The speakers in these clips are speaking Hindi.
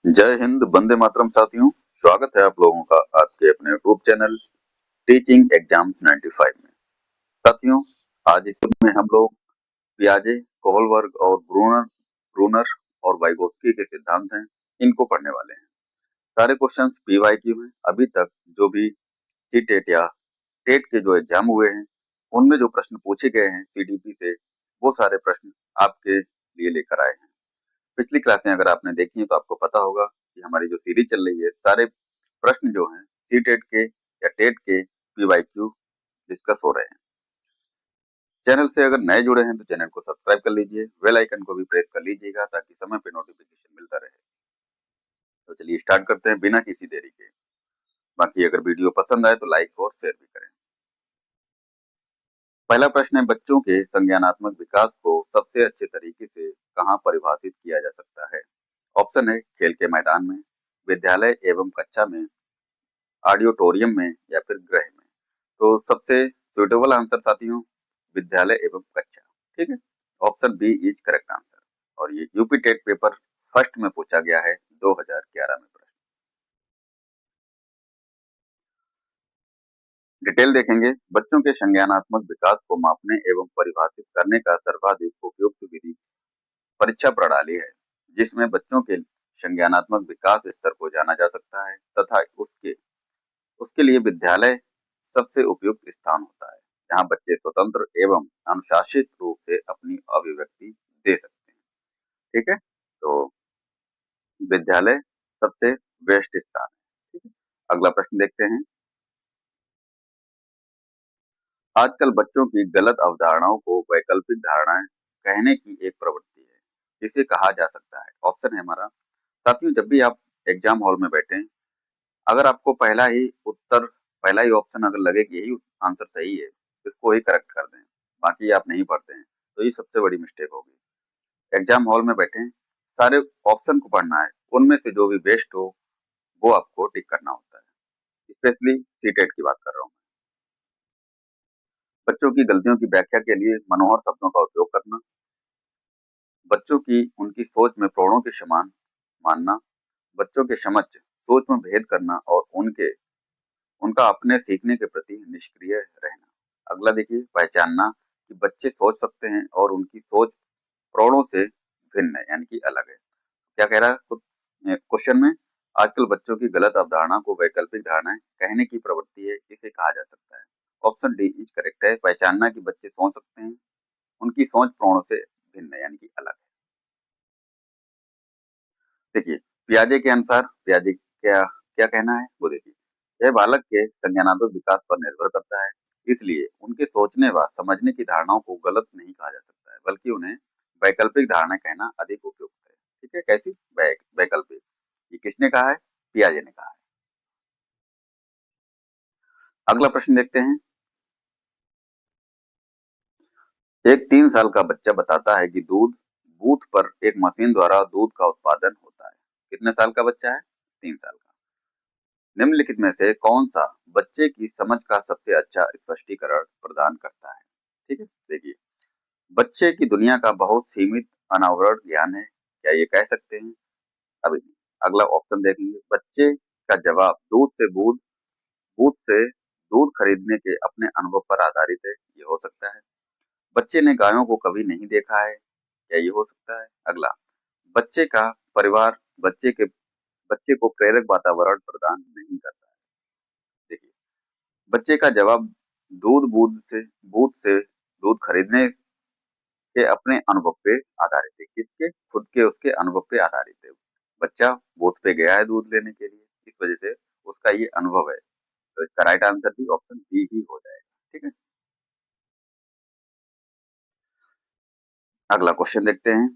जय हिंद, वंदे मातरम साथियों। स्वागत है आप लोगों का आपके अपने यूट्यूब चैनल टीचिंग एग्जाम्स 95 में। साथियों, आज इस वीडियो में हम लोग पियाजे, कोहलबर्ग और ब्रूनर ब्रूनर और वाइगोत्स्की के सिद्धांत हैं, इनको पढ़ने वाले हैं। सारे क्वेश्चंस पीवाईक्यू हैं। अभी तक जो भी सीटेट या टेट के जो एग्जाम हुए हैं, उनमें जो प्रश्न पूछे गए हैं सीडीपी से, वो सारे प्रश्न आपके लिए लेकर आए हैं। पिछली क्लासें अगर आपने देखी हैं तो आपको पता होगा कि हमारी जो सीरीज चल रही है, सारे प्रश्न जो हैं सी टेट के या टेट के पीवाईक्यू डिस्कस हो रहे हैं। चैनल से अगर नए जुड़े हैं तो चैनल को सब्सक्राइब कर लीजिए, बेल आइकन को भी प्रेस कर लीजिएगा ताकि समय पे नोटिफिकेशन मिलता रहे। तो चलिए स्टार्ट करते हैं बिना किसी देरी के। बाकी अगर वीडियो पसंद आए तो लाइक और शेयर भी करें। पहला प्रश्न है, बच्चों के संज्ञानात्मक विकास को सबसे अच्छे तरीके से कहाँ परिभाषित किया जा सकता है? ऑप्शन है खेल के मैदान में, विद्यालय एवं कक्षा में, ऑडिटोरियम में या फिर गृह में। तो सबसे सुटेबल आंसर साथियों विद्यालय एवं कक्षा। ठीक है, option B is correct answer. और ये यूपी टेट पेपर फर्स्ट में पूछा गया है 2011 में प्रश्न। डिटेल देखेंगे, बच्चों के संज्ञानात्मक विकास को मापने एवं परिभाषित करने का सर्वाधिक उपयुक्त विधि परीक्षा प्रणाली है, जिसमें बच्चों के संज्ञानात्मक विकास स्तर को जाना जा सकता है तथा उसके उसके लिए विद्यालय सबसे उपयुक्त स्थान होता है, जहाँ बच्चे स्वतंत्र एवं अनुशासित रूप से अपनी अभिव्यक्ति दे सकते हैं। ठीक है, तो विद्यालय सबसे बेस्ट स्थान है। ठीक है, अगला प्रश्न देखते हैं। आजकल बच्चों की गलत अवधारणाओं को वैकल्पिक धारणाएं कहने की एक प्रवृत्ति है, इसे कहा जा सकता है। ऑप्शन है हमारा, साथियों जब भी आप एग्जाम हॉल में बैठे, अगर आपको पहला ही ऑप्शन अगर लगे कि यही आंसर सही है, इसको ही करेक्ट कर दें, बाकी आप नहीं पढ़ते हैं, तो ये सबसे बड़ी मिस्टेक होगी। एग्जाम हॉल में बैठे, सारे ऑप्शन को पढ़ना है, उनमें से जो भी बेस्ट हो वो आपको टिक करना होता है। स्पेशली सीटेट की बात कर रहा हूँ। बच्चों की गलतियों की व्याख्या के लिए मनोहर शब्दों का उपयोग करना, बच्चों की उनकी सोच में प्रौढ़ों के समान मानना, बच्चों के समक्ष सोच में भेद करना और उनका अपने सीखने के प्रति निष्क्रिय रहना। अगला देखिए, पहचानना कि बच्चे सोच सकते हैं और उनकी सोच प्रौढ़ों से भिन्न है, यानी कि अलग है। क्या कह रहा है क्वेश्चन में? आजकल बच्चों की गलत अवधारणा को वैकल्पिक धारणाएं कहने की प्रवृत्ति है, इसे कहा जा सकता है। ऑप्शन डी इज करेक्ट है, पहचानना कि बच्चे सोच सकते हैं, उनकी सोच प्रौढ़ों से भिन्न है, यानी कि अलग है। देखिए, पियाजे के अनुसार पियाजे क्या क्या कहना है वो देखिए, यह बालक के संज्ञानात्मक विकास पर निर्भर करता है, इसलिए उनके सोचने व समझने की धारणाओं को गलत नहीं कहा जा सकता है, बल्कि उन्हें वैकल्पिक धारणा कहना अधिक उपयुक्त है। ठीक है, कैसी वैकल्पिक? ये किसने कहा है? पियाजे ने कहा है। अगला प्रश्न देखते हैं। एक 3 साल का बच्चा बताता है कि दूध बूथ पर एक मशीन द्वारा दूध का उत्पादन होता है। कितने साल का बच्चा है? 3 साल का। निम्नलिखित में से कौन सा बच्चे की समझ का सबसे अच्छा स्पष्टीकरण प्रदान करता है? ठीक है, देखिए, बच्चे की दुनिया का बहुत सीमित अनावरण ज्ञान है, क्या ये कह सकते हैं? अभी नहीं। अगला ऑप्शन देखेंगे, बच्चे का जवाब दूध से बूथ से दूध खरीदने के अपने अनुभव पर आधारित है, ये हो सकता है। बच्चे ने गायों को कभी नहीं देखा है, क्या ये हो सकता है? अगला, बच्चे का परिवार बच्चे को प्रेरक वातावरण प्रदान नहीं करता है। देखिए, बच्चे का जवाब बूथ से दूध खरीदने के अपने अनुभव पे आधारित है। किसके? खुद के उसके अनुभव पे आधारित है। बच्चा बूथ पे गया है दूध लेने के लिए, इस वजह से उसका ये अनुभव है। तो इसका राइट आंसर भी ऑप्शन बी ही हो जाएगा। ठीक है, अगला क्वेश्चन देखते हैं।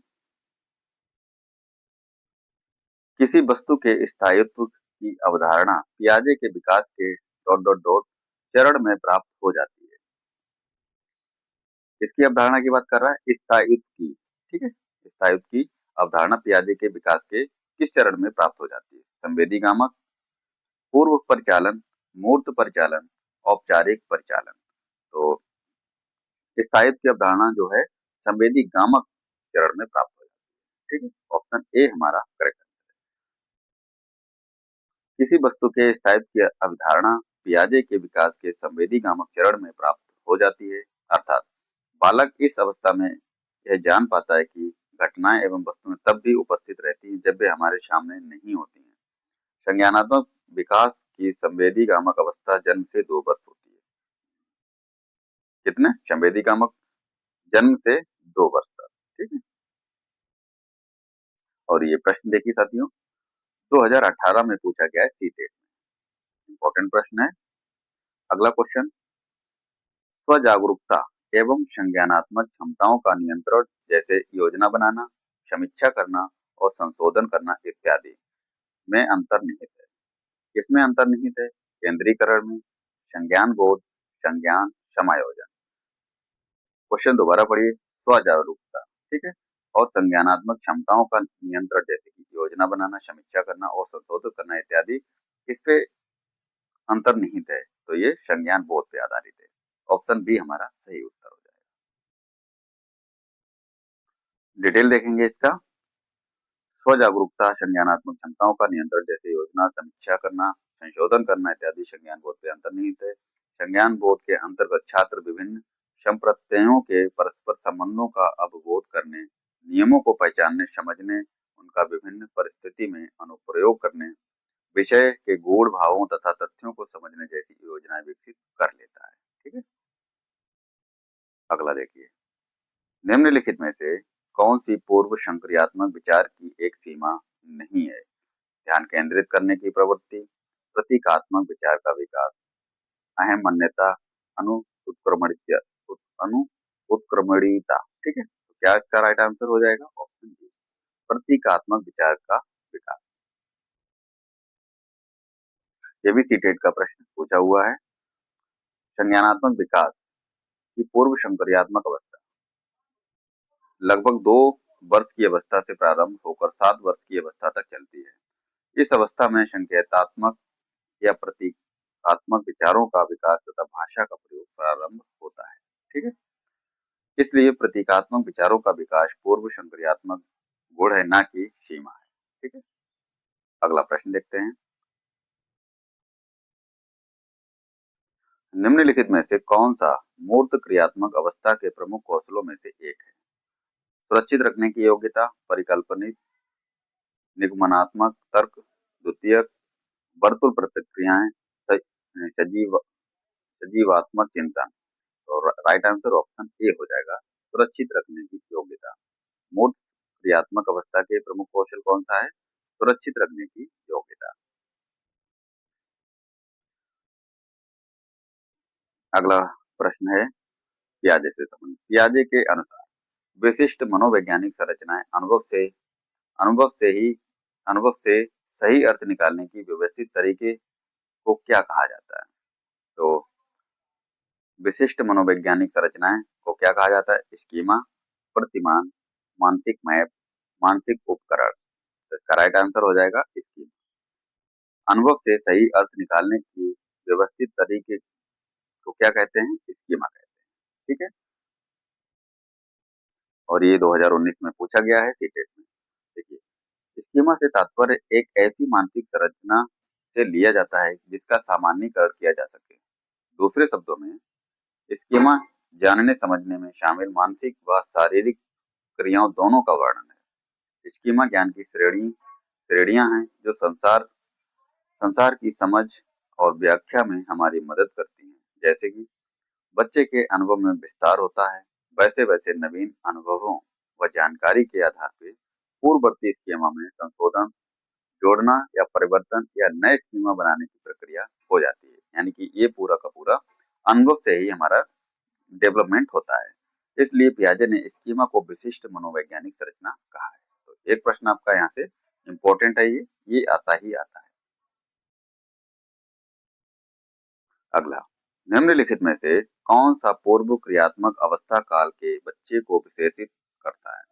किसी वस्तु के स्थायित्व की अवधारणा पियाजे के विकास के चरण में प्राप्त हो जाती है। किसकी अवधारणा की बात कर रहा है? स्थायित्व की। ठीक है, स्थायित्व की अवधारणा पियाजे के विकास के किस चरण में प्राप्त हो जाती है? संवेदी गामक, पूर्व परिचालन, मूर्त परिचालन, औपचारिक परिचालन। तो स्थायित्व की अवधारणा जो है संवेदी गामक चरण में प्राप्त हो जाती है। ठीक है, ऑप्शन ए हमारा करेक्ट है। किसी वस्तु के स्थायित्व की अवधारणा पियाजे के विकास के संवेदीगामक चरण में प्राप्त हो जाती है, अर्थात बालक इस अवस्था में यह जान पाता है कि घटनाएं एवं वस्तुएं तब भी उपस्थित रहती हैं जब वे हमारे सामने नहीं होती हैं। संज्ञानात्मक विकास की संवेदीगामक अवस्था जन्म से 2 वर्ष होती है। कितने? संवेदीगामक जन्म से 2 वर्ष तक, ठीक है? और ये प्रश्न देखिए साथियों, 2018 में पूछा गया है सीटेट में। इंपॉर्टेंट प्रश्न है। अगला क्वेश्चन, स्वजागरूकता एवं संज्ञानात्मक क्षमताओं का नियंत्रण जैसे योजना बनाना, समीक्षा करना और संशोधन करना इत्यादि में अंतर्निहित है। किसमें अंतर्निहित है? केंद्रीकरण में, संज्ञान बोध, संज्ञान समायोजन। क्वेश्चन दोबारा पढ़िए। स्वजागरूकता, ठीक है, और संज्ञानात्मक क्षमताओं का नियंत्रण जैसे कि योजना बनाना, समीक्षा करना और संशोधित करना इत्यादि किस पे अंतर्निहित है? तो ये संज्ञान बोध पे आधारित है। ऑप्शन बी हमारा सही उत्तर हो जाएगा। डिटेल देखेंगे इसका। स्वजागरूकता संज्ञानात्मक क्षमताओं का नियंत्रण जैसे योजना, समीक्षा करना, संशोधन करना इत्यादि संज्ञान बोध पे अंतर्निहित है। संज्ञान बोध के अंतर्गत छात्र विभिन्न संप्रत्ययों के परस्पर संबंधों का अवबोध करने, नियमों को पहचानने, समझने, उनका विभिन्न परिस्थिति में अनुप्रयोग करने, विषय के गूढ़ भावों तथा तथ्यों को समझने जैसी योजनाएं विकसित कर लेता है। ठीक है, अगला देखिए। निम्नलिखित में से कौन सी पूर्व संक्रियात्मक विचार की एक सीमा नहीं है? ध्यान केंद्रित करने की प्रवृत्ति, प्रतीकात्मक विचार का विकास, अहम मान्यता, अनु उत्क्रमणित अनु उत्क्रमणीयता। ठीक है, तो क्या इसका राइट आंसर हो जाएगा? ऑप्शन बी, प्रतीकात्मक विचार का विकास। ये भी सीटेट का प्रश्न पूछा हुआ है। संज्ञानात्मक विकास की पूर्व संक्रियात्मक अवस्था लगभग 2 वर्ष की अवस्था से प्रारंभ होकर 7 वर्ष की अवस्था तक चलती है। इस अवस्था में संकेतात्मक या प्रतीकात्मक विचारों का विकास तथा भाषा का प्रयोग प्रारंभ होता है। ठीक है, इसलिए प्रतीकात्मक विचारों का विकास पूर्व संक्रियात्मक गुण है, ना कि सीमा है। ठीक है, अगला प्रश्न देखते हैं। निम्नलिखित में से कौन सा मूर्त क्रियात्मक अवस्था के प्रमुख कौशलों में से एक है? सुरक्षित रखने की योग्यता, परिकल्पनिक निगमनात्मक तर्क, द्वितीयक वर्तुल प्रतिक्रियाएं, सजीव सजीवात्मक चिंतन। तो राइट आंसर ऑप्शन ए हो जाएगा, सुरक्षित रखने की योग्यता। मूर्त क्रियात्मक अवस्था के प्रमुख कौशल कौन सा है? सुरक्षित रखने की योग्यता। अगला प्रश्न है पियाजे से संबंधित। पियाजे के अनुसार विशिष्ट मनोवैज्ञानिक संरचनाएं अनुभव से सही अर्थ निकालने की व्यवस्थित तरीके को क्या कहा जाता है? तो विशिष्ट मनोवैज्ञानिक संरचनाएं को क्या कहा जाता है? स्कीमा, प्रतिमान, मानसिक मैप, मानसिक उपकरण। तो इसका राइट आंसर हो जाएगा स्कीमा। अनुभव से सही अर्थ निकालने की व्यवस्थित तरीके को क्या कहते हैं? स्कीमा कहते हैं। ठीक है, और ये 2019 में पूछा गया है सीटेट में। देखिए, स्कीमा से तात्पर्य एक ऐसी मानसिक संरचना से लिया जाता है जिसका सामान्यीकरण किया जा सके। दूसरे शब्दों में, स्कीमा जानने समझने में शामिल मानसिक व शारीरिक क्रियाओं दोनों का वर्णन है। स्कीमा ज्ञान की श्रेणियां हैं जो संसार संसार की समझ और व्याख्या में हमारी मदद करती हैं। जैसे कि बच्चे के अनुभव में विस्तार होता है, वैसे वैसे नवीन अनुभवों व जानकारी के आधार पर पूर्ववर्ती स्कीमा में संशोधन, जोड़ना या परिवर्तन या नए स्कीमा बनाने की प्रक्रिया हो जाती है। यानी कि ये पूरा का पूरा अनुभव से ही हमारा डेवलपमेंट होता है। इसलिए पियाजे ने स्कीमा को विशिष्ट मनोवैज्ञानिक संरचना कहा है। तो एक प्रश्न आपका यहाँ से इंपॉर्टेंट है, ये आता ही आता है। अगला, निम्नलिखित में से कौन सा पूर्व क्रियात्मक अवस्था काल के बच्चे को विशेषित करता है?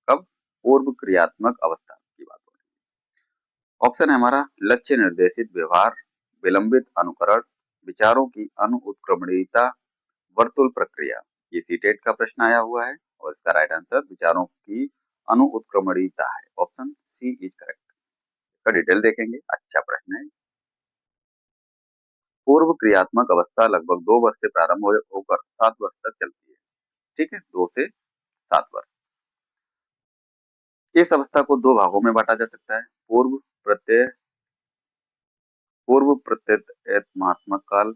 कब पूर्व क्रियात्मक अवस्था की बात हो रही है? ऑप्शन है हमारा लक्ष्य निर्देशित व्यवहार, विलंबित अनुकरण, विचारों की अनुत्क्रमणीयता, वर्तुल प्रक्रिया। ये सीटेट का प्रश्न आया हुआ है और इसका राइट आंसर विचारों की अनुत्क्रमणीयता है। Option C is correct. इसका डिटेल देखेंगे, अच्छा प्रश्न है। पूर्व क्रियात्मक अवस्था लगभग 2 वर्ष से प्रारंभ होकर 7 वर्ष तक चलती है। ठीक है, 2 से 7 वर्ष। इस अवस्था को दो भागों में बांटा जा सकता है। प्रत्यय पूर्व प्रत्ययात्मक काल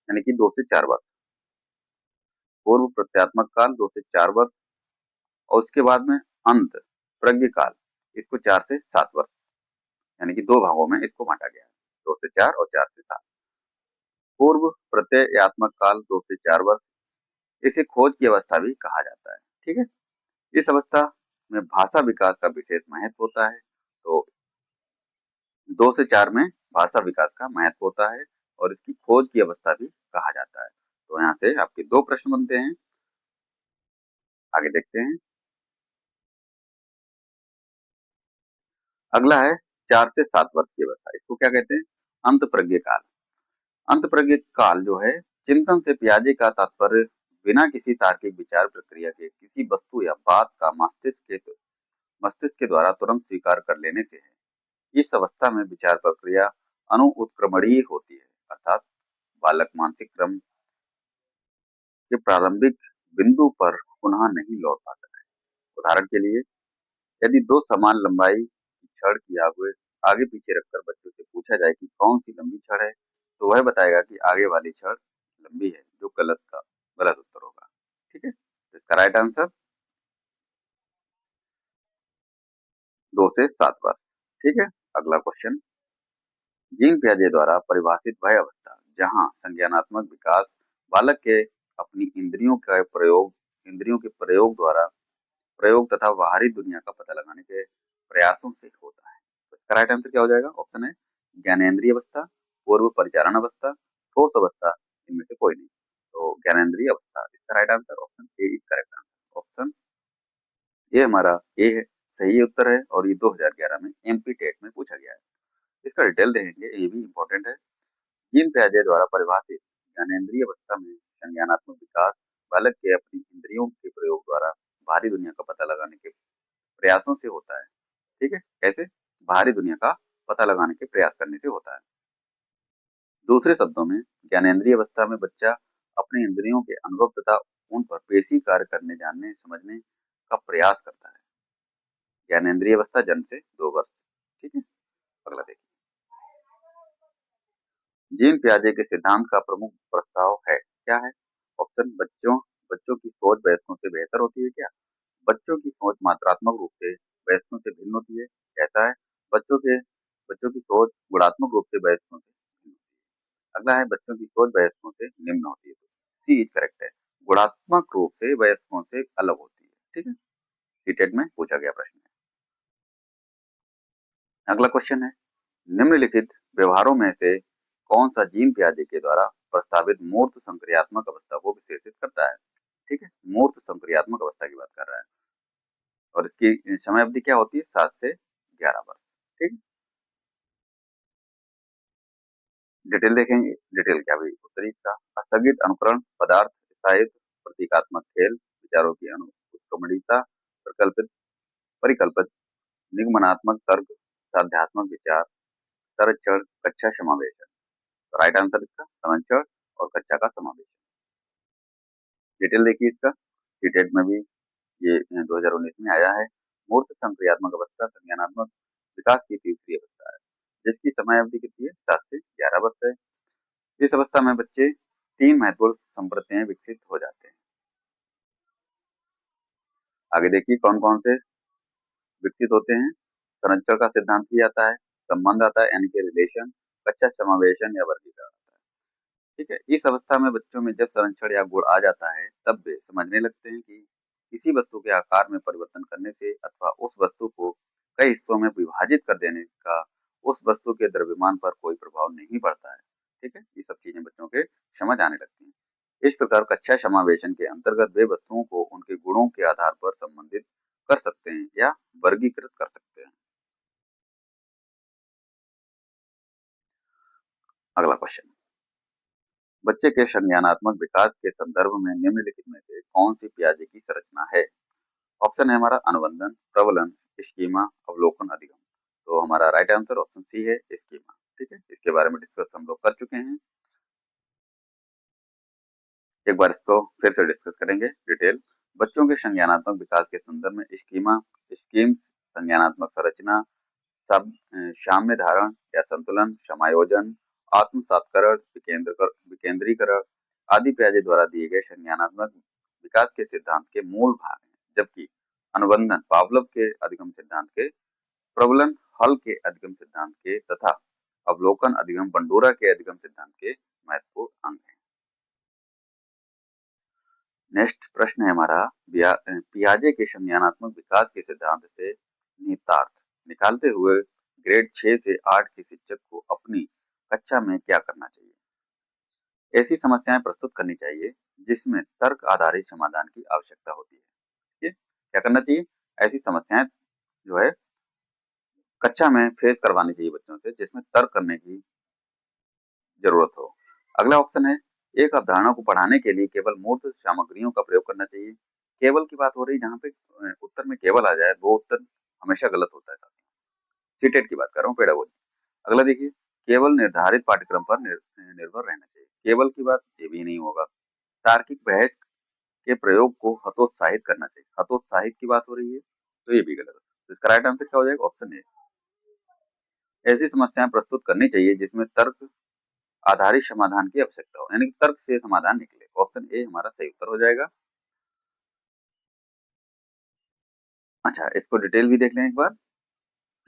यानी कि 2 से 4 वर्ष। पूर्व प्रत्यात्मक काल 2 से 4 वर्ष और उसके बाद में अंत प्रज्ञ काल, इसको 4 से 7 वर्ष, यानी कि दो भागों में इसको बांटा गया है, 2 से 4 और 4 से 7। पूर्व प्रत्ययात्मक काल 2 से 4 वर्ष, इसे खोज की अवस्था भी कहा जाता है। ठीक है, इस अवस्था में भाषा विकास का विशेष महत्व होता है। तो 2 से 4 में भाषा विकास का महत्व होता है और इसकी खोज की अवस्था भी कहा जाता है। तो यहाँ से आपके 2 प्रश्न बनते हैं। आगे देखते हैं। अगला है 4 से 7 वर्ष की अवस्था, इसको क्या कहते हैं? अंत प्रज्ञ काल। अंत प्रज्ञ काल जो है, चिंतन से पियाजे का तात्पर्य बिना किसी तार्किक विचार प्रक्रिया के किसी वस्तु या बात का मस्तिष्क के द्वारा तुरंत स्वीकार कर लेने से है। इस अवस्था में विचार प्रक्रिया अनुत्क्रमणीय होती है, अर्थात बालक मानसिक क्रम के प्रारंभिक बिंदु पर पुनः नहीं लौट पाता है। उदाहरण के लिए, यदि दो समान लंबाई की छड़ की आगे पीछे रखकर बच्चों से पूछा जाए कि कौन सी लंबी छड़ है, तो वह बताएगा कि आगे वाली छड़ लंबी है, जो गलत उत्तर होगा। ठीक है, तो इसका राइट आंसर 2 से 7 वर्ष। ठीक है, अगला क्वेश्चन। जीन पियाजे द्वारा परिभाषित वह अवस्था जहां संज्ञानात्मक विकास बालक के अपनी इंद्रियों के प्रयोग तथा बाहरी दुनिया का पता लगाने के प्रयासों से होता है। तो इसका राइट आंसर क्या हो जाएगा? ऑप्शन है ज्ञानेन्द्रिय अवस्था, पूर्व परिचारण अवस्था, ठोस अवस्था, इनमें से कोई नहीं। तो ज्ञानेन्द्रिय अवस्था, इसका right answer option A is correct answer. Option ये हमारा ए है, सही उत्तर है और ये 2011 में एमपी टेट में पूछा गया है। इसका डिटेल देखेंगे, ये भी इंपॉर्टेंट है। जीन पियाजे द्वारा परिभाषित ज्ञानेन्द्रिय अवस्था में संज्ञानात्मक विकास बालक के अपनी इंद्रियों के प्रयोग द्वारा बाहरी दुनिया का पता लगाने के प्रयासों से होता है। ठीक है, कैसे? बाहरी दुनिया का पता लगाने के प्रयास करने से होता है। दूसरे शब्दों में, ज्ञानेन्द्रिय अवस्था में बच्चा अपने इंद्रियों के अनुभव तथा उन पर पेशी कार्य करने, जानने, समझने का प्रयास करता है। ज्ञानेन्द्रिय अवस्था जन्म से 2 वर्ष। ठीक है, अगला देखिए। जीन पियाजे के सिद्धांत का प्रमुख प्रस्ताव है, क्या है? ऑप्शन बच्चों बच्चों की सोच वयस्कों से बेहतर होती है क्या? बच्चों की सोच मात्रात्मक रूप से वयस्कों से भिन्न होती है, कैसा है? बच्चों की सोच गुणात्मक रूप से वयस्कों से भिन्न होती है। अगला है बच्चों की सोच वयस्कों से निम्न होती है। सी इज करेक्ट है, गुणात्मक रूप से वयस्कों से अलग होती है। ठीक है, सीटेट में पूछा गया प्रश्न है। अगला क्वेश्चन है, निम्नलिखित व्यवहारों में से कौन सा जीन पियाजे के द्वारा प्रस्तावित मूर्त संक्रियात्मक अवस्था को विशेषित करता है? ठीक है, मूर्त संक्रियात्मक अवस्था की बात कर रहा है और इसकी समय अवधि क्या होती है? 7 से 11 वर्ष। ठीक है, डिटेल देखेंगे। डिटेल क्या भाई? उत्तरी का स्थगित अनुकरण, पदार्थ स्थायित्व, प्रतीकात्मक खेल, विचारों की उत्क्रमणीयता, प्रकल्पित परिकल्पित, निगमनात्मक तर्क, साध्यात्मक विचार, संरक्षण, कक्षा समावेशन। तो राइट आंसर इसका संरक्षण और कक्षा का समावेशन। डिटेल देखिए इसका, सीटेट में भी ये 2019 में आया है। मूर्त संक्रियात्मक अवस्था संज्ञानात्मक विकास की तीसरी अवस्था है, जिसकी समय अवधि कितनी है? 7 से 11 वर्ष है। इस अवस्था में बच्चे 3 महत्वपूर्ण संप्रत्यय विकसित हो जाते हैं। आगे देखिए कौन कौन से विकसित होते हैं। संरक्षण का सिद्धांत भी आता है, संबंध आता है यानी कि रिलेशन, कक्षा समावेशन या वर्गीकरण आता है। ठीक है, इस अवस्था में बच्चों में जब संरक्षण या गुण आ जाता है, तब वे समझने लगते हैं कि किसी वस्तु के आकार में परिवर्तन करने से अथवा उस वस्तु को कई हिस्सों में विभाजित कर देने का उस वस्तु के द्रव्यमान पर कोई प्रभाव नहीं पड़ता है। ठीक है, ये सब चीजें बच्चों के समझ आने लगती हैं। इस प्रकार कक्षा समावेशन के अंतर्गत वे वस्तुओं को उनके गुणों के आधार पर संबंधित कर सकते हैं या वर्गीकृत कर सकते हैं। अगला क्वेश्चन, बच्चे के संज्ञानात्मक विकास के संदर्भ में निम्नलिखित में से कौन सी पियाजे की संरचना है? ऑप्शन है हमारा अनुबंधन, प्रबलन, स्कीमा, अवलोकन, अधिगम। तो हमारा राइट आंसर ऑप्शन सी है, स्कीमा। ठीक है, इसके बारे में डिस्कस हम लोग कर चुके हैं। एक बार इसको फिर से डिस्कस करेंगे डिटेल। बच्चों के संज्ञानात्मक विकास के संदर्भ में स्कीम्स, संज्ञानात्मक संरचना, साम्य धारण या संतुलन, समायोजन, आत्म-सात्करण, विकेंद्रीकरण आदि पियाजे द्वारा दिए गए संज्ञानात्मक विकास के सिद्धांत के मूल भाग हैं, जबकि अनुबंधन पावलोव के अधिगम सिद्धांत के, प्रबलन हल के अधिगम सिद्धांत के तथा अवलोकन अधिगम बंडूरा के अधिगम सिद्धांत के महत्वपूर्ण अंग हैं। नेक्स्ट प्रश्न है हमारा, पियाजे के संज्ञानात्मक विकास के सिद्धांत से निहितार्थ निकालते हुए ग्रेड 6 से 8 के शिक्षक को अपनी कक्षा में क्या करना चाहिए? ऐसी समस्याएं प्रस्तुत करनी चाहिए जिसमें तर्क आधारित समाधान की आवश्यकता होती है। ठीक है? क्या करना चाहिए? ऐसी समस्याएं जो है कक्षा में फेस करवानी चाहिए बच्चों से जिसमें तर्क करने की जरूरत हो। अगला ऑप्शन है, एक अवधारणा को पढ़ाने के लिए केवल मूर्त सामग्रियों का प्रयोग करना चाहिए। केवल की बात हो रही है, जहाँ पे उत्तर में केवल आ जाए वो उत्तर हमेशा गलत होता है साथियों। सीटेट की बात कर रहा हूँ, पेडागोजी। अगला देखिए, केवल निर्धारित पाठ्यक्रम पर निर्भर रहना चाहिए। केवल की बात ये भी नहीं होगा। तार्किक बहस के प्रयोग को हतोत्साहित करना चाहिए। हतोत्साहित की बात हो रही है तो ये भी गलत है। तो इसका राइट आंसर क्या हो जाएगा? Option A. ऐसी समस्याएं प्रस्तुत करनी चाहिए जिसमें तर्क आधारित समाधान की आवश्यकता हो, यानी कि तर्क से समाधान निकले। ऑप्शन ए हमारा सही उत्तर हो जाएगा। अच्छा, इसको डिटेल भी देख लें एक बार।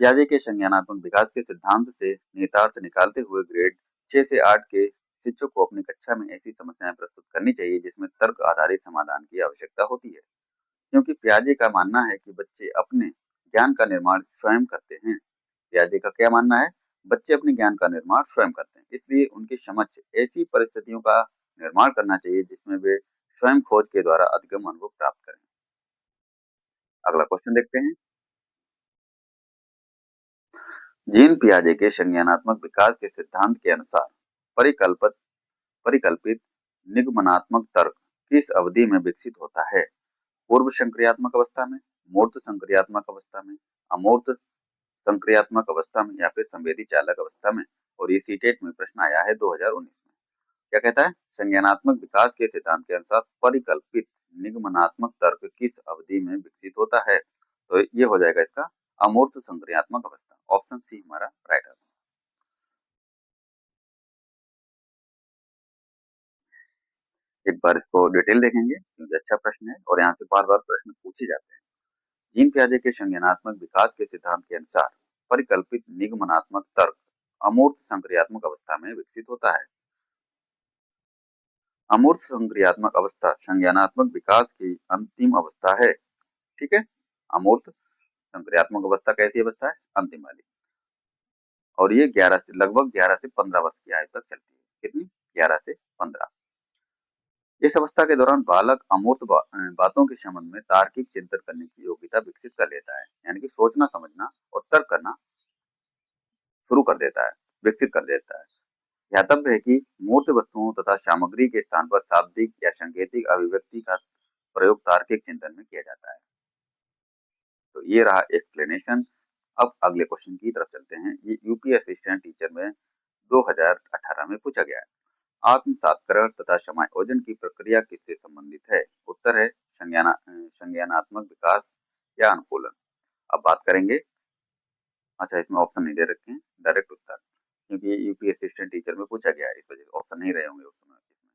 पियाजे के संज्ञानात्मक विकास के सिद्धांत से निहितार्थ निकालते हुए ग्रेड 6 से 8 के शिक्षक को अपनी कक्षा में ऐसी समस्याएं प्रस्तुत करनी चाहिए जिसमें तर्क आधारित समाधान की आवश्यकता होती है, क्योंकि पियाजे का मानना है कि बच्चे अपने ज्ञान का निर्माण स्वयं करते हैं। पियाजे का क्या मानना है? बच्चे अपने ज्ञान का निर्माण स्वयं करते हैं, इसलिए उनके समक्ष ऐसी परिस्थितियों का निर्माण करना चाहिए जिसमें वे स्वयं खोज के द्वारा अधिगम अनुभव प्राप्त करें। अगला क्वेश्चन देखते हैं। जीन पियाजे के संज्ञानात्मक विकास के सिद्धांत के अनुसार परिकल्पित परिकल्पित निगमनात्मक तर्क किस अवधि में विकसित होता है? पूर्व संक्रियात्मक अवस्था में, मूर्त संक्रियात्मक अवस्था में, अमूर्त संक्रियात्मक अवस्था में या फिर संवेदी चालक अवस्था में? और ये सीटेट में प्रश्न आया है 2019 में। क्या कहता है? संज्ञानात्मक विकास के सिद्धांत के अनुसार परिकल्पित निगमनात्मक तर्क किस अवधि में विकसित होता है? तो ये हो जाएगा इसका अमूर्त संक्रियात्मक अवस्था। ऑप्शन सी हमारा राइट आंसर। एक बार इसको डिटेल देखेंगे क्योंकि अच्छा प्रश्न है और यहाँ से बार बार प्रश्न पूछे जाते हैं। जीन पियाजे के संज्ञानात्मक विकास के सिद्धांत के अनुसार परिकल्पित निगमनात्मक तर्क अमूर्त संक्रियात्मक अवस्था में विकसित होता है। अमूर्त संक्रियात्मक अवस्था संज्ञानात्मक विकास की अंतिम अवस्था है। ठीक है? अमूर्त संक्रियात्मक अवस्था कैसी अवस्था है? अंतिम वाली। और ये 11 से लगभग 11 से 15 वर्ष की आयु तक चलती है। कितनी? 11 से 15। इस अवस्था के दौरान बालक अमूर्त बातों के संबंध में तार्किक चिंतन करने की योग्यता विकसित कर लेता है, यानी कि सोचना समझना और तर्क करना शुरू कर देता है, विकसित कर देता है। ध्यातव्य है कि मूर्त वस्तुओं तथा सामग्री के स्थान पर शाब्दिक या सांकेतिक अभिव्यक्ति का प्रयोग तार्किक चिंतन में किया जाता है। तो ये रहा एक्सप्लेनेशन। अब अगले क्वेश्चन की तरफ चलते हैं। ये यूपी असिस्टेंट टीचर में 2018 में पूछा गया है। आत्म सात्करण तथा समायोजन की प्रक्रिया किससे संबंधित है? उत्तर है संज्ञानात्मक विकास या अनुकूलन। अब बात करेंगे। अच्छा, इसमें ऑप्शन नहीं दे रखे हैं, डायरेक्ट उत्तर, क्योंकि ये यूपी असिस्टेंट टीचर में पूछा गया है, इस वजह से ऑप्शन नहीं रहे होंगे उस समय इसमें।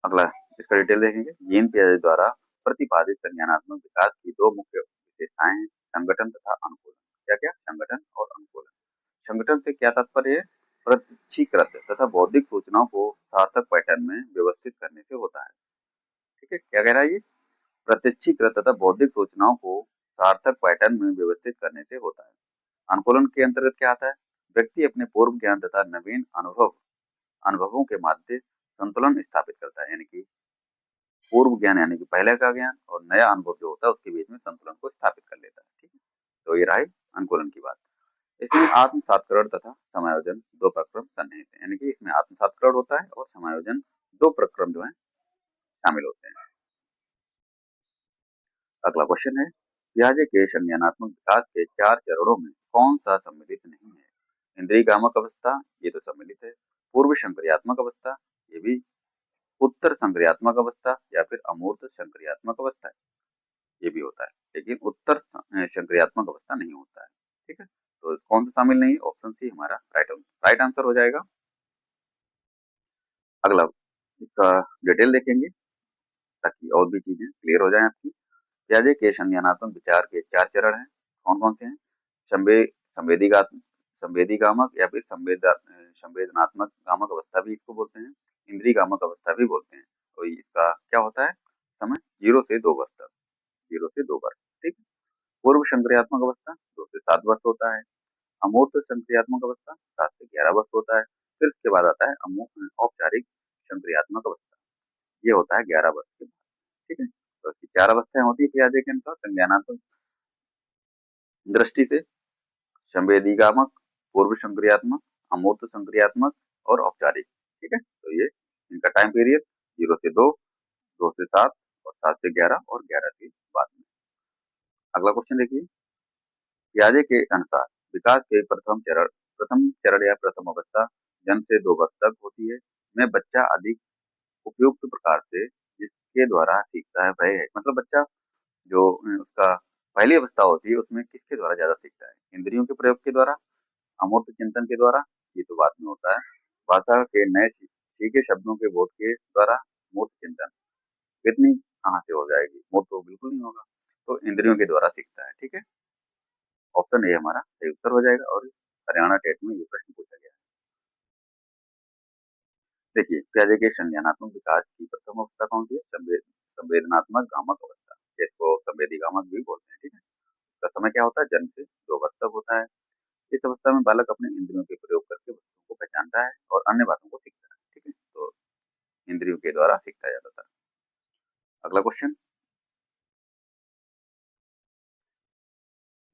अगला इसका डिटेल देखेंगे। जीन पियाजे द्वारा प्रतिपादित संज्ञानात्मक विकास की दो मुख्य विशेषताएं हैं, संगठन तथा अनुकूलन। क्या क्या? संगठन और अनुकूलन। संगठन से क्या तात्पर्य है? प्रत्यक्षीकृत तथा बौद्धिक सूचनाओं को सार्थक पैटर्न में व्यवस्थित करने से होता है। ठीक है? क्या कह रहा है ये? प्रत्यक्षीकृत तथा बौद्धिक सूचनाओं को सार्थक पैटर्न में व्यवस्थित करने से होता है। अनुकूलन के अंतर्गत क्या आता है? व्यक्ति अपने पूर्व ज्ञान तथा नवीन अनुभवों के माध्य संतुलन स्थापित करता है, यानी कि पूर्व ज्ञान यानी कि पहले का ज्ञान और नया अनुभव जो होता है उसके बीच में संतुलन को स्थापित कर लेता है। ठीक है? तो ये रहा अनुकूलन की बात। इसमें आत्म सात्करण तथा समायोजन दो प्रक्रम सन्निहित है, यानी कि इसमें आत्म सात्करण होता है और समायोजन दो प्रक्रम जो है शामिल होते हैं। अगला क्वेश्चन है, पियाजे के संज्ञानात्मक विकास के 4 चरणों में कौन सा सम्मिलित नहीं है? इंद्रियगामक अवस्था, ये तो सम्मिलित है। पूर्व संक्रियात्मक अवस्था, ये भी उत्तर संक्रियात्मक अवस्था या फिर अमूर्त संक्रियात्मक अवस्था है, ये भी होता है, लेकिन उत्तर संक्रियात्मक अवस्था नहीं होता है। ठीक है, तो कौन सा शामिल नहीं है? ऑप्शन सी हमारा राइट आंसर हो जाएगा। अगला इसका डिटेल देखेंगे ताकि और भी चीजें क्लियर हो जाए आपकी। पियाजे के संज्ञानात्मक विचार के 4 चरण हैं। कौन-कौन से हैं? संवे संवेदीगात्म संवेदीगामक या फिर संवेदनात्मक गामक अवस्था भी इसको बोलते हैं, इंद्रिय गामक अवस्था भी बोलते हैं। तो इसका क्या होता है? समय 0 से 2 वर्ष तक, 0 से 2 वर्ष, ठीक? पूर्व संक्रियात्मक अवस्था 2 से 7 वर्ष होता है। अमूर्त संक्रियात्मक अवस्था 7 से 11 वर्ष होता है। फिर उसके बाद आता है औपचारिक संक्रियात्मक अवस्था, ये होता है 11 वर्ष के बाद, ठीक है? तो इसकी 4 अवस्थाएँ होती है पियाजे के अनुसार संज्ञानात्मक दृष्टि से, संवेदीगामक, पूर्व संक्रियात्मक, अमूर्त संक्रियात्मक और औपचारिक, ठीक है? तो ये इनका टाइम पीरियड 0 से 2, 2 से 7 और 7 से 11 और 11 से बाद में। अगला क्वेश्चन देखिए, पियाजे के अनुसार विकास के प्रथम चरण या प्रथम अवस्था जन्म से 2 वर्ष तक होती है, में बच्चा अधिक उपयुक्त प्रकार से जिसके द्वारा सीखता है वह है, मतलब बच्चा जो उसका पहली अवस्था होती है उसमें किसके द्वारा ज़्यादा सीखता है? इंद्रियों के प्रयोग के द्वारा, अमूर्त चिंतन के द्वारा, ये तो बाद में होता है। भाषा के नए सीखे शब्दों के बोध के द्वारा, मूर्त चिंतन, कितनी कहाँ से हो जाएगी? मूर्त तो बिल्कुल नहीं होगा। तो इंद्रियों के द्वारा सीखता है, ठीक है? ऑप्शन ए हमारा सही उत्तर हो जाएगा और हरियाणा टेट में ये प्रश्न पूछा गया है। देखिए, पियाजे के संज्ञानात्मक विकास की प्रथम अवस्था कौन सी है? संवेदनात्मक गामक अवस्था, जिसको संवेदी गामक भी बोलते हैं, ठीक है? इसका समय क्या होता है? जन्म से 2 वर्ष तक होता है। इस अवस्था में बालक अपने इंद्रियों के प्रयोग करके वस्तुओं को पहचानता है और अन्य बातों को सीखता है, ठीक है? तो इंद्रियों के द्वारा सीखता है ज्यादातर। अगला क्वेश्चन,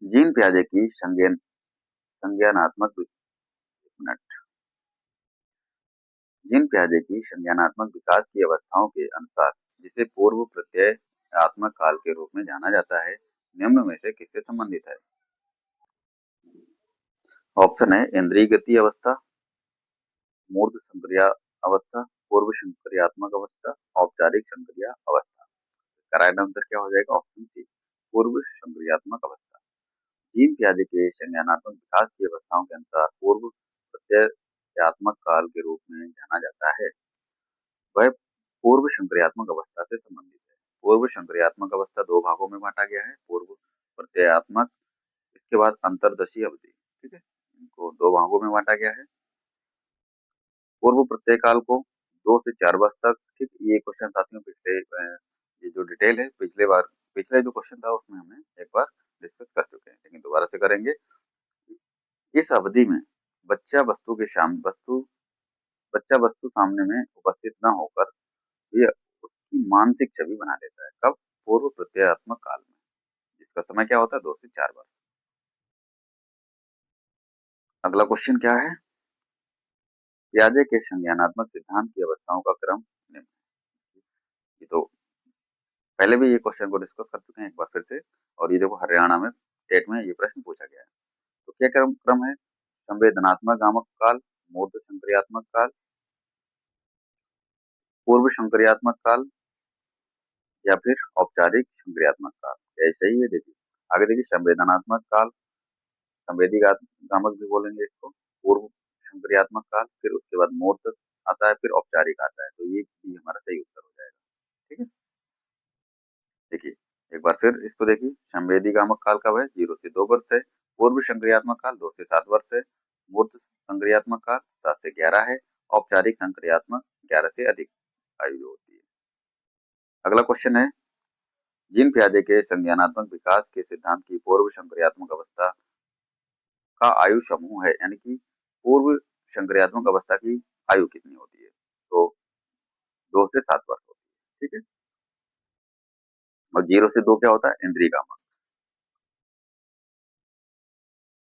जीन पियाजे की संज्ञानात्मक मिनट जीन पियाजे की संज्ञानात्मक विकास की अवस्थाओं के अनुसार जिसे पूर्व प्रत्ययात्मक काल के रूप में जाना जाता है, निम्न में से किससे संबंधित है? ऑप्शन है इंद्रिय गति अवस्था, मूर्त संक्रिया अवस्था, पूर्व संक्रियात्मक अवस्था, औपचारिक संक्रिया अवस्था। राइट आंसर क्या हो जाएगा? ऑप्शन सी, पूर्व संक्रियात्मक अवस्था। जीन पियाजे के संज्ञानात्मक विकास की अवस्थाओं के अनुसार पूर्व प्रत्ययात्मक काल के रूप में जाना जाता है, वह पूर्व संक्रियात्मक अवस्था से संबंधित है। पूर्व संक्रियात्मक अवस्था 2 भागों में बांटा गया है, पूर्व प्रत्ययात्मक, इसके बाद अंतर्दशी अवधि, ठीक है? इनको 2 भागों में बांटा गया है। पूर्व प्रत्यय काल को 2 से 4 वर्ष तक, ठीक? ये क्वेश्चन साथियों पिछले ये जो डिटेल है पिछले जो क्वेश्चन था उसमें हमने एक बार डिस्कस कर चुके हैं, लेकिन दोबारा से करेंगे। इस अवधि में बच्चा वस्तु के साम वस्तु बच्चा वस्तु सामने में उपस्थित न होकर ये उसकी मानसिक छवि बना लेता है। कब? पूर्व प्रत्ययात्मक काल में, जिसका समय क्या होता है? 2 से 4 वर्ष। अगला क्वेश्चन क्या है? पियाजे के संज्ञानात्मक सिद्धांत की अवस्थाओं का क्रम निम्न है। ये तो पहले भी ये क्वेश्चन को डिस्कस कर चुके हैं एक बार फिर से, और ये देखो हरियाणा में टेट में ये प्रश्न पूछा गया है। तो क्या क्रम क्रम है? संवेदनात्मक गामक काल, मूर्त संक्रियात्मक काल, पूर्व संक्रियात्मक काल या फिर औपचारिक संक्रियात्मक काल। क्या ये सही है? देखिए आगे देखिए, संवेदनात्मक काल, संवेदी गामक भी बोलेंगे इसको, पूर्व संक्रियात्मक काल, फिर उसके बाद मूर्त आता है, फिर औपचारिक आता है। तो ये भी हमारा सही उत्तर हो जाएगा, ठीक है? देखिए एक बार फिर इसको देखिए, संवेदी गामक काल कब है? 0 से 2 वर्ष है। पूर्व संक्रियात्मक काल 2 से 7 वर्ष है। मूर्त संक्रियात्मक काल 7 से 11 है। औपचारिक संक्रियात्मक 11 से अधिक आयु होती है। अगला क्वेश्चन है, जीन पियाजे के संज्ञानात्मक विकास के सिद्धांत की पूर्व संक्रियात्मक अवस्था का आयु समूह है, यानी कि पूर्व संक्रियात्मक अवस्था की आयु कितनी होती है? तो 2 से 7 वर्ष होती है, ठीक है? और 0 से 2 क्या होता है? इंद्रिय गामक।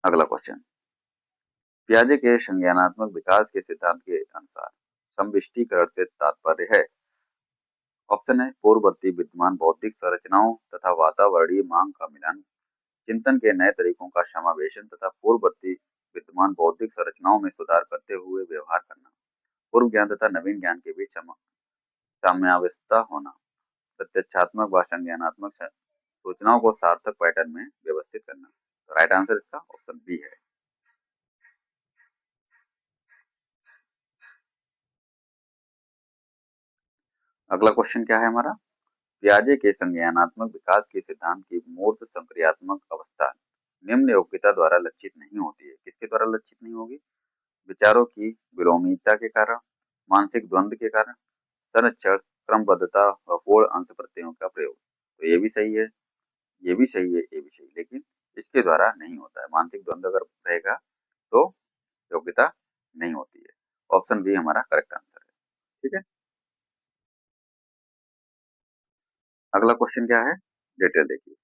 अगला क्वेश्चन, पियाजे के संज्ञानात्मक विकास के सिद्धांत के अनुसार समविष्टीकरण से तात्पर्य है। ऑप्शन है पूर्ववर्ती विद्यमान बौद्धिक संरचनाओं तथा वातावरणीय मांग का मिलान, चिंतन के नए तरीकों का समावेशन तथा पूर्ववर्ती विद्यमान बौद्धिक संरचनाओं में सुधार करते हुए व्यवहार करना। पूर्व ज्ञान तथा नवीन ज्ञान के बीच साम्यावस्था होना, प्रत्यक्षात्मक व संज्ञानात्मक सूचनाओं को सार्थक पैटर्न में व्यवस्थित करना। तो राइट आंसर इसका ऑप्शन बी है। अगला क्वेश्चन क्या है हमारा, पियाजे के संज्ञानात्मक विकास के सिद्धांत की मूर्त संक्रियात्मक अवस्था निम्न योग्यता द्वारा लक्षित नहीं होती है। किसके द्वारा लक्षित नहीं होगी? विचारों की विलोमिता के कारण, मानसिक द्वंद्व के कारण, संरक्षण, क्रमबद्धता व पूर्ण अंश प्रत्ययों का प्रयोग। तो ये भी सही है, ये भी सही है, ये भी सही, लेकिन इसके द्वारा नहीं होता है। मानसिक द्वंद्व अगर रहेगा तो योग्यता नहीं होती है। ऑप्शन बी हमारा करेक्ट आंसर है। ठीक है, अगला क्वेश्चन क्या है, डिटेल देखिए।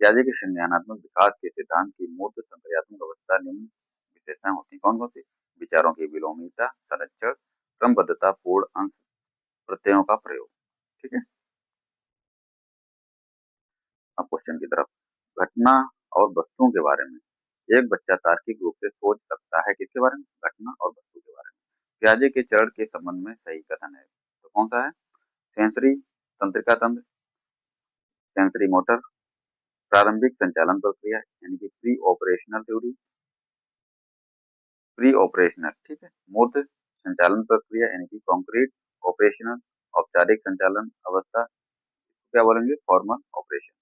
पियाजे के संज्ञानात्मक विकास के सिद्धांत की मूर्त संक्रियात्मक अवस्था निम्न विशेषताएं होती हैं। कौन कौन सी? विचारों की विलोमिता, संरक्षण, क्रमबद्धता, पूर्ण अंश प्रत्ययों का प्रयोग। ठीक है, अब क्वेश्चन की तरफ। घटना और वस्तुओं के बारे में एक बच्चा तार्किक रूप से सोच सकता है। किसके बारे में? घटना और वस्तु के बारे में। पियाजे के चरण के संबंध में सही कथन है, तो कौन सा है? सेंसरी तंत्रिका तंत्र, सेंसरी मोटर, प्रारंभिक संचालन प्रक्रिया यानी कि pre operational theory, pre operational, ठीक है, मूर्त संचालन प्रक्रिया यानी कि कॉन्क्रीट ऑपरेशनल, औपचारिक संचालन अवस्था, क्या बोलेंगे? Formal operation.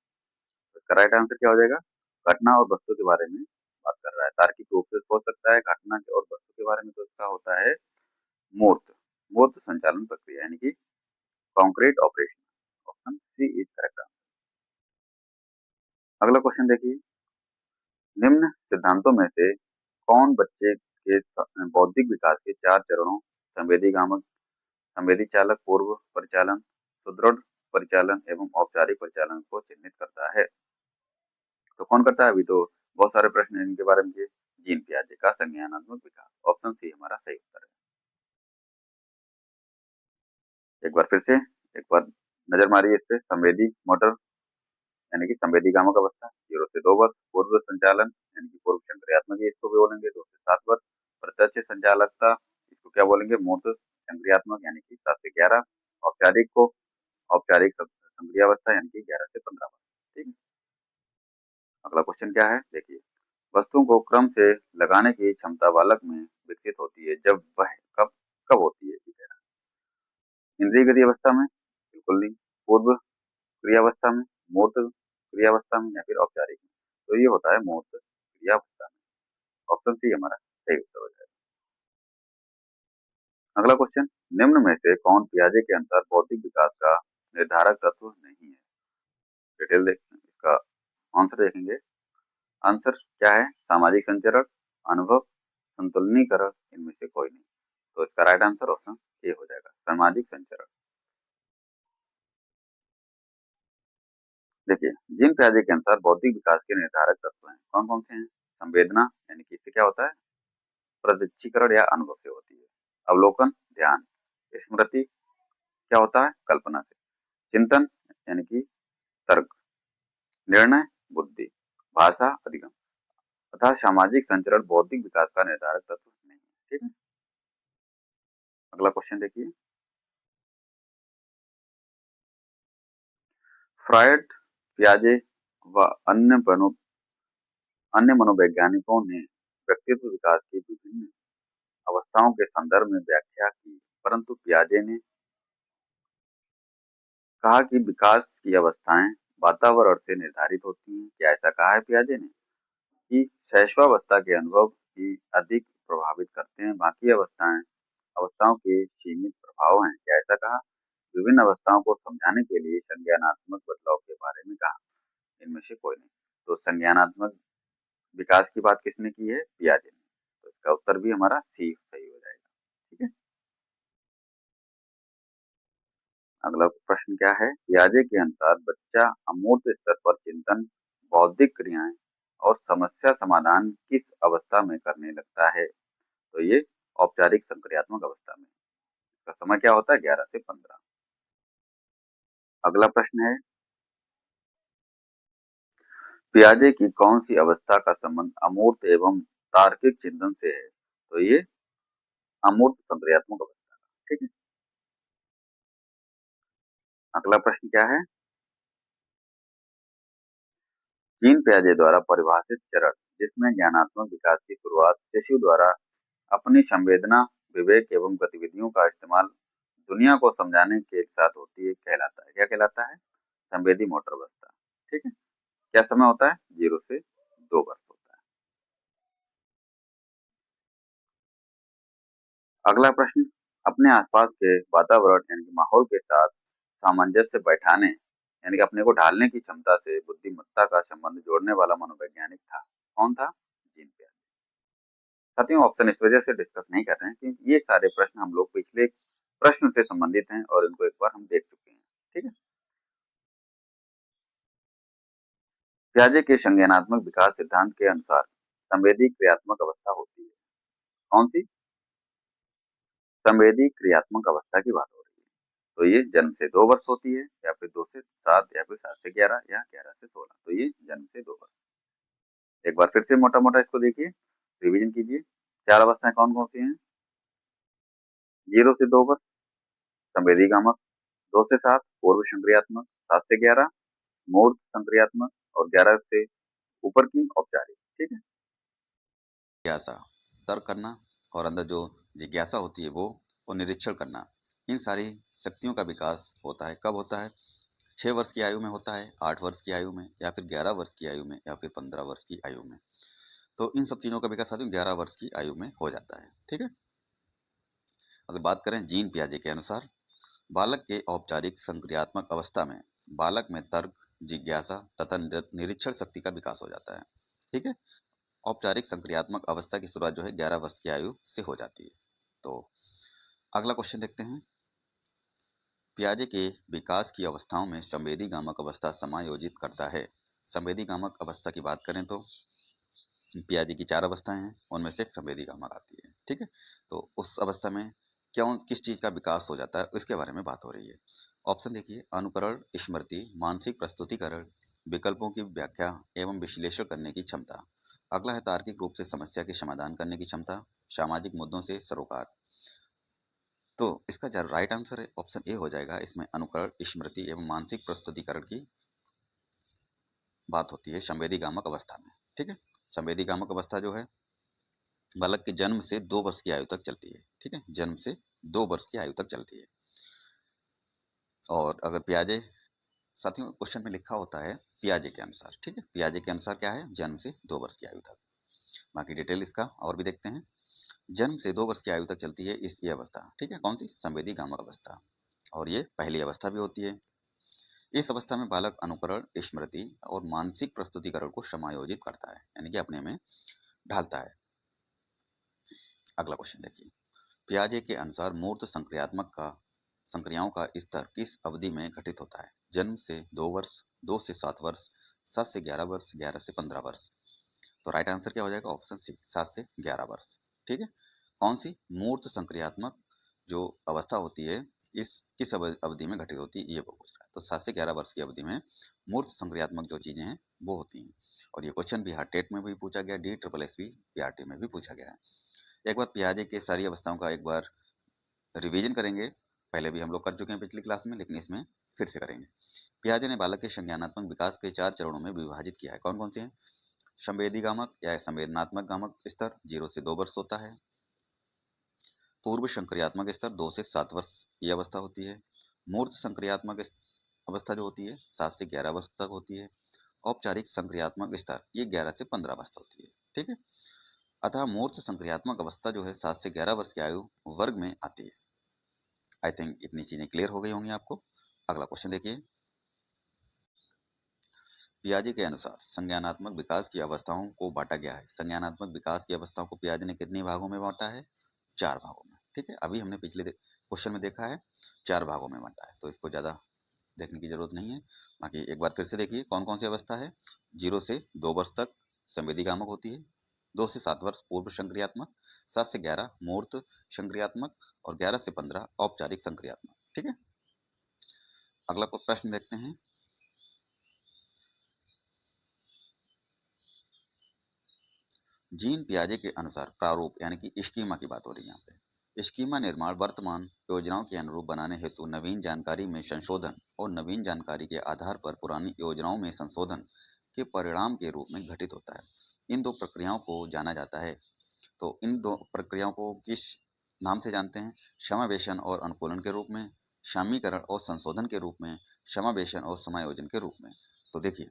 तो इसका राइट आंसर क्या हो जाएगा? घटना और वस्तु के बारे में बात कर रहा है, तार्किक रूप से सोच सकता है घटना और वस्तु के बारे में, तो इसका होता है मूर्त, मूर्त संचालन प्रक्रिया यानी कि concrete operation. Option C is correct. अगला क्वेश्चन देखिए, निम्न सिद्धांतों में से कौन बच्चे के बौद्धिक विकास के चार चरणों संवेदीगामक, संवेदी चालक, पूर्व परिचालन, सुदृढ़ परिचालन एवं औपचारिक परिचालन को चिन्हित करता है? तो कौन करता है? अभी तो बहुत सारे प्रश्न हैं इनके बारे में किए। जीन पियाजे का संज्ञानात्मक विकास, ऑप्शन सी हमारा सही उत्तर है। एक बार फिर से, एक बार नजर मारिए इस पे। संवेदी मोटर यानी कि संवेदीगामक अवस्था 0 से 2 वर्ष, पूर्व संचालन यानी कि पूर्व संक्रियात्मक, इसको भी बोलेंगे 2 से 7 वर्ष, प्रत्यक्ष संचालकता इसको क्या बोलेंगे? मूर्त संक्रियात्मक यानी कि 7 से 11, औपचारिक को औपचारिक संक्रिया अवस्था यानी कि 11 से 15 वर्ष। ठीक है, अगला क्वेश्चन क्या है देखिए। वस्तुओं को क्रम से लगाने की क्षमता बालक में विकसित होती है जब वह कब कब होती है? ठीक है, इंद्रिय गति अवस्था में? बिल्कुल नहीं। पूर्व क्रियावस्था में, मूर्त क्रियावस्था में, या फिर औपचारिक में? तो ये होता है मूर्त क्रियावस्था में। ऑप्शन सी हमारा सही उत्तर हो जाएगा। अगला क्वेश्चन, निम्न में से कौन पियाजे के अनुसार बौद्धिक विकास का निर्धारक तत्व नहीं है? डिटेल देख इसका आंसर देखेंगे। आंसर क्या है? सामाजिक संचरण, अनुभव, संतुलनीकरण, इनमें से कोई नहीं। तो इसका राइट आंसर ऑप्शन ए हो जाएगा, सामाजिक संचरण। देखिए, जिन पियाजे के अनुसार बौद्धिक विकास के निर्धारक तत्व हैं, कौन कौन से हैं? संवेदना यानी कि इससे क्या होता है? प्रत्यक्षीकरण या अनुभव से होती है। अवलोकन, ध्यान। स्मृति क्या होता है? कल्पना से। चिंतन यानी कि तर्क। निर्णय, बुद्धि। भाषा, अधिगम। तथा सामाजिक संचरण बौद्धिक विकास का निर्धारक तत्व नहीं है। ठीक है, अगला क्वेश्चन देखिए। फ्रायड, पियाजे व अन्य मनोवैज्ञानिकों ने व्यक्तित्व विकास की विभिन्न अवस्थाओं के संदर्भ में व्याख्या की, परंतु पियाजे ने कहा कि विकास की अवस्थाएं वातावरण से निर्धारित होती हैं। क्या ऐसा कहा है पियाजे ने कि शैशवावस्था के अनुभव ही अधिक प्रभावित करते हैं, बाकी अवस्थाओं के सीमित प्रभाव हैं? क्या ऐसा कहा? विभिन्न अवस्थाओं को समझाने के लिए संज्ञानात्मक बदलाव के बारे में कहा, इनमें से कोई नहीं। तो संज्ञानात्मक विकास की बात किसने की है? पियाजे ने। तो इसका उत्तर भी हमारा सी सही हो जाएगा। ठीक है, अगला प्रश्न क्या है? पियाजे के अनुसार बच्चा अमूर्त स्तर पर चिंतन, बौद्धिक क्रियाएं और समस्या समाधान किस अवस्था में करने लगता है? तो ये औपचारिक संक्रियात्मक अवस्था में। इसका समय क्या होता है? 11 से 15। अगला प्रश्न है, पियाजे की कौन सी अवस्था का संबंध अमूर्त एवं तार्किक चिंतन से है? तो ये अमूर्त संक्रियात्मक अवस्था। ठीक है। अगला प्रश्न क्या है? जीन पियाजे द्वारा परिभाषित चरण जिसमें ज्ञानात्मक विकास की शुरुआत शिशु द्वारा अपनी संवेदना, विवेक एवं गतिविधियों का इस्तेमाल दुनिया को समझाने के साथ होती है कहलाता है। क्या कहलाता है? संवेदी मोटर अवस्था। ठीक है। क्या समय होता है? 0 से 2 वर्ष होता है। अगला प्रश्न, अपने आसपास के वातावरण यानी कि माहौल के साथ सामंजस्य बैठाने यानी कि अपने को ढालने की क्षमता से बुद्धिमत्ता का संबंध जोड़ने वाला मनोवैज्ञानिक था। कौन था? जीन पियाजे। साथियों, ऑप्शन इस वजह से डिस्कस नहीं कर रहे हैं क्योंकि ये सारे प्रश्न हम लोग पिछले प्रश्न से संबंधित हैं और इनको एक बार हम देख चुके हैं। ठीक है। पियाजे के संज्ञानात्मक विकास सिद्धांत के अनुसार संवेदी क्रियात्मक अवस्था होती है। कौन सी? संवेदी क्रियात्मक अवस्था की बात हो रही है। तो ये जन्म से 2 वर्ष होती है या फिर 2 से 7 या फिर 7 से 11 या 11 से 16। तो ये जन्म से 2 वर्ष। एक बार फिर से मोटा-मोटा इसको देखिए, रिवीजन कीजिए। 4 अवस्थाएँ कौन-कौन सी हैं? 0 से 2 वर्ष संवेदीगामक, 2 से 7 पूर्व संक्रियात्मक, 7 से 11 मूर्त संक्रियात्मक और 11 से ऊपर की औपचारिक। ठीक है। जिज्ञासा, तर्क करना और अंदर जो जिज्ञासा होती है वो निरीक्षण करना, इन सारी शक्तियों का विकास होता है। कब होता है? 6 वर्ष की आयु में होता है, 8 वर्ष की आयु में, या फिर 11 वर्ष की आयु में, या फिर 15 वर्ष की आयु में। तो इन सब चीज़ों का विकास साथियों 11 वर्ष की आयु में हो जाता है। ठीक है। अगर बात करें जीन पियाजे के अनुसार, बालक के औपचारिक संक्रियात्मक अवस्था में बालक में तर्क, जिज्ञासा तथा निरीक्षण शक्ति का विकास हो जाता है। ठीक है। औपचारिक संक्रियात्मक अवस्था की शुरुआत जो है 11 वर्ष की आयु से हो जाती है। तो अगला क्वेश्चन देखते हैं। पियाजे के विकास की अवस्थाओं में संवेदी गामक अवस्था समायोजित करता है। संवेदी गामक अवस्था की बात करें तो पियाजे की 4 अवस्थाएं हैं, उनमें से एक संवेदी गामक आती है। ठीक है। तो उस अवस्था में क्यों किस चीज़ का विकास हो जाता है इसके बारे में बात हो रही है। ऑप्शन देखिए, अनुकरण, स्मृति, मानसिक प्रस्तुतिकरण, विकल्पों की व्याख्या एवं विश्लेषण करने की क्षमता। अगला है तार्किक रूप से समस्या के समाधान करने की क्षमता, सामाजिक मुद्दों से सरोकार। तो इसका जो राइट आंसर है ऑप्शन ए हो जाएगा। इसमें अनुकरण, स्मृति एवं मानसिक प्रस्तुतिकरण की बात होती है संवेदी गामक अवस्था में। ठीक है। संवेदी गामक अवस्था जो है बालक के जन्म से 2 वर्ष की आयु तक चलती है। ठीक है। जन्म से 2 वर्ष की आयु तक चलती है। और अगर पियाजे, साथियों क्वेश्चन में लिखा होता है पियाजे के अनुसार। ठीक है। पियाजे के अनुसार क्या है? जन्म से 2 वर्ष की आयु तक। बाकी डिटेल इसका और भी देखते हैं। जन्म से 2 वर्ष की आयु तक चलती है ये अवस्था। ठीक है। कौन सी? संवेदी गामक अवस्था। और ये पहली अवस्था भी होती है। इस अवस्था में बालक अनुकरण, स्मृति और मानसिक प्रस्तुतिकरण को समायोजित करता है, यानी कि अपने में ढालता है। अगला क्वेश्चन देखिए। पियाजे के अनुसार मूर्त संक्रियाओं का स्तर किस अवधि में घटित होता है? जन्म से 2 वर्ष, 2 से 7 वर्ष, 7 से 11 वर्ष, 11 से 15 वर्ष। तो राइट आंसर क्या हो जाएगा? ऑप्शन सी, 7 से 11 वर्ष। ठीक है। कौन सी? मूर्त संक्रियात्मक जो अवस्था होती है इस किस अवधि में घटित होती है ये वो पूछ रहा है। तो 7 से 11 वर्ष की अवधि में मूर्त संक्रियात्मक जो चीजें हैं वो होती हैं। और ये क्वेश्चन बिहार टेट में भी पूछा गया, DSSS PRT में भी पूछा गया है। एक बार पियाजे के सारी अवस्थाओं का एक बार रिवीजन करेंगे। पहले भी हम लोग कर चुके हैं पिछली क्लास में, लेकिन इसमें फिर से करेंगे। पियाजे ने बालक के संज्ञानात्मक विकास के 4 चरणों में विभाजित किया है। कौन कौन से हैं? संवेदी गामक या संवेदनात्मक गामक स्तर 0 से 2 वर्ष होता है। पूर्व संक्रियात्मक स्तर 2 से 7 वर्ष की अवस्था होती है। मूर्त संक्रियात्मक अवस्था जो होती है 7 से 11 वर्ष तक होती है। औपचारिक संक्रियात्मक स्तर ये 11 से 15 वर्ष होती है। ठीक है। अतः मूर्त संक्रियात्मक अवस्था जो है 7 से 11 वर्ष की आयु वर्ग में आती है। आई थिंक इतनी चीजें क्लियर हो गई होंगी आपको। अगला क्वेश्चन देखिए। पियाजे के अनुसार संज्ञानात्मक विकास की अवस्थाओं को बांटा गया है। संज्ञानात्मक विकास की अवस्थाओं को पियाजे ने कितने भागों में बांटा है? 4 भागों में। ठीक है। अभी हमने पिछले क्वेश्चन में देखा है 4 भागों में बांटा है, तो इसको ज़्यादा देखने की जरूरत नहीं है। बाकी एक बार फिर से देखिए कौन कौन सी अवस्था है। 0 से 2 वर्ष तक संवेदीगामक होती है, 2 से 7 वर्ष पूर्व संक्रियात्मक, 7 से 11 मूर्त संक्रियात्मक और 11 से 15 औपचारिक संक्रियात्मक। ठीक है। अगला प्रश्न देखते हैं। जीन पियाजे के अनुसार प्रारूप यानी कि स्कीमा की बात हो रही है यहाँ पे। स्कीमा निर्माण वर्तमान योजनाओं के अनुरूप बनाने हेतु नवीन जानकारी में संशोधन और नवीन जानकारी के आधार पर पुरानी योजनाओं में संशोधन के परिणाम के रूप में घटित होता है। इन दो प्रक्रियाओं को जाना जाता है। तो इन दो प्रक्रियाओं को किस नाम से जानते हैं? समावेशन और अनुकूलन के रूप में, शामीकरण और संशोधन के रूप में, समावेशन और समायोजन के रूप में। तो देखिए,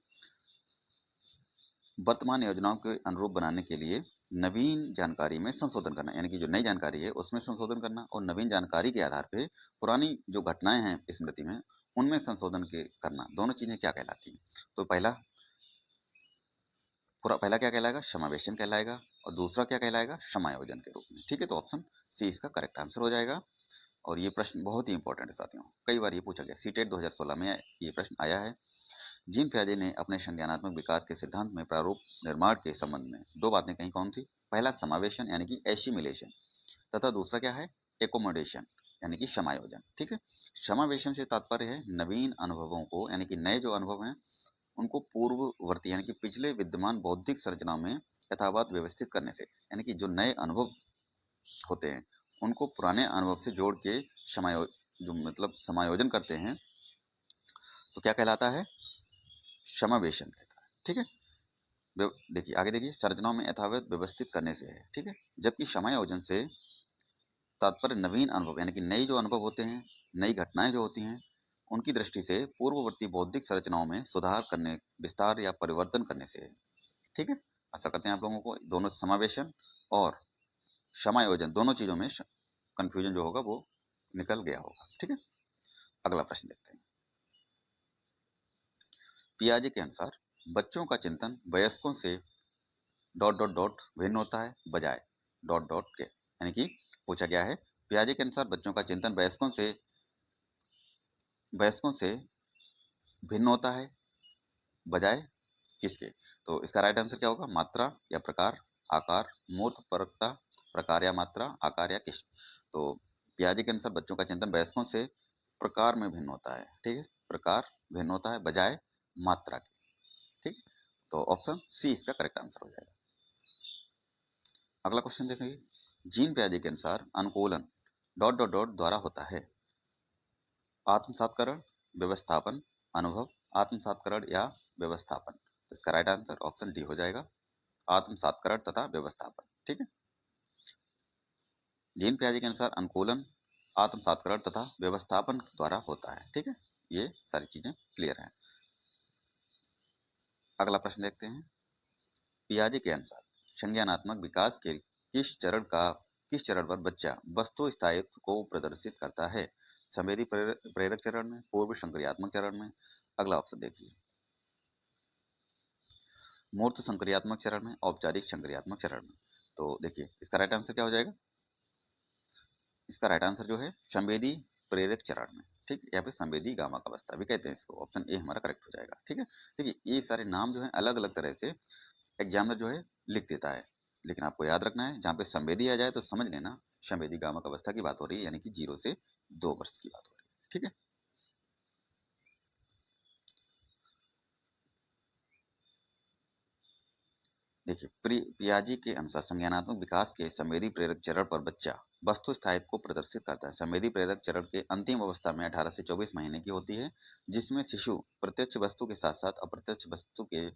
वर्तमान योजनाओं के अनुरूप बनाने के लिए नवीन जानकारी में संशोधन करना, यानी कि जो नई जानकारी है उसमें संशोधन करना, और नवीन जानकारी के आधार पे पुरानी जो घटनाएं हैं स्मृति में उनमें संशोधन के करना, दोनों चीजें क्या कहलाती हैं? तो पहला क्या कहलाएगा? समावेशन कहलाएगा, और दूसरा क्या कहलाएगा? समायोजन के रूप में। ठीक है, तो ऑप्शन सी इसका करेक्ट आंसर हो जाएगा। और ये प्रश्न बहुत ही इंपॉर्टेंट है साथियों, कई बार ये पूछा गया, सीटेट 2016 में ये प्रश्न आया है। जीन पियाजे ने अपने संज्ञानात्मक विकास के सिद्धांत में प्रारूप निर्माण के संबंध में दो बातें कही, कौन सी? पहला समावेशन यानी कि एसिमिलेशन, तथा दूसरा क्या है? एकोमोडेशन यानी कि समायोजन। ठीक है, समावेशन से तात्पर्य है नवीन अनुभवों को, यानी कि नए जो अनुभव हैं उनको पूर्ववर्ती यानी कि पिछले विद्यमान बौद्धिक संरचनाओं में यथावत व्यवस्थित करने से, यानी कि जो नए अनुभव होते हैं उनको पुराने अनुभव से जोड़ के समायोजन करते हैं, तो क्या कहलाता है? समावेशन कहता है। ठीक है, देखिए आगे देखिए, संरचनाओं में यथावत व्यवस्थित करने से है। ठीक है, जबकि समायोजन से तात्पर्य नवीन अनुभव यानी कि नई जो अनुभव होते हैं, नई घटनाएं जो होती हैं उनकी दृष्टि से पूर्ववर्ती बौद्धिक संरचनाओं में सुधार करने, विस्तार या परिवर्तन करने से है। ठीक है, आशा करते हैं आप लोगों को दोनों समावेशन और समायोजन दोनों चीजों में कंफ्यूजन जो होगा वो निकल गया होगा। ठीक है, अगला प्रश्न देखते हैं। पियाजे के अनुसार बच्चों का चिंतन वयस्कों से डॉट डॉट डॉट भिन्न होता है बजाय डॉट डॉट के, यानी कि पूछा गया है पियाजे के अनुसार बच्चों का चिंतन वयस्कों से भिन्न होता है बजाय किसके? तो इसका राइट आंसर क्या होगा? मात्रा या प्रकार, आकार, मूर्त परकता, प्रकार या मात्रा, आकार या किस्म। तो पियाजे के अनुसार बच्चों का चिंतन वयस्कों से प्रकार में भिन्न होता है। ठीक है, प्रकार भिन्न होता है बजाय मात्रा के। ठीक, तो ऑप्शन सी इसका करेक्ट आंसर हो जाएगा। अगला क्वेश्चन देखेंगे, जीन पियाजे के अनुसार अनुकूलन डॉट डॉट डॉट द्वारा होता है आत्मसात्करण, व्यवस्थापन, अनुभव, आत्मसात्करण या व्यवस्थापन। तो इसका राइट आंसर ऑप्शन डी हो जाएगा, आत्मसात्करण तथा व्यवस्थापन। ठीक है, जीन पियाजे के अनुसार अनुकूलन आत्मसात्करण तथा व्यवस्थापन द्वारा होता है। ठीक है, ये सारी चीजें क्लियर हैं। अगला प्रश्न देखते हैं, पियाजे के अनुसार संज्ञानात्मक विकास के किस चरण पर बच्चा वस्तु स्थायित्व को प्रदर्शित करता है? संवेदी प्रेरक चरण में, पूर्व संक्रियात्मक चरण में। अगला ऑप्शन देखिए, मूर्त संक्रियात्मक चरण में, औपचारिक संक्रियात्मक चरण में। तो देखिए इसका राइट आंसर क्या हो जाएगा? इसका राइट आंसर जो है संवेदी प्रेरक चरण में। ठीक, या फिर संवेदी गामक अवस्था भी कहते हैं इसको। ऑप्शन ए हमारा करेक्ट हो जाएगा। ठीक है, देखिए ये सारे नाम जो है अलग अलग तरह से एग्जामिनर जो है लिख देता है, लेकिन आपको याद रखना है जहाँ पे संवेदी आ जाए तो समझ लेना संवेदी गामक अवस्था की बात हो रही है, यानी कि 0 से 2 वर्ष की बात हो रही है। ठीक है, देखिए पियाजे के अनुसार संज्ञानात्मक विकास के संवेदी प्रेरक चरण पर बच्चा वस्तु स्थायित्व को प्रदर्शित करता है। संवेदी प्रेरक चरण के अंतिम अवस्था में 18 से 24 महीने की होती है, जिसमें शिशु प्रत्यक्ष वस्तु के साथ साथ अप्रत्यक्ष वस्तु के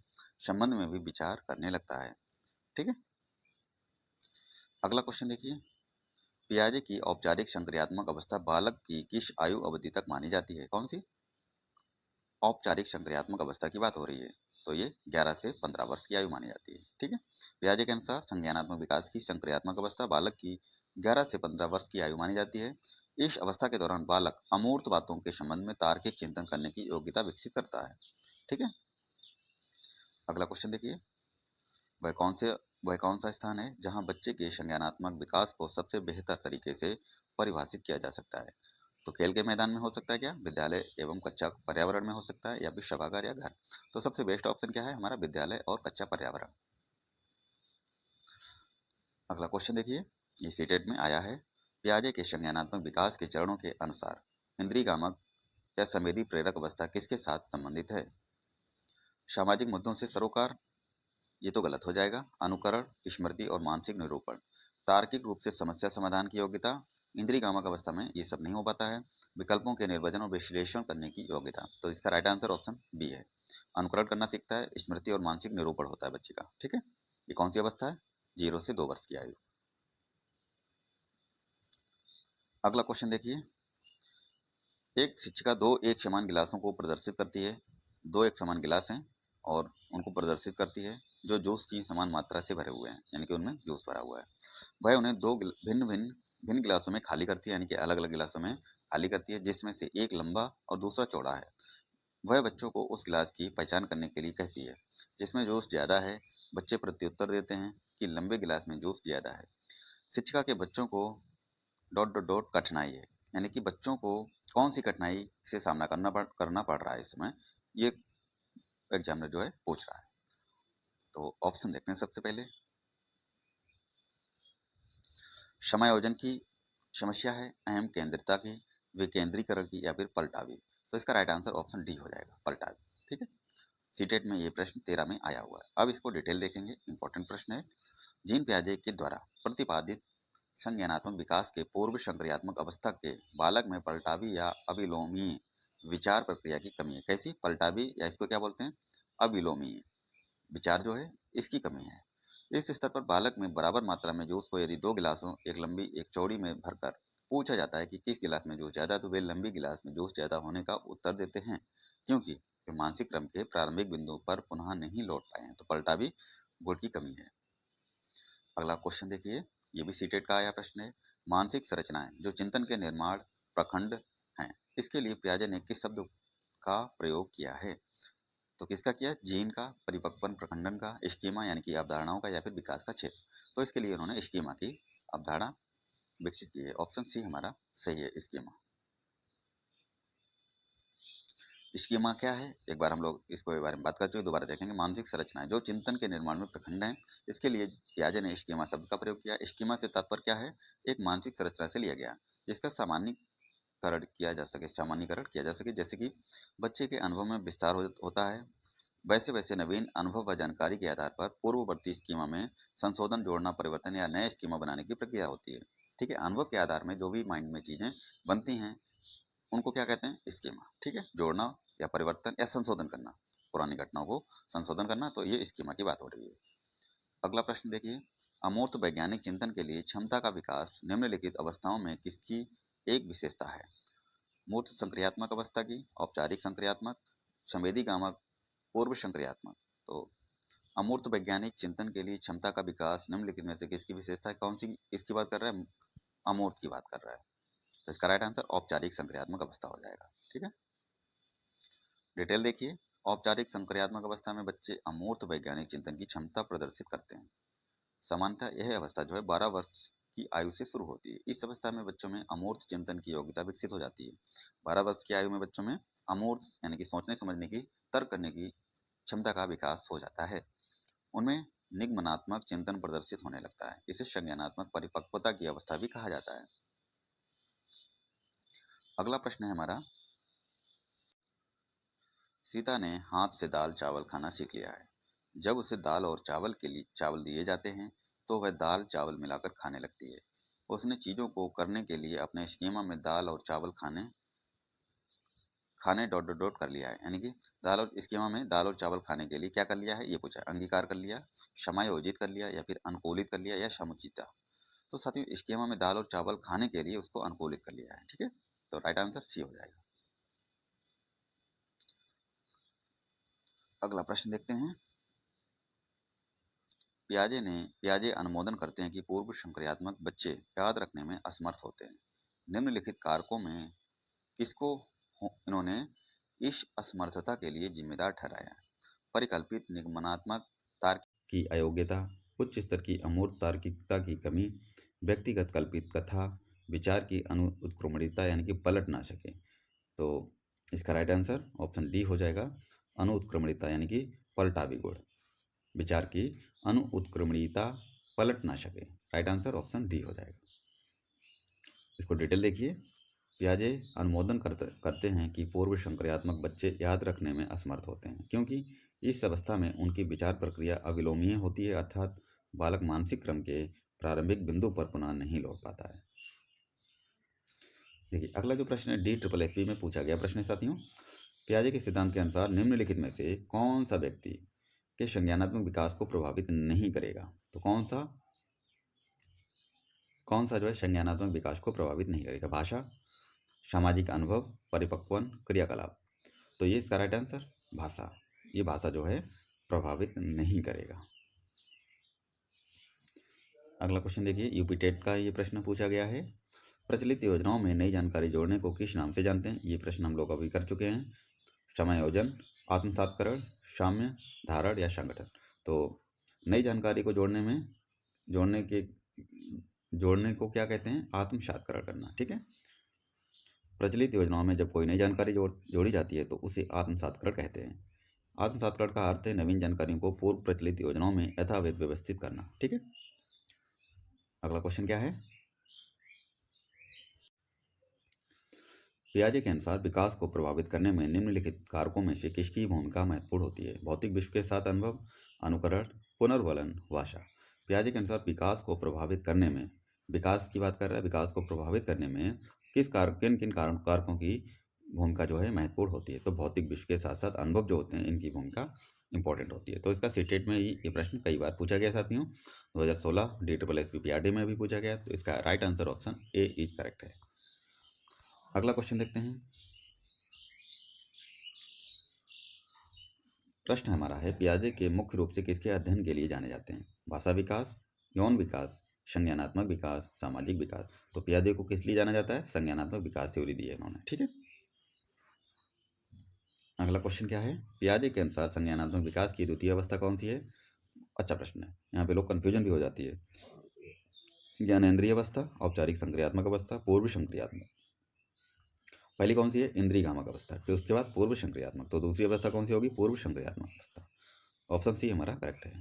संबंध में भी विचार करने लगता है। ठीक है, अगला क्वेश्चन देखिए, पियाजे की औपचारिक संक्रियात्मक अवस्था बालक की किस आयु अवधि तक मानी जाती है? कौन सी? औपचारिक संक्रियात्मक अवस्था की बात हो रही है, तो ये 11 से 15 वर्ष की आयु मानी जाती है। ठीक है, पियाजे के अनुसार संज्ञानात्मक विकास की संक्रियात्मक अवस्था बालक की 11 से 15 वर्ष की आयु मानी जाती है। इस अवस्था के दौरान बालक अमूर्त बातों के संबंध में तार्किक चिंतन करने की योग्यता विकसित करता है। ठीक है, अगला क्वेश्चन देखिए, वह कौन से वह कौन सा स्थान है जहां बच्चे के संज्ञानात्मक विकास को सबसे बेहतर तरीके से परिभाषित किया जा सकता है? तो खेल के मैदान में हो सकता है क्या, विद्यालय एवं कच्चा पर्यावरण में हो सकता है, या फिर सभागार या घर। तो सबसे बेस्ट ऑप्शन क्या है हमारा? विद्यालय और कच्चा पर्यावरण। अगला क्वेश्चन देखिए, ये सीटेट में आया है, पियाजे के संज्ञानात्मक विकास के चरणों के अनुसार इंद्रिय गामक या संवेदी प्रेरक अवस्था किसके साथ संबंधित है? सामाजिक मुद्दों से सरोकार, ये तो गलत हो जाएगा। अनुकरण, स्मृति और मानसिक निरूपण, तार्किक रूप से समस्या समाधान की योग्यता, इंद्रिय कामक अवस्था में ये सब नहीं हो पाता है। विकल्पों के निर्वचन और विश्लेषण करने की योग्यता, तो इसका राइट आंसर ऑप्शन बी है। अनुकरण करना सीखता है, स्मृति और मानसिक निरूपण होता है बच्चे का। ठीक है, ये कौन सी अवस्था है? 0 से 2 वर्ष की आयु। अगला क्वेश्चन देखिए, एक शिक्षिका दो एक समान गिलासों को प्रदर्शित करती है। दो एक समान गिलास हैं और उनको प्रदर्शित करती है जो जूस की समान मात्रा से भरे हुए हैं, यानी कि उनमें जूस भरा हुआ है। वह उन्हें दो भिन्न भिन्न भिन्न गिलासों में खाली करती है, यानी कि अलग अलग गिलासों में खाली करती है, जिसमें से एक लंबा और दूसरा चौड़ा है। वह बच्चों को उस गिलास की पहचान करने के लिए कहती है जिसमें जूस ज़्यादा है। बच्चे प्रत्युत्तर देते हैं कि लंबे गिलास में जूस ज़्यादा है। शिक्षिका के बच्चों को डॉट डॉट डॉट कठिनाई है, यानी कि बच्चों को कौन सी कठिनाई से सामना करना पड़ रहा है इस समय, ये एग्जामिनर जो है पूछ रहा है। तो ऑप्शन देखते हैं सबसे पहले। समायोजन की समस्या है, अहम केंद्रिता की, विकेंद्रीकरण की, या फिर पलटावी। तो इसका राइट आंसर ऑप्शन डी हो जाएगा, पलटावी। ठीक है, सीटेट में ये प्रश्न 13 में आया हुआ है। अब इसको डिटेल देखेंगे, इंपॉर्टेंट प्रश्न है। जीन पियाजे के द्वारा प्रतिपादित संज्ञानात्मक विकास के पूर्व संक्रियात्मक अवस्था के बालक में पलटावी या अविलोमीय विचार प्रक्रिया की कमी है। कैसी? पलटावी या इसको क्या बोलते हैं, अविलोमीय विचार जो है इसकी कमी है। इस स्तर पर बालक में बराबर मात्रा में जूस को यदि दो गिलासों, एक लंबी एक चौड़ी में भरकर पूछा जाता है कि किस गिलास में जूस ज्यादा, तो वे लंबी गिलास में जूस ज्यादा होने का उत्तर देते हैं, क्योंकि वे मानसिक क्रम के प्रारंभिक बिंदु पर पुनः नहीं लौट पाए हैं। तो पलटावी गुण की कमी है। अगला क्वेश्चन देखिए, ये भी सीटेट का आया प्रश्न है। मानसिक संरचनाएं जो चिंतन के निर्माण प्रखंड हैं, इसके लिए पियाजे ने किस शब्द का प्रयोग किया है? तो किसका किया? जीन का, परिपक्वन प्रखंडन का, स्कीमा यानी कि अवधारणाओं का, या फिर विकास का क्षेत्र। तो इसके लिए उन्होंने स्कीमा की अवधारणा विकसित की है। ऑप्शन सी हमारा सही है, स्कीमा। स्कीमा क्या है, एक बार हम लोग इसको के बारे में बात कर चुके, दोबारा देखेंगे। मानसिक संरचना जो चिंतन के निर्माण में प्रखंड है, इसके लिए पियाजे ने स्कीमा शब्द का प्रयोग किया। स्कीमा से तात्पर्य क्या है? एक मानसिक संरचना से लिया गया जिसका सामान्यीकरण किया जा सके। जैसे कि बच्चे के अनुभव में विस्तार होता है, वैसे वैसे नवीन अनुभव व जानकारी के आधार पर पूर्ववर्ती स्कीमा में संशोधन, जोड़ना, परिवर्तन या नए स्कीमा बनाने की प्रक्रिया होती है। ठीक है, अनुभव के आधार में जो भी माइंड में चीजें बनती हैं उनको क्या कहते हैं? स्कीमा। ठीक है, जोड़ना या परिवर्तन या संशोधन करना, पुरानी घटनाओं को संशोधन करना, तो ये स्कीमा की बात हो रही है। अगला प्रश्न देखिए, अमूर्त वैज्ञानिक चिंतन के लिए क्षमता का विकास निम्नलिखित अवस्थाओं में किसकी एक विशेषता है? मूर्त संक्रियात्मक अवस्था की, औपचारिक संक्रियात्मक, संवेदी कामक, पूर्व संक्रियात्मक। तो अमूर्त वैज्ञानिक चिंतन के लिए क्षमता का विकास निम्नलिखित में से किसकी विशेषता है? कौन सी, किसकी बात कर रहा है? अमूर्त की बात कर रहा है। तो इसका राइट आंसर औपचारिक संक्रियात्मक अवस्था हो जाएगा। ठीक है, डिटेल देखिए। औपचारिक संक्रियात्मक अवस्था में बच्चे अमूर्त वैज्ञानिक चिंतन की क्षमता प्रदर्शित करते हैं। सामान्यतः यह अवस्था जो है 12 वर्ष की आयु से शुरू होती है। इस अवस्था में बच्चों में अमूर्त चिंतन की योग्यता विकसित हो जाती है। 12 वर्ष की आयु में बच्चों में अमूर्त यानी कि सोचने समझने की, तर्क करने की क्षमता का विकास हो जाता है। उनमें निगमनात्मक चिंतन प्रदर्शित होने लगता है। इसे संज्ञानात्मक परिपक्वता की अवस्था भी कहा जाता है। अगला प्रश्न है हमारा, सीता ने हाथ से दाल चावल खाना सीख लिया है। जब उसे दाल और चावल के लिए चावल दिए जाते हैं तो वह दाल चावल मिलाकर खाने लगती है। उसने चीजों को करने के लिए अपने स्कीमा में दाल और चावल खाने खाने डॉट डॉट डॉट कर लिया है, यानी कि दाल और स्कीमा में दाल और चावल खाने के लिए क्या कर लिया है, ये पूछा है। अंगीकार कर लिया, समायोजित कर लिया, या फिर अनुकूलित कर लिया, या समुचिता। तो साथियों, स्कीमा में दाल और चावल खाने के लिए उसको अनुकूलित कर लिया है। ठीक है, तो राइट आंसर सी हो जाएगा। अगला प्रश्न देखते हैं। पियाजे अनुमोदन करते हैं कि पूर्व संक्रियात्मक बच्चे याद रखने में असमर्थ होते हैं। निम्नलिखित कारकों में किसको इन्होंने इस असमर्थता के लिए जिम्मेदार ठहराया? परिकल्पित निगमनात्मक तार्क की अयोग्यता, उच्च स्तर की अमूर्त तार्किकता की कमी, व्यक्तिगत कल्पित कथा, विचार की अनुत्क्रमणिता यानी कि पलट ना सके। तो इसका राइट आंसर ऑप्शन डी हो जाएगा, अनुत्क्रमणिता यानी कि पलटावी गुण। विचार की अनुत्क्रमणीयता पलट ना सके, राइट आंसर ऑप्शन डी हो जाएगा। इसको डिटेल देखिए। पियाजे अनुमोदन करते हैं कि पूर्व संक्रियात्मक बच्चे याद रखने में असमर्थ होते हैं, क्योंकि इस अवस्था में उनकी विचार प्रक्रिया अविलोमीय होती है, अर्थात बालक मानसिक क्रम के प्रारंभिक बिंदु पर पुनः नहीं लौट पाता है। देखिए अगला जो प्रश्न है DSSB में पूछा गया प्रश्न है साथियों, पियाजे के सिद्धांत के अनुसार निम्नलिखित में से कौन सा व्यक्ति के संज्ञानात्मक विकास को प्रभावित नहीं करेगा? तो कौन सा जो है संज्ञानात्मक विकास को प्रभावित नहीं करेगा? भाषा, सामाजिक अनुभव, परिपक्वन, क्रियाकलाप। तो ये इसका राइट आंसर भाषा। ये भाषा जो है प्रभावित नहीं करेगा। अगला क्वेश्चन देखिए, यूपी टेट का ये प्रश्न पूछा गया है, प्रचलित योजनाओं में नई जानकारी जोड़ने को किस नाम से जानते हैं? ये प्रश्न हम लोग अभी कर चुके हैं। समायोजन, आत्मसातकरण, साम्य, धारण या संगठन। तो नई जानकारी को जोड़ने को क्या कहते हैं? आत्मसातकरण करना। ठीक है, प्रचलित योजनाओं में जब कोई नई जानकारी जोड़ी जाती है तो उसे आत्मसातकरण कहते हैं। आत्मसातकरण का अर्थ है नवीन जानकारियों को पूर्व प्रचलित योजनाओं में यथावत व्यवस्थित करना। ठीक है, अगला क्वेश्चन क्या है, पियाजे के अनुसार विकास को प्रभावित करने में निम्नलिखित कारकों में से किसकी भूमिका महत्वपूर्ण होती है? भौतिक विश्व के साथ अनुभव, अनुकरण, पुनर्वलन, भाषा। पियाजे के अनुसार विकास को प्रभावित करने में, विकास की बात कर रहा है, विकास को प्रभावित करने में किन किन कारकों की भूमिका जो है महत्वपूर्ण होती है? तो भौतिक विश्व के साथ साथ अनुभव जो होते हैं इनकी भूमिका इंपॉर्टेंट होती है। तो इसका सीटेट में ये प्रश्न कई बार पूछा गया साथियों, 2016 DSSB PRD में भी पूछा गया। तो इसका right answer option A is correct है। अगला क्वेश्चन देखते हैं, प्रश्न हमारा है, पियाजे के मुख्य रूप से किसके अध्ययन के लिए जाने जाते हैं? भाषा विकास, यौन विकास, संज्ञानात्मक विकास, सामाजिक विकास। तो पियाजे को किस लिए जाना जाता है? संज्ञानात्मक विकास थ्योरी दी है इन्होंने। ठीक है, अगला क्वेश्चन क्या है, पियाजे के अनुसार संज्ञानात्मक विकास की द्वितीय अवस्था कौन सी है? अच्छा प्रश्न है, यहाँ पे लोग कंफ्यूजन भी हो जाती है। ज्ञानेंद्रिय अवस्था, औपचारिक संक्रियात्मक अवस्था, पूर्व संक्रियात्मक। पहली कौन सी है? इंद्रिय गामक अवस्था। फिर उसके बाद पूर्व संक्रियात्मक। तो दूसरी अवस्था कौन सी होगी? पूर्व संक्रियात्मक अवस्था। ऑप्शन सी हमारा करेक्ट है।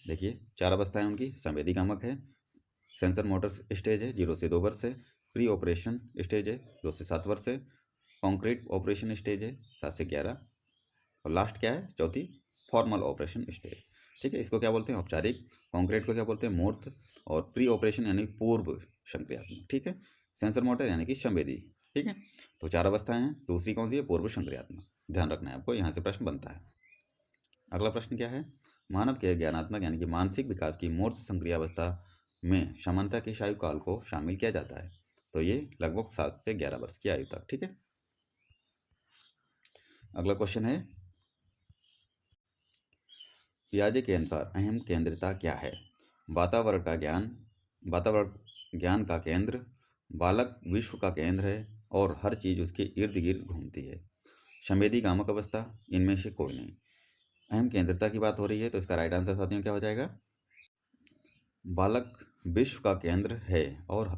देखिए 4 अवस्थाएं उनकी, संवेदी गामक है, सेंसर मोटर स्टेज है 0 से 2 वर्ष है, प्री ऑपरेशन स्टेज है 2 से 7 वर्ष है, कॉन्क्रीट ऑपरेशन स्टेज है 7 से 11, और लास्ट क्या है? चौथी फॉर्मल ऑपरेशन स्टेज। ठीक है, इसको क्या बोलते हैं? औपचारिक। कॉन्क्रीट को क्या बोलते हैं? मूर्त। और प्री ऑपरेशन यानी पूर्व संक्रियात्मक। ठीक है, सेंसर मोटर यानी कि संवेदी। ठीक है, तो 4 अवस्थाएं हैं, दूसरी कौन सी है? पूर्व संक्रियात्मक। ध्यान रखना है आपको, यहाँ से प्रश्न बनता है। अगला प्रश्न क्या है, मानव के ज्ञानात्मक यानी कि मानसिक विकास की मूर्त संक्रियावस्था में समानता के आयु काल को शामिल किया जाता है? तो ये लगभग 7 से 11 वर्ष की आयु तक। ठीक है, अगला क्वेश्चन है, पियाजे के अनुसार अहम केंद्रता क्या है? वातावरण ज्ञान का केंद्र, बालक विश्व का केंद्र है और हर चीज उसके इर्द गिर्द घूमती है। संवेदी गामक अवस्था, इनमें से कोई नहीं। अहम केंद्रता की बात हो रही है तो इसका राइट आंसर साथियों क्या हो जाएगा? बालक विश्व का केंद्र है और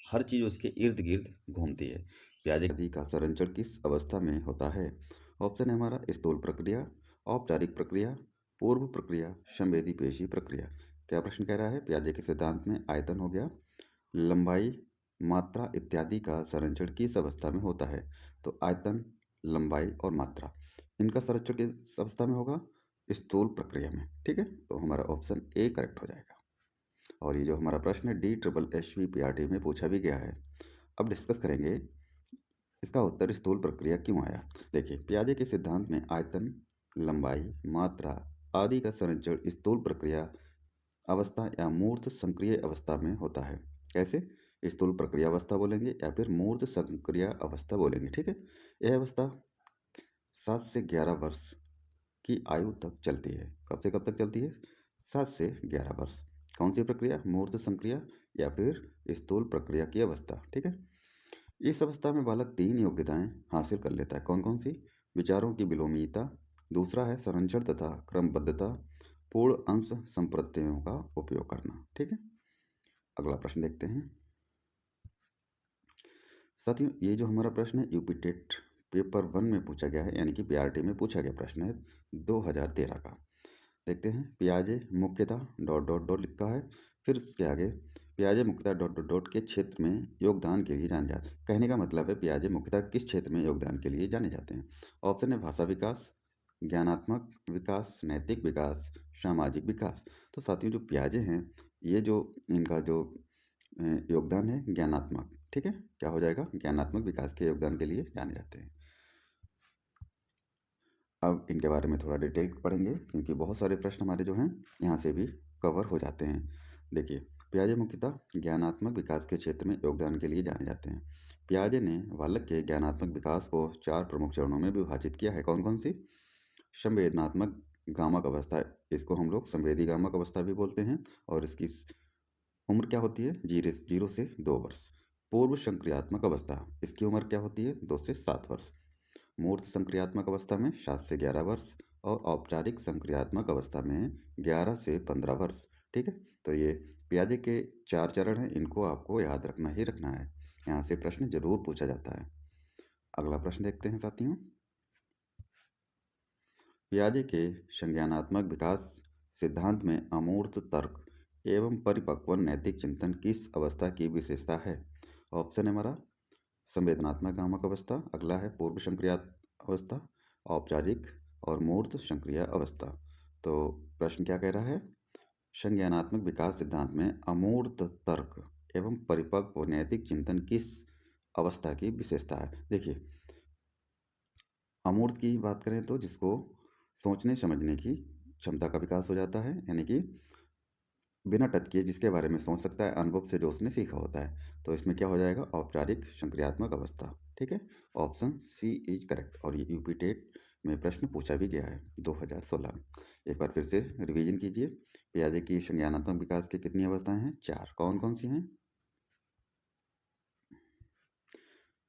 हर चीज उसके इर्द गिर्द घूमती है। पियाजे आदि का संरक्षण किस अवस्था में होता है? ऑप्शन है हमारा स्थूल प्रक्रिया, औपचारिक प्रक्रिया, पूर्व प्रक्रिया, संवेदी पेशी प्रक्रिया। क्या प्रश्न कह रहा है? पियाजे के सिद्धांत में आयतन हो गया, लंबाई, मात्रा इत्यादि का संरक्षण किस अवस्था में होता है? तो आयतन, लंबाई और मात्रा, इनका संरक्षण किस अवस्था में होगा? स्थूल प्रक्रिया में। ठीक है, तो हमारा ऑप्शन ए करेक्ट हो जाएगा। और ये जो हमारा प्रश्न है DSSB PRD में पूछा भी गया है। अब डिस्कस करेंगे इसका उत्तर स्थूल प्रक्रिया क्यों आया। देखिए पियाजे के सिद्धांत में आयतन, लंबाई, मात्रा आदि का संरक्षण स्थूल प्रक्रिया अवस्था या मूर्त संक्रिय अवस्था में होता है। कैसे? स्थूल प्रक्रिया अवस्था बोलेंगे या फिर मूर्त संक्रिया अवस्था बोलेंगे। ठीक है, यह अवस्था 7 से 11 वर्ष की आयु तक चलती है। कब से कब तक चलती है? 7 से 11 वर्ष। कौन सी प्रक्रिया? मूर्त संक्रिया या फिर स्थूल प्रक्रिया की अवस्था। ठीक है, इस अवस्था में बालक 3 योग्यताएं हासिल कर लेता है। कौन कौन सी? विचारों की विलोमीयता, दूसरा है संरक्षण तथा क्रमबद्धता, पूर्ण अंश संप्रत्ययों का उपयोग करना। ठीक है, अगला प्रश्न देखते हैं साथियों। ये जो हमारा प्रश्न है यूपी टेट पेपर 1 में पूछा गया है, यानी कि PRT में पूछा गया प्रश्न है 2013 का। देखते हैं, पियाजे मुख्यतः डॉट डॉट डॉट लिखा है, फिर उसके आगे पियाजे मुख्यतः डॉट डॉट डॉट के क्षेत्र में योगदान के लिए जाने जाते हैं। कहने का मतलब है पियाजे मुख्यतः किस क्षेत्र में योगदान के लिए जाने जाते हैं? ऑप्शन है भाषा विकास, ज्ञानात्मक विकास, नैतिक विकास, सामाजिक विकास। तो साथियों जो पियाजे हैं, ये जो इनका जो योगदान है ज्ञानात्मक, ठीक है, क्या हो जाएगा, ज्ञानात्मक विकास के योगदान के लिए जाने जाते हैं। अब इनके बारे में थोड़ा डिटेल पढ़ेंगे क्योंकि बहुत सारे प्रश्न हमारे जो हैं यहाँ से भी कवर हो जाते हैं। देखिए, पियाजे मुख्यतः ज्ञानात्मक विकास के क्षेत्र में योगदान के लिए जाने जाते हैं। पियाजे ने बालक के ज्ञानात्मक विकास को 4 प्रमुख चरणों में विभाजित किया है। कौन कौन सी? संवेदनात्मक गामक अवस्था, इसको हम लोग संवेदी गामक अवस्था भी बोलते हैं, और इसकी उम्र क्या होती है? 0 से 2 वर्ष। पूर्व संक्रियात्मक अवस्था, इसकी उम्र क्या होती है? 2 से 7 वर्ष। मूर्त संक्रियात्मक अवस्था में 7 से 11 वर्ष, और औपचारिक संक्रियात्मक अवस्था में 11 से 15 वर्ष। ठीक है, तो ये पियाजे के 4 चरण हैं, इनको आपको याद रखना ही रखना है, यहाँ से प्रश्न जरूर पूछा जाता है। अगला प्रश्न देखते हैं साथियों। पियाजे के संज्ञानात्मक विकास सिद्धांत में अमूर्त तर्क एवं परिपक्व नैतिक चिंतन किस अवस्था की विशेषता है? ऑप्शन है हमारा संवेदनात्मक गामक अवस्था, अगला है पूर्व संक्रिया अवस्था, औपचारिक और मूर्त संक्रिया अवस्था। तो प्रश्न क्या कह रहा है? संज्ञानात्मक विकास सिद्धांत में अमूर्त तर्क एवं परिपक्व नैतिक चिंतन किस अवस्था की विशेषता है? देखिए, अमूर्त की बात करें तो जिसको सोचने समझने की क्षमता का विकास हो जाता है, यानी कि बिना टच किए जिसके बारे में सोच सकता है, अनुभव से जो उसने सीखा होता है, तो इसमें क्या हो जाएगा? औपचारिक संक्रियात्मक अवस्था। ठीक है, ऑप्शन सी इज करेक्ट, और ये यूपी टेट में प्रश्न पूछा भी गया है 2016 में। एक बार फिर से रिवीजन कीजिए। पियाजे की संज्ञानात्मक विकास की कितनी अवस्थाएं हैं? 4। कौन कौन सी हैं?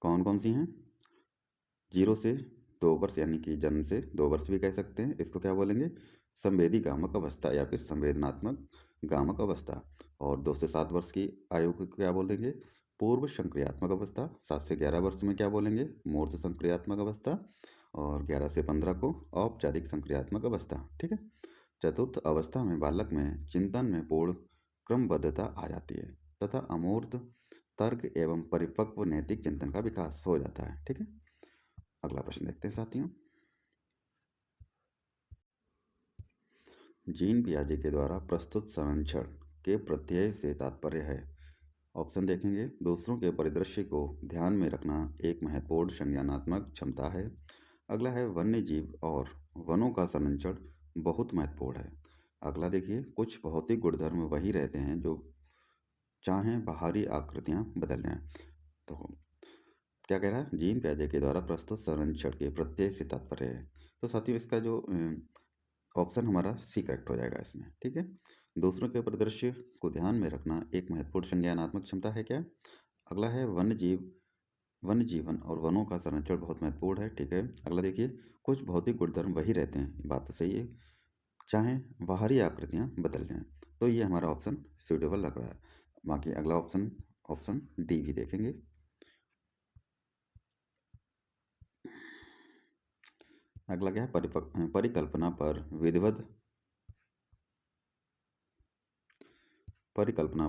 कौन कौन सी हैं? 0 से 2 वर्ष, यानी कि जन्म से 2 वर्ष भी कह सकते हैं, इसको क्या बोलेंगे? संवेदी गामक अवस्था या फिर संवेदनात्मक गामक अवस्था। और 2 से 7 वर्ष की आयु को क्या बोलेंगे? पूर्व संक्रियात्मक अवस्था। 7 से 11 वर्ष में क्या बोलेंगे? मूर्त संक्रियात्मक अवस्था। और 11 से 15 को औपचारिक संक्रियात्मक अवस्था। ठीक है, चतुर्थ अवस्था में बालक में चिंतन में पूर्ण क्रमबद्धता आ जाती है तथा अमूर्त तर्क एवं परिपक्व नैतिक चिंतन का विकास हो जाता है। ठीक है, अगला प्रश्न देखते हैं साथियों। जीन पियाजे के द्वारा प्रस्तुत संरक्षण के प्रत्यय से तात्पर्य है। ऑप्शन देखेंगे। दूसरों के परिदृश्य को ध्यान में रखना एक महत्वपूर्ण संज्ञानात्मक क्षमता है। अगला है वन्य जीव और वनों का संरक्षण बहुत महत्वपूर्ण है। अगला देखिए, कुछ भौतिक गुणधर्म वही रहते हैं जो चाहें बाहरी आकृतियां बदल जाएं। तो क्या कह रहा है? जीन पियाजे के द्वारा प्रस्तुत संरक्षण के प्रत्यय से तात्पर्य है। तो साथियों, इसका जो ऑप्शन हमारा सी करेक्ट हो जाएगा इसमें। ठीक है, दूसरों के परिदृश्य को ध्यान में रखना एक महत्वपूर्ण संज्ञानात्मक क्षमता है। क्या? अगला है वन्य जीवन और वनों का संरक्षण बहुत महत्वपूर्ण है। ठीक है, अगला देखिए, कुछ भौतिक गुणधर्म वही रहते हैं, बात तो सही है, चाहे बाहरी आकृतियां बदल जाएं। तो ये हमारा ऑप्शन सूटेबल लग रहा है। बाकी अगला ऑप्शन ऑप्शन डी भी देखेंगे। अगला क्या है? परिकल्पना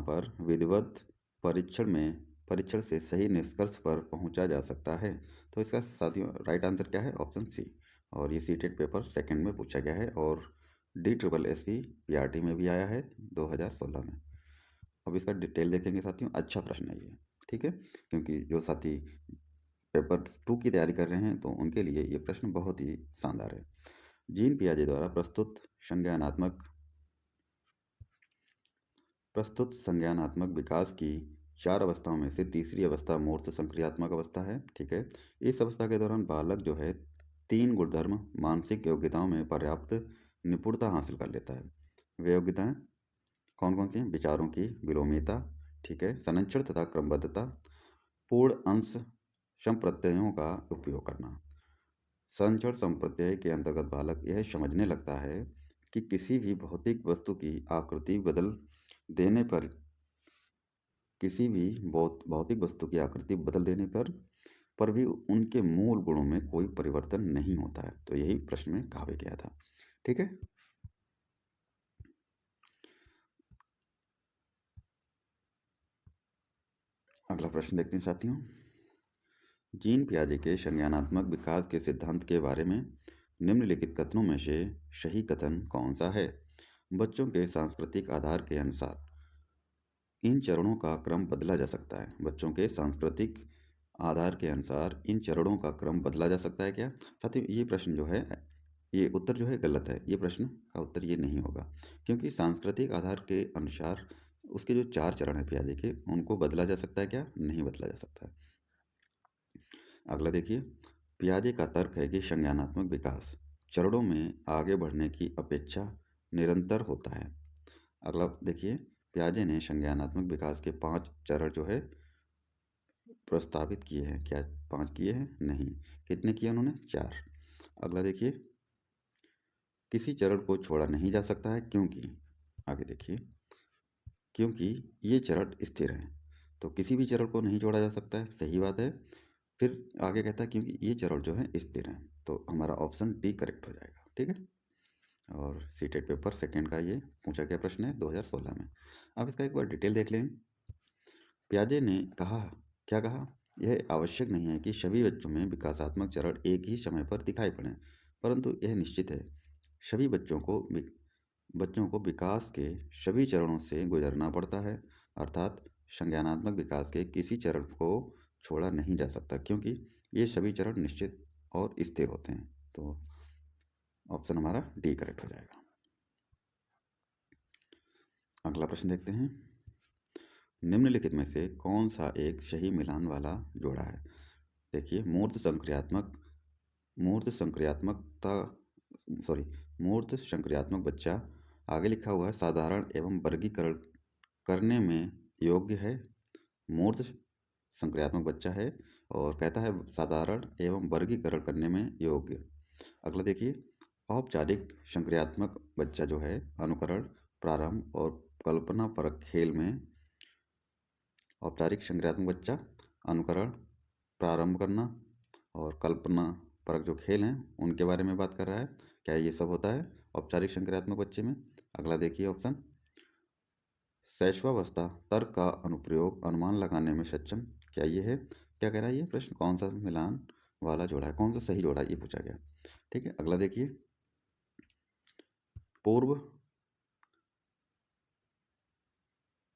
पर विधिवत परीक्षण से सही निष्कर्ष पर पहुंचा जा सकता है। तो इसका साथियों राइट आंसर क्या है? Option C. और ये सीटेड पेपर सेकंड में पूछा गया है, और DSSSB PRT में भी आया है 2016 में। अब इसका डिटेल देखेंगे साथियों। अच्छा प्रश्न है ये, ठीक है, क्योंकि जो साथी पेपर 2 की तैयारी कर रहे हैं तो उनके लिए ये प्रश्न बहुत ही शानदार है। जीन पियाजे द्वारा प्रस्तुत संज्ञानात्मक विकास की 4 अवस्थाओं में से तीसरी अवस्था मूर्त संक्रियात्मक अवस्था है। ठीक है, इस अवस्था के दौरान बालक जो है 3 गुणधर्म मानसिक योग्यताओं में पर्याप्त निपुणता हासिल कर लेता है। वे योग्यताएं कौन कौन सी हैं? विचारों की विलोमिता, ठीक है, संरक्षण तथा क्रमबद्धता, पूर्ण अंश संप्रत्ययों का उपयोग करना। संचरण संप्रत्यय के अंतर्गत बालक यह समझने लगता है कि किसी भी भौतिक वस्तु की आकृति बदल देने पर भी उनके मूल गुणों में कोई परिवर्तन नहीं होता है। तो यही प्रश्न में कहा गया था। ठीक है, अगला प्रश्न देखते हैं साथियों। जीन पियाजे के संज्ञानात्मक विकास के सिद्धांत के बारे में निम्नलिखित कथनों में से सही कथन कौन सा है? बच्चों के सांस्कृतिक आधार के अनुसार इन चरणों का क्रम बदला जा सकता है। बच्चों के सांस्कृतिक आधार के अनुसार इन चरणों का क्रम बदला जा सकता है क्या? साथियों, ये प्रश्न जो है, ये उत्तर जो है गलत है। ये प्रश्न का उत्तर ये नहीं होगा, क्योंकि सांस्कृतिक आधार के अनुसार उसके जो 4 चरण हैं पियाजे के, उनको बदला जा सकता है क्या? नहीं बदला जा सकता है। अगला देखिए, पियाजे का तर्क है कि संज्ञानात्मक विकास चरणों में आगे बढ़ने की अपेक्षा निरंतर होता है। अगला देखिए, पियाजे ने संज्ञानात्मक विकास के 5 चरण जो है प्रस्तावित किए हैं। क्या 5 किए हैं? नहीं। कितने किए उन्होंने? 4। अगला देखिए, किसी चरण को छोड़ा नहीं जा सकता है क्योंकि, आगे देखिए, क्योंकि ये चरण स्थिर हैं। तो किसी भी चरण को नहीं छोड़ा जा सकता है, सही बात है। फिर आगे कहता है क्योंकि ये चरण जो है स्थिर हैं, तो हमारा ऑप्शन डी करेक्ट हो जाएगा। ठीक है। और सीटेट पेपर सेकंड का ये पूछा गया प्रश्न है 2016 में। अब इसका एक बार डिटेल देख लें। पियाजे ने कहा, क्या कहा? यह आवश्यक नहीं है कि सभी बच्चों में विकासात्मक चरण एक ही समय पर दिखाई पड़ें, परंतु यह निश्चित है सभी बच्चों को विकास के सभी चरणों से गुजरना पड़ता है, अर्थात संज्ञानात्मक विकास के किसी चरण को छोड़ा नहीं जा सकता, क्योंकि ये सभी चरण निश्चित और स्थिर होते हैं। तो ऑप्शन हमारा डी करेक्ट हो जाएगा। अगला प्रश्न देखते हैं, निम्नलिखित में से कौन सा एक सही मिलान वाला जोड़ा है? देखिए, मूर्त संक्रियात्मक बच्चा, आगे लिखा हुआ है साधारण एवं वर्गीकरण करने में योग्य है। मूर्त संक्रियात्मक बच्चा है और कहता है साधारण एवं वर्गीकरण करने में योग्य। अगला देखिए, औपचारिक संक्रियात्मक बच्चा जो है अनुकरण, प्रारंभ और कल्पना परक खेल में, औपचारिक संक्रियात्मक बच्चा अनुकरण, प्रारंभ करना और कल्पना परक जो खेल हैं उनके बारे में बात कर रहा है। क्या ये सब होता है औपचारिक संक्रियात्मक बच्चे में? अगला देखिए ऑप्शन, शैशवावस्था तर्क का अनुप्रयोग अनुमान लगाने में सक्षम, क्या ये है? क्या कह रहा है ये प्रश्न? कौन सा मिलान वाला जोड़ा है, कौन सा सही जोड़ा है, ये पूछा गया। ठीक है। अगला देखिए, पूर्व,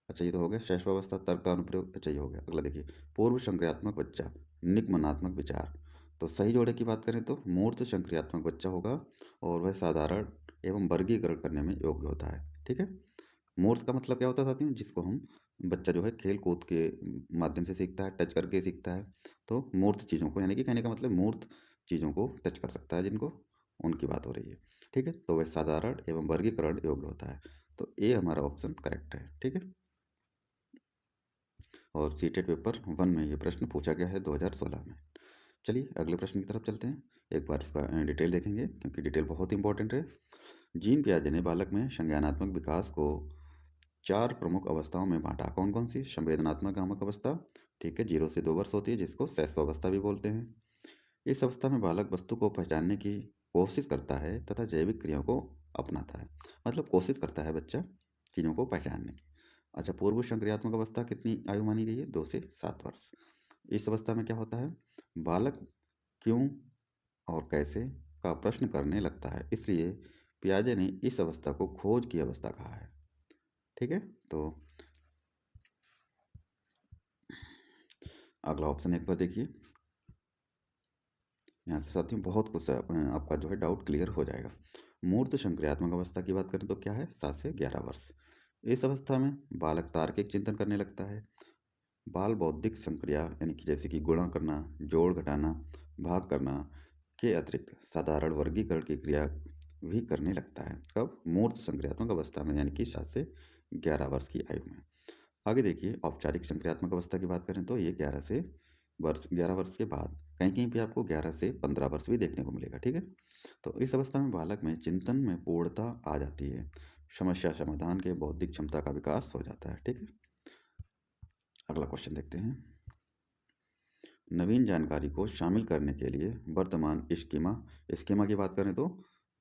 अच्छा ये तो हो गया शैशवावस्था तर्क का अनुप्रयोग, अच्छा ये हो गया। अगला देखिए, पूर्व संक्रियात्मक बच्चा निगमनात्मक विचार, तो सही जोड़े की बात करें तो मूर्त संक्रियात्मक बच्चा होगा और वह साधारण एवं वर्गीकरण करने में योग्य होता है। ठीक है। मूर्त का मतलब क्या होता है साथियों? जिसको हम, बच्चा जो है खेल कूद के माध्यम से सीखता है, टच करके सीखता है, तो मूर्त चीज़ों को, यानी कि कहने का मतलब मूर्त चीज़ों को टच कर सकता है, जिनको, उनकी बात हो रही है। ठीक है। तो वह साधारण एवं वर्गीकरण योग्य होता है, तो ए हमारा ऑप्शन करेक्ट है। ठीक है। और सीटेट पेपर 1 में ये प्रश्न पूछा गया है 2016 में। चलिए अगले प्रश्न की तरफ चलते हैं। एक बार इसका डिटेल देखेंगे, क्योंकि डिटेल बहुत इंपॉर्टेंट है। जीन पियाजे ने बालक में संज्ञानात्मक विकास को 4 प्रमुख अवस्थाओं में बांटा। कौन कौन सी? संवेदनात्मक आमक अवस्था, ठीक है, 0 से 2 वर्ष होती है, जिसको शैशवावस्था भी बोलते हैं। इस अवस्था में बालक वस्तु को पहचानने की कोशिश करता है तथा जैविक क्रियाओं को अपनाता है, मतलब कोशिश करता है बच्चा चीज़ों को पहचानने की। अच्छा, पूर्व संक्रियात्मक अवस्था कितनी आयु मानी गई है? 2 से 7 वर्ष। इस अवस्था में क्या होता है? बालक क्यों और कैसे का प्रश्न करने लगता है, इसलिए पियाजे ने इस अवस्था को खोज की अवस्था कहा है। ठीक है। तो अगला ऑप्शन एक बार देखिए, यहाँ से साथियों बहुत कुछ आपका जो है डाउट क्लियर हो जाएगा। मूर्त संक्रियात्मक अवस्था की बात करें तो क्या है? 7 से 11 वर्ष। इस अवस्था में बालक तार्किक चिंतन करने लगता है। बाल बौद्धिक संक्रिया, यानी कि जैसे कि गुणा करना, जोड़ घटाना, भाग करना के अतिरिक्त साधारण वर्गीकरण की क्रिया भी करने लगता है। कब? मूर्त संक्रियात्मक अवस्था में, यानी कि 7 से 11 वर्ष की आयु में। आगे देखिए, औपचारिक संक्रियात्मक अवस्था की बात करें तो ये 11 वर्ष के बाद, कहीं कहीं पे आपको 11 से 15 वर्ष भी देखने को मिलेगा। ठीक है। तो इस अवस्था में बालक में चिंतन में पूर्णता आ जाती है, समस्या समाधान के बौद्धिक क्षमता का विकास हो जाता है। ठीक है। अगला क्वेश्चन देखते हैं, नवीन जानकारी को शामिल करने के लिए वर्तमान स्कीमा की बात करें तो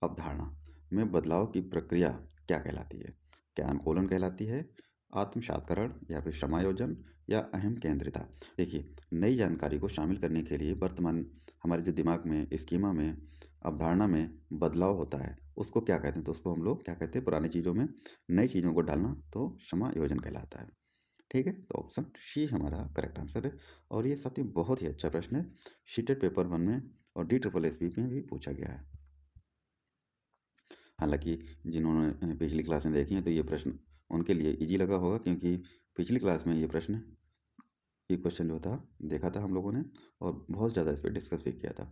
अवधारणा में बदलाव की प्रक्रिया क्या कहलाती है? क्या अनुकूलन कहलाती है, आत्मसात्करण, या फिर समायोजन, या अहम केंद्रिता? देखिए, नई जानकारी को शामिल करने के लिए वर्तमान हमारे जो दिमाग में स्कीमा में अवधारणा में बदलाव होता है, उसको क्या कहते हैं? तो उसको हम लोग क्या कहते हैं? पुरानी चीज़ों में नई चीज़ों को डालना, तो समायोजन कहलाता है। ठीक है, तो ऑप्शन सी हमारा करेक्ट आंसर है। और ये साथियों बहुत ही अच्छा प्रश्न है, शीटेड पेपर 1 में और DSSSB में भी पूछा गया है। हालांकि जिन्होंने पिछली क्लासें देखी हैं तो ये प्रश्न उनके लिए इजी लगा होगा, क्योंकि पिछली क्लास में ये क्वेश्चन जो था देखा था हम लोगों ने और बहुत ज़्यादा इस पर डिस्कस भी किया था।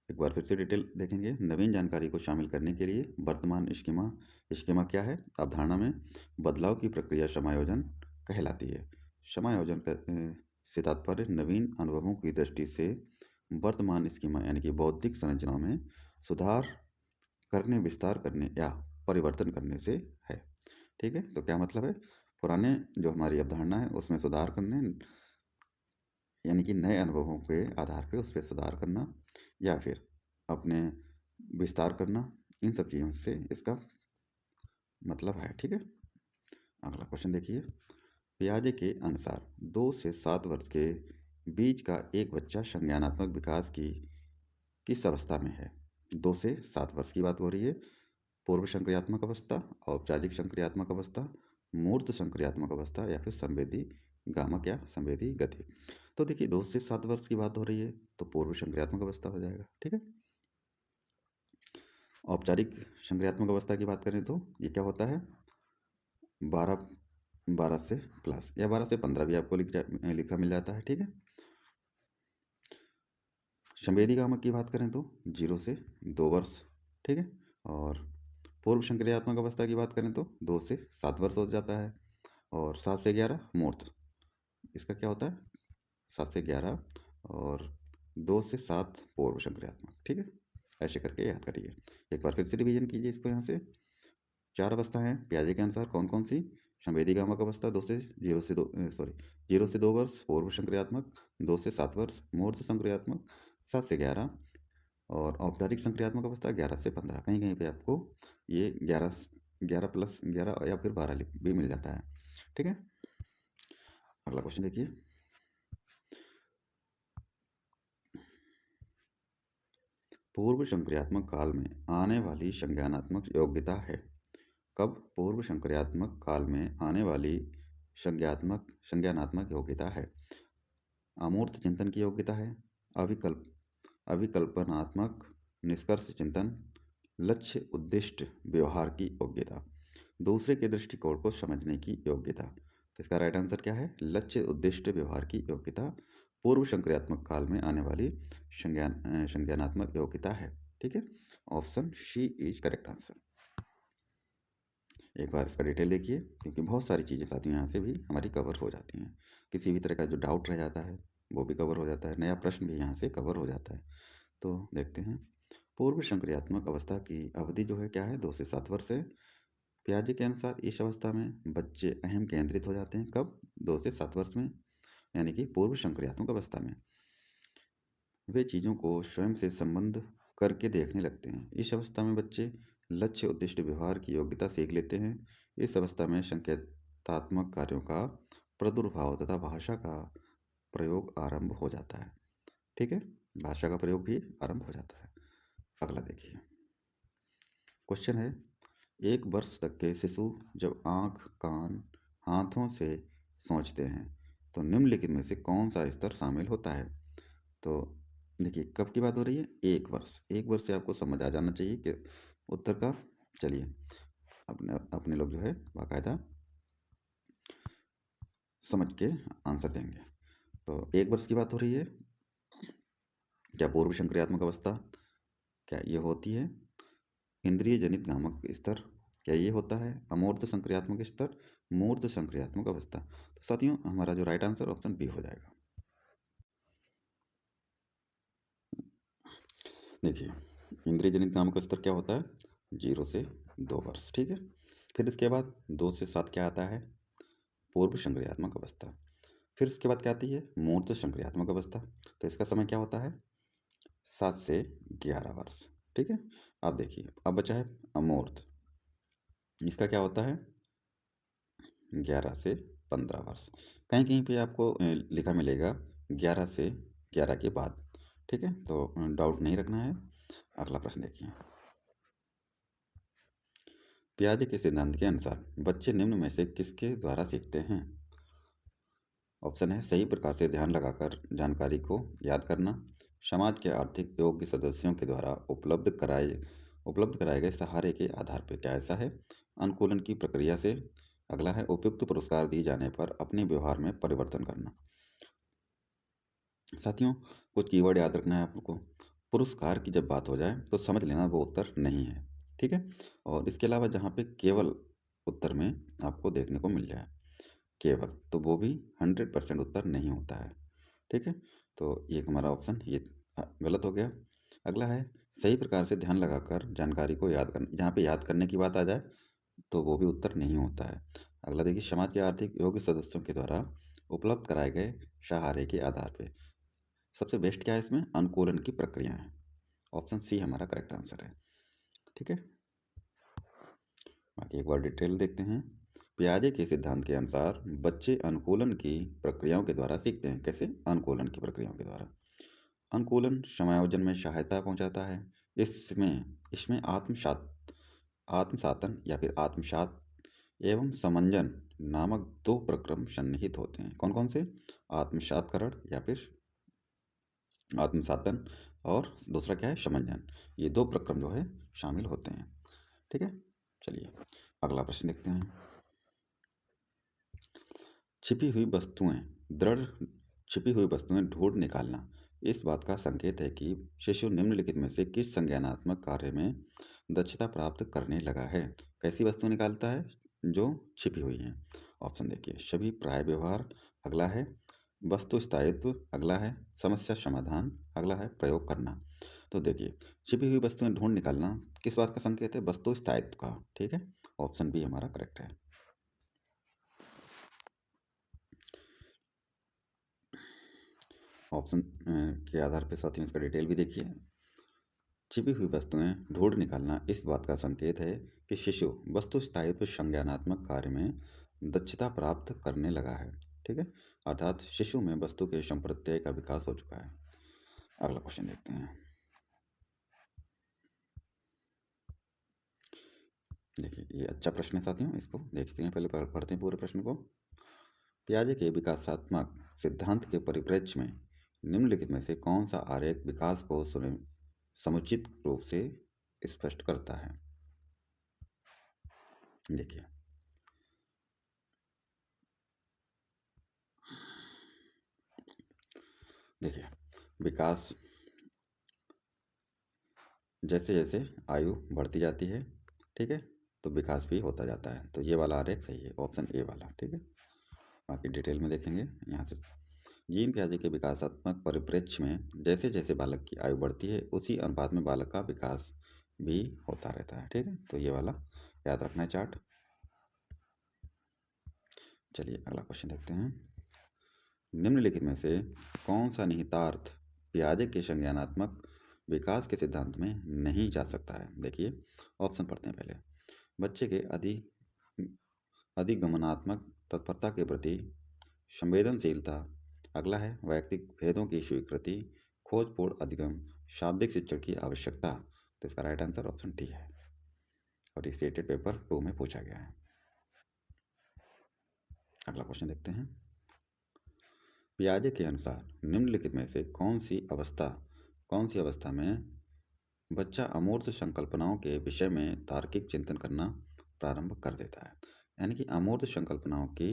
एक बार फिर से डिटेल देखेंगे। नवीन जानकारी को शामिल करने के लिए वर्तमान स्कीमा क्या है? अवधारणा में बदलाव की प्रक्रिया समायोजन कहलाती है। से तात्पर्य नवीन अनुभवों की दृष्टि से वर्तमान स्कीमा यानी कि बौद्धिक संरचना में सुधार करने, विस्तार करने या परिवर्तन करने से है। ठीक है, तो क्या मतलब है? पुराने जो हमारी अवधारणा है उसमें सुधार करने, यानी कि नए अनुभवों के आधार पे उस पर सुधार करना या फिर अपने विस्तार करना, इन सब चीज़ों से इसका मतलब है। ठीक है, अगला क्वेश्चन देखिए। पियाजे के अनुसार 2 से 7 वर्ष के बीच का एक बच्चा संज्ञानात्मक विकास की किस अवस्था में है? 2 से 7 वर्ष की बात हो रही है। पूर्व संक्रियात्मक अवस्था, औपचारिक संक्रियात्मक अवस्था, मूर्त संक्रियात्मक अवस्था या फिर संवेदी गामक या संवेदी गति। तो देखिए 2 से 7 वर्ष की बात हो रही है तो पूर्व संक्रियात्मक अवस्था हो जाएगा। ठीक है, औपचारिक संक्रियात्मक अवस्था की बात करें तो ये क्या होता है? 12 12 से प्लस या 12 से 15 भी आपको लिखा मिल जाता है। ठीक है, संवेदी गामक की बात करें तो 0 से 2 वर्ष। ठीक है, और पूर्व संक्रियात्मक अवस्था की बात करें तो 2 से 7 वर्ष हो जाता है। और 7 से 11 मूर्त, इसका क्या होता है? 7 से 11 और 2 से 7 पूर्व संक्रियात्मक। ठीक है, ऐसे करके याद करिए। एक बार फिर से रिवीजन कीजिए इसको। यहाँ से 4 अवस्था हैं पियाजे के अनुसार, कौन कौन सी? संवेदी गामक अवस्था 0 से 2 वर्ष पूर्व संक्रियात्मक, 2 से 7 वर्ष मूर्त संक्रियात्मक, 7 से 11 और औपचारिक संक्रियात्मक अवस्था 11 से 15। कहीं कहीं पे आपको ये 11 प्लस 11 या फिर 12 भी मिल जाता है। ठीक है, अगला क्वेश्चन देखिए। पूर्व संक्रियात्मक काल में आने वाली संज्ञानात्मक योग्यता है। कब पूर्व संक्रियात्मक काल में आने वाली संज्ञानात्मक योग्यता है? अमूर्त चिंतन की योग्यता है, अविकल्पनात्मक निष्कर्ष चिंतन, लक्ष्य उद्दिष्ट व्यवहार की योग्यता, दूसरे के दृष्टिकोण को समझने की योग्यता। तो इसका राइट आंसर क्या है? लक्ष्य उद्दिष्ट व्यवहार की योग्यता पूर्व संक्रियात्मक काल में आने वाली संज्ञानात्मक योग्यता है। ठीक है, option C is correct answer. एक बार इसका डिटेल देखिए, क्योंकि बहुत सारी चीज़ें साथियों यहाँ से भी हमारी कवर हो जाती हैं। किसी भी तरह का जो डाउट रह जाता है वो भी कवर हो जाता है, नया प्रश्न भी यहाँ से कवर हो जाता है। तो देखते हैं, पूर्व संक्रियात्मक अवस्था की अवधि जो है क्या है? 2 से 7 वर्ष है। पियाजे के अनुसार इस अवस्था में बच्चे अहम केंद्रित हो जाते हैं। कब? 2 से 7 वर्ष में, यानी कि पूर्व संक्रियात्मक अवस्था में। वे चीज़ों को स्वयं से संबंध करके देखने लगते हैं। इस अवस्था में बच्चे लक्ष्य उद्दिष्ट व्यवहार की योग्यता सीख लेते हैं। इस अवस्था में संकेतात्मक कार्यों का प्रादुर्भाव तथा भाषा का प्रयोग आरंभ हो जाता है। ठीक है, भाषा का प्रयोग भी आरंभ हो जाता है। अगला देखिए, क्वेश्चन है, 1 वर्ष तक के शिशु जब आँख, कान, हाथों से सोचते हैं तो निम्नलिखित में से कौन सा स्तर शामिल होता है? तो देखिए कब की बात हो रही है? 1 वर्ष। 1 वर्ष से आपको समझ आ जाना चाहिए कि उत्तर का। चलिए अपने अपने लोग जो है बाकायदा समझ के आंसर देंगे। तो 1 वर्ष की बात हो रही है। क्या पूर्व संक्रियात्मक अवस्था क्या ये होती है? इंद्रिय जनित गामक स्तर क्या ये होता है? अमूर्त संक्रियात्मक स्तर, मूर्त संक्रियात्मक अवस्था। तो साथियों हमारा जो राइट आंसर ऑप्शन बी हो जाएगा। देखिए इंद्रिय जनित गामक स्तर क्या होता है? 0 से 2 वर्ष। ठीक है, फिर इसके बाद 2 से 7 क्या आता है? पूर्व संक्रियात्मक अवस्था। फिर इसके बाद क्या आती है? मूर्त संक्रियात्मक अवस्था। तो इसका समय क्या होता है? 7 से 11 वर्ष। ठीक है, अब देखिए अब बचा है अमूर्त। इसका क्या होता है? 11 से 15 वर्ष। कहीं कहीं पे आपको लिखा मिलेगा 11 से 11 के बाद। ठीक है, तो डाउट नहीं रखना है। अगला प्रश्न देखिए, पियाजे के सिद्धांत के अनुसार बच्चे निम्न में से किसके द्वारा सीखते हैं? ऑप्शन है सही प्रकार से ध्यान लगाकर जानकारी को याद करना, समाज के आर्थिक योग्य सदस्यों के द्वारा उपलब्ध कराए गए सहारे के आधार पर। क्या ऐसा है? अनुकूलन की प्रक्रिया से। अगला है उपयुक्त पुरस्कार दिए जाने पर अपने व्यवहार में परिवर्तन करना। साथियों, कुछ कीवर्ड याद रखना है आप लोग को। पुरस्कार की जब बात हो जाए तो समझ लेना वो उत्तर नहीं है, ठीक है। और इसके अलावा जहाँ पे केवल उत्तर में आपको देखने को मिल जाए केवल, तो वो भी 100% उत्तर नहीं होता है, ठीक है। तो ये हमारा ऑप्शन ये गलत हो गया। अगला है सही प्रकार से ध्यान लगाकर जानकारी को याद करना। जहाँ पे याद करने की बात आ जाए तो वो भी उत्तर नहीं होता है। अगला देखिए, समाज के आर्थिक योग्य सदस्यों के द्वारा उपलब्ध कराए गए सहारे के आधार पे। सबसे बेस्ट क्या है इसमें? अनुकूलन की प्रक्रिया है। ऑप्शन सी हमारा करेक्ट आंसर है, ठीक है। बाकी एक बार डिटेल देखते हैं। पियाजे के सिद्धांत के अनुसार बच्चे अनुकूलन की प्रक्रियाओं के द्वारा सीखते हैं। कैसे? अनुकूलन की प्रक्रियाओं के द्वारा। अनुकूलन समायोजन में सहायता पहुंचाता है। इसमें इसमें आत्मसातन या फिर आत्मसात एवं समंजन नामक दो प्रक्रम सन्निहित होते हैं। कौन कौन से? आत्मसातकरण या फिर आत्मसातन, और दूसरा क्या है? समंजन। ये दो प्रक्रम जो है शामिल होते हैं, ठीक है। चलिए अगला प्रश्न देखते हैं। छिपी हुई वस्तुएं दृढ़ छिपी हुई वस्तुएं ढूंढ निकालना इस बात का संकेत है कि शिशु निम्नलिखित में से किस संज्ञानात्मक कार्य में दक्षता प्राप्त करने लगा है। कैसी वस्तु निकालता है? जो छिपी हुई हैं। ऑप्शन देखिए, सभी प्राय व्यवहार, अगला है वस्तु स्थायित्व, अगला है समस्या समाधान, अगला है प्रयोग करना। तो देखिए, छिपी हुई वस्तुएं ढूंढ निकालना किस बात का संकेत है? वस्तु स्थायित्व का, ठीक है। ऑप्शन बी हमारा करेक्ट है। ऑप्शन के आधार पर साथियों इसका डिटेल भी देखिए। छिपी हुई वस्तुएं ढूंढ निकालना इस बात का संकेत है कि शिशु वस्तु स्थायित्व संज्ञानात्मक कार्य में दक्षता प्राप्त करने लगा है, ठीक है। अर्थात शिशु में वस्तु के संप्रत्यय का विकास हो चुका है। अगला क्वेश्चन देखते हैं। देखिए, ये अच्छा प्रश्न है साथियों, इसको देखते हैं। पहले पढ़ते हैं पूरे प्रश्न को। पियाजे के विकासात्मक सिद्धांत के परिप्रेक्ष्य में निम्नलिखित में से कौन सा आरेख विकास को समुचित रूप से स्पष्ट करता है? देखिए, विकास जैसे जैसे आयु बढ़ती जाती है, ठीक है, तो विकास भी होता जाता है। तो ये वाला आरेख सही है, ऑप्शन ए वाला, ठीक है। बाकी डिटेल में देखेंगे यहाँ से। जीन पियाजे के विकासात्मक परिप्रेक्ष्य में जैसे जैसे बालक की आयु बढ़ती है उसी अनुपात में बालक का विकास भी होता रहता है, ठीक है। तो ये वाला याद रखना है चार्ट। चलिए अगला क्वेश्चन देखते हैं। निम्नलिखित में से कौन सा निहितार्थ पियाजे के संज्ञानात्मक विकास के सिद्धांत में नहीं जा सकता है? देखिए, ऑप्शन पढ़ते हैं पहले। बच्चे के अधिगमनात्मक तत्परता के प्रति संवेदनशीलता, अगला है वैयक्तिक भेदों की स्वीकृति, खोजपूर्ण अधिगम, शाब्दिक शिक्षण की आवश्यकता। तो इसका राइट आंसर ऑप्शन डी है, और ये स्टेटेड पेपर 2 में पूछा गया है। अगला क्वेश्चन देखते हैं। पियाजे के अनुसार निम्नलिखित में से कौन सी अवस्था में बच्चा अमूर्त संकल्पनाओं के विषय में तार्किक चिंतन करना प्रारंभ कर देता है? यानी कि अमूर्त संकल्पनाओं के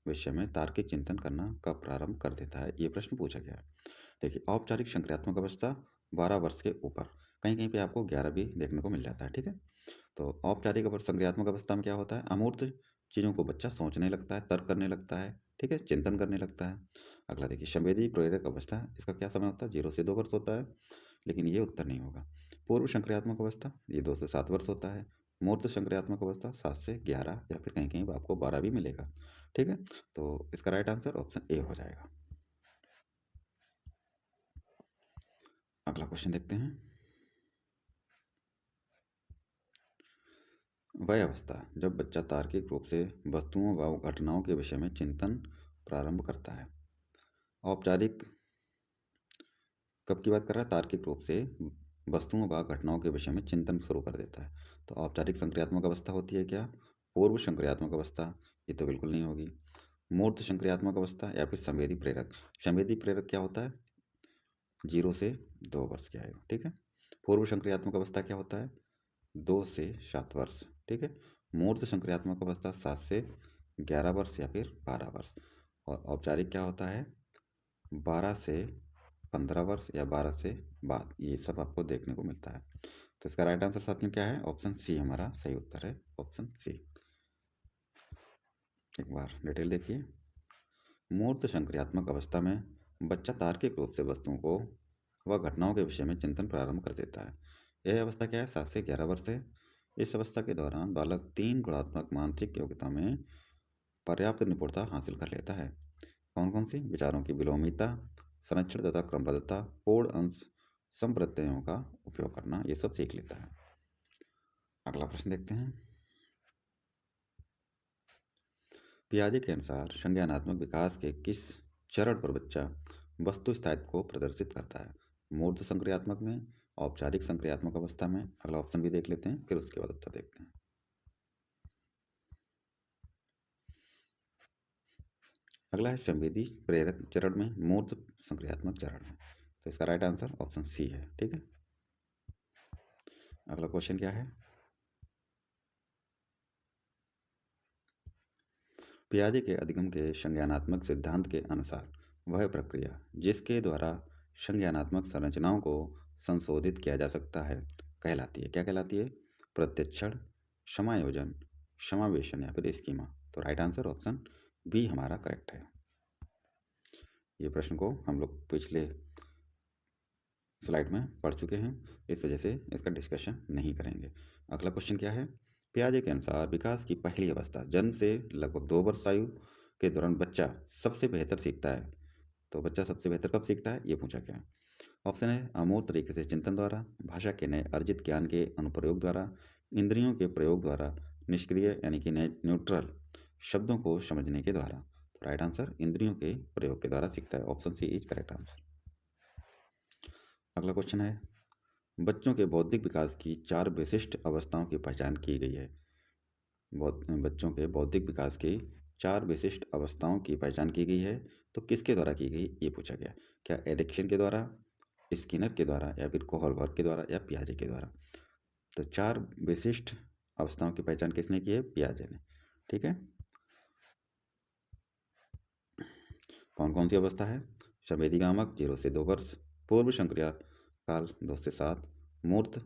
विषय में तार्किक चिंतन करना कब प्रारंभ कर देता है, ये प्रश्न पूछा गया है। देखिए, औपचारिक संक्रियात्मक अवस्था 12 वर्ष के ऊपर, कहीं कहीं पे आपको 11 भी देखने को मिल जाता है, ठीक है। तो औपचारिक और संक्रियात्मक अवस्था में क्या होता है? अमूर्त चीज़ों को बच्चा सोचने लगता है, तर्क करने लगता है, ठीक है, चिंतन करने लगता है। अगला देखिए, संवेदी प्रेरक अवस्था, इसका क्या समय होता है? 0 से 2 वर्ष होता है, लेकिन ये उत्तर नहीं होगा। पूर्व संक्रियात्मक अवस्था, ये 2 से 7 वर्ष होता है। मूर्त संक्रियात्मक अवस्था 7 से 11, या फिर कहीं कहीं आपको 12 भी मिलेगा, ठीक है। तो इसका राइट आंसर ऑप्शन ए हो जाएगा। अगला क्वेश्चन देखते हैं। वह अवस्था जब बच्चा तार्किक रूप से वस्तुओं व घटनाओं के विषय में चिंतन प्रारंभ करता है। औपचारिक कब की बात कर रहा है? तार्किक रूप से वस्तुओं व घटनाओं के विषय में चिंतन शुरू कर देता है। तो औपचारिक संक्रियात्मक अवस्था होती है क्या? पूर्व संक्रियात्मक अवस्था, ये तो बिल्कुल नहीं होगी। मूर्त संक्रियात्मक अवस्था या फिर संवेदी प्रेरक। संवेदी प्रेरक क्या होता है? 0 से 2 वर्ष की आयु, ठीक है। पूर्व संक्रियात्मक अवस्था क्या होता है? 2 से 7 वर्ष, ठीक है। मूर्त संक्रियात्मक अवस्था 7 से 11 वर्ष या फिर 12 वर्ष। और औपचारिक क्या होता है? 12 से 15 वर्ष या 12 से बाद, ये सब आपको देखने को मिलता है। तो इसका राइट आंसर साथियों क्या है? ऑप्शन सी हमारा सही उत्तर है, ऑप्शन सी। एक बार डिटेल देखिए। मूर्त संक्रियात्मक अवस्था में बच्चा तार्किक रूप से वस्तुओं को व घटनाओं के विषय में चिंतन प्रारंभ कर देता है। यह अवस्था क्या है? 7 से 11 वर्ष है। इस अवस्था के दौरान बालक 3 गुणात्मक मानसिक योग्यता में पर्याप्त निपुणता हासिल कर लेता है। कौन कौन सी? विचारों की विलोमिता, संरक्षण तथा क्रमबद्धता, पूर्ण अंश संप्रत्ययों का उपयोग करना, ये सब सीख लेता है। अगला प्रश्न देखते हैं। पियाजे के अनुसार संज्ञानात्मक विकास के किस चरण पर बच्चा वस्तु स्थायित्व को प्रदर्शित करता है? मूर्त संक्रियात्मक में, औपचारिक संक्रियात्मक अवस्था में। अगला ऑप्शन भी देख लेते हैं, फिर उसके बाद उत्तर देखते हैं। अगला है संवेदी प्रेरक चरण में, मूर्त संक्रियात्मक चरण में। तो इसका राइट आंसर ऑप्शन सी है, ठीक है। अगला क्वेश्चन क्या है? पियाजे के अधिगम के संज्ञानात्मक सिद्धांत के अनुसार वह प्रक्रिया जिसके द्वारा संज्ञानात्मक संरचनाओं को संशोधित किया जा सकता है कहलाती है, क्या कहलाती है? प्रत्यक्षण, समायोजन, समावेशन या फिर स्कीमा। तो राइट आंसर ऑप्शन बी हमारा करेक्ट है। ये प्रश्न को हम लोग पिछले स्लाइड में पढ़ चुके हैं, इस वजह से इसका डिस्कशन नहीं करेंगे। अगला क्वेश्चन क्या है? पियाजे के अनुसार विकास की पहली अवस्था, जन्म से लगभग 2 वर्ष आयु के दौरान बच्चा सबसे बेहतर सीखता है। तो बच्चा सबसे बेहतर कब सीखता है, ये पूछा गया है। ऑप्शन है अमूर्त तरीके से चिंतन द्वारा, भाषा के नए अर्जित ज्ञान के अनुप्रयोग द्वारा, इंद्रियों के प्रयोग द्वारा, निष्क्रिय यानी कि न्यूट्रल शब्दों को समझने के द्वारा। तो राइट आंसर इंद्रियों के प्रयोग के द्वारा सीखता है, option C is correct answer. अगला क्वेश्चन है बच्चों के बौद्धिक विकास की 4 विशिष्ट अवस्थाओं की पहचान की गई है। बच्चों के बौद्धिक विकास की 4 विशिष्ट अवस्थाओं की पहचान की गई है, तो किसके द्वारा की गई, ये पूछा गया। क्या एरिक्सन के द्वारा, स्किनर के द्वारा या फिर कोहलबर्ग के द्वारा या पियाजे के द्वारा? तो 4 विशिष्ट अवस्थाओं की पहचान किसने की है? पियाजे ने, ठीक है। कौन कौन सी अवस्था है? संवेदीगामक 0 से 2 वर्ष, पूर्व संक्रिया काल 2 से 7, मूर्त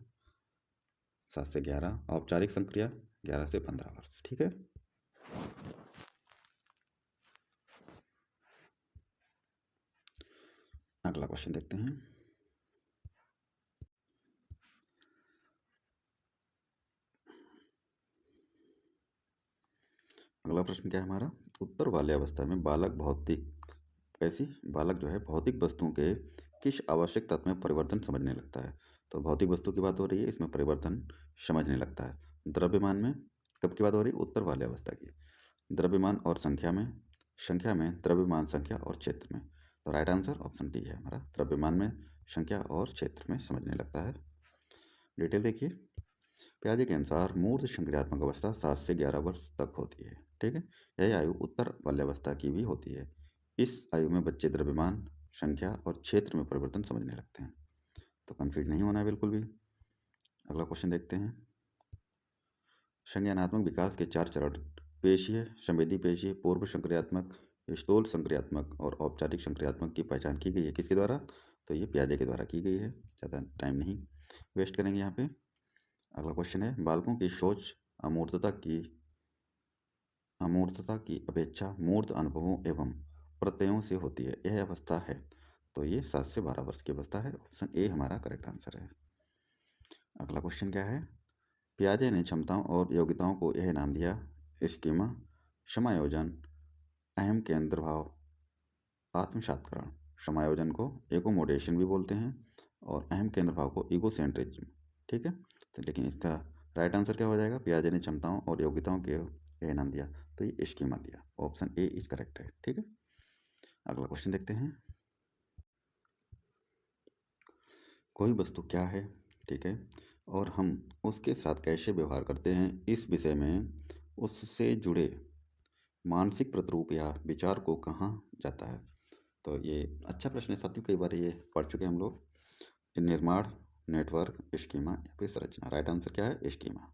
7 से 11, औपचारिक संक्रिया 11 से 15 वर्ष, ठीक है। अगला क्वेश्चन देखते हैं। अगला प्रश्न क्या है हमारा? उत्तर वाले अवस्था में बालक बालक जो है भौतिक वस्तुओं के किस आवश्यक तत्व में परिवर्तन समझने लगता है? तो भौतिक वस्तु की बात हो रही है, इसमें परिवर्तन समझने लगता है। द्रव्यमान में कब की बात हो रही है? उत्तर वाले अवस्था की। द्रव्यमान और संख्या में द्रव्यमान, संख्या और क्षेत्र में। तो राइट आंसर ऑप्शन डी है हमारा, द्रव्यमान में, संख्या और क्षेत्र में समझने लगता है। डिटेल देखिए। पियाजे के अनुसार मूर्त संक्रियात्मक अवस्था 7 से 11 वर्ष तक होती है, ठीक है। यह आयु उत्तर बाल्यावस्था की भी होती है। इस आयु में बच्चे द्रव्यमान, संख्या और क्षेत्र में परिवर्तन समझने लगते हैं। तो कंफ्यूज नहीं होना है बिल्कुल भी। अगला क्वेश्चन देखते हैं। संज्ञानात्मक विकास के 4 चरण पेशीय, संवेदी पेशीय, पूर्व संक्रियात्मक, स्थूल संक्रियात्मक और औपचारिक संक्रियात्मक की पहचान की गई है किसके द्वारा? तो ये पियाजे के द्वारा की गई है। ज़्यादा टाइम नहीं वेस्ट करेंगे यहाँ पे। अगला क्वेश्चन है बालकों की सोच अमूर्तता की अपेक्षा मूर्त अनुभवों एवं प्रत्ययों से होती है, यह अवस्था है। तो ये 7 से 12 वर्ष की अवस्था है, ऑप्शन ए हमारा करेक्ट आंसर है। अगला क्वेश्चन क्या है? पियाजे ने क्षमताओं और योग्यताओं को यह नाम दिया स्कीमा, समायोजन, अहम केंद्र भाव, आत्मसात्करण। समायोजन को एकोमोडेशन भी बोलते हैं और अहम केंद्र भाव को ईगोसेंट्रिज्म, ठीक है। तो लेकिन इसका राइट आंसर क्या हो जाएगा? पियाजे ने क्षमताओं और योग्यताओं के यह नाम दिया, तो ये स्कीमा दिया, ऑप्शन ए इज करेक्ट है, ठीक है। अगला क्वेश्चन देखते हैं। कोई वस्तु क्या है, ठीक है, और हम उसके साथ कैसे व्यवहार करते हैं, इस विषय में उससे जुड़े मानसिक प्रतिरूप या विचार को कहा जाता है? तो ये अच्छा प्रश्न है साथियों, कई बार ये पढ़ चुके हैं हम लोग। निर्माण, नेटवर्क, स्कीमा या फिर संरचना। राइट आंसर क्या है? स्कीमा।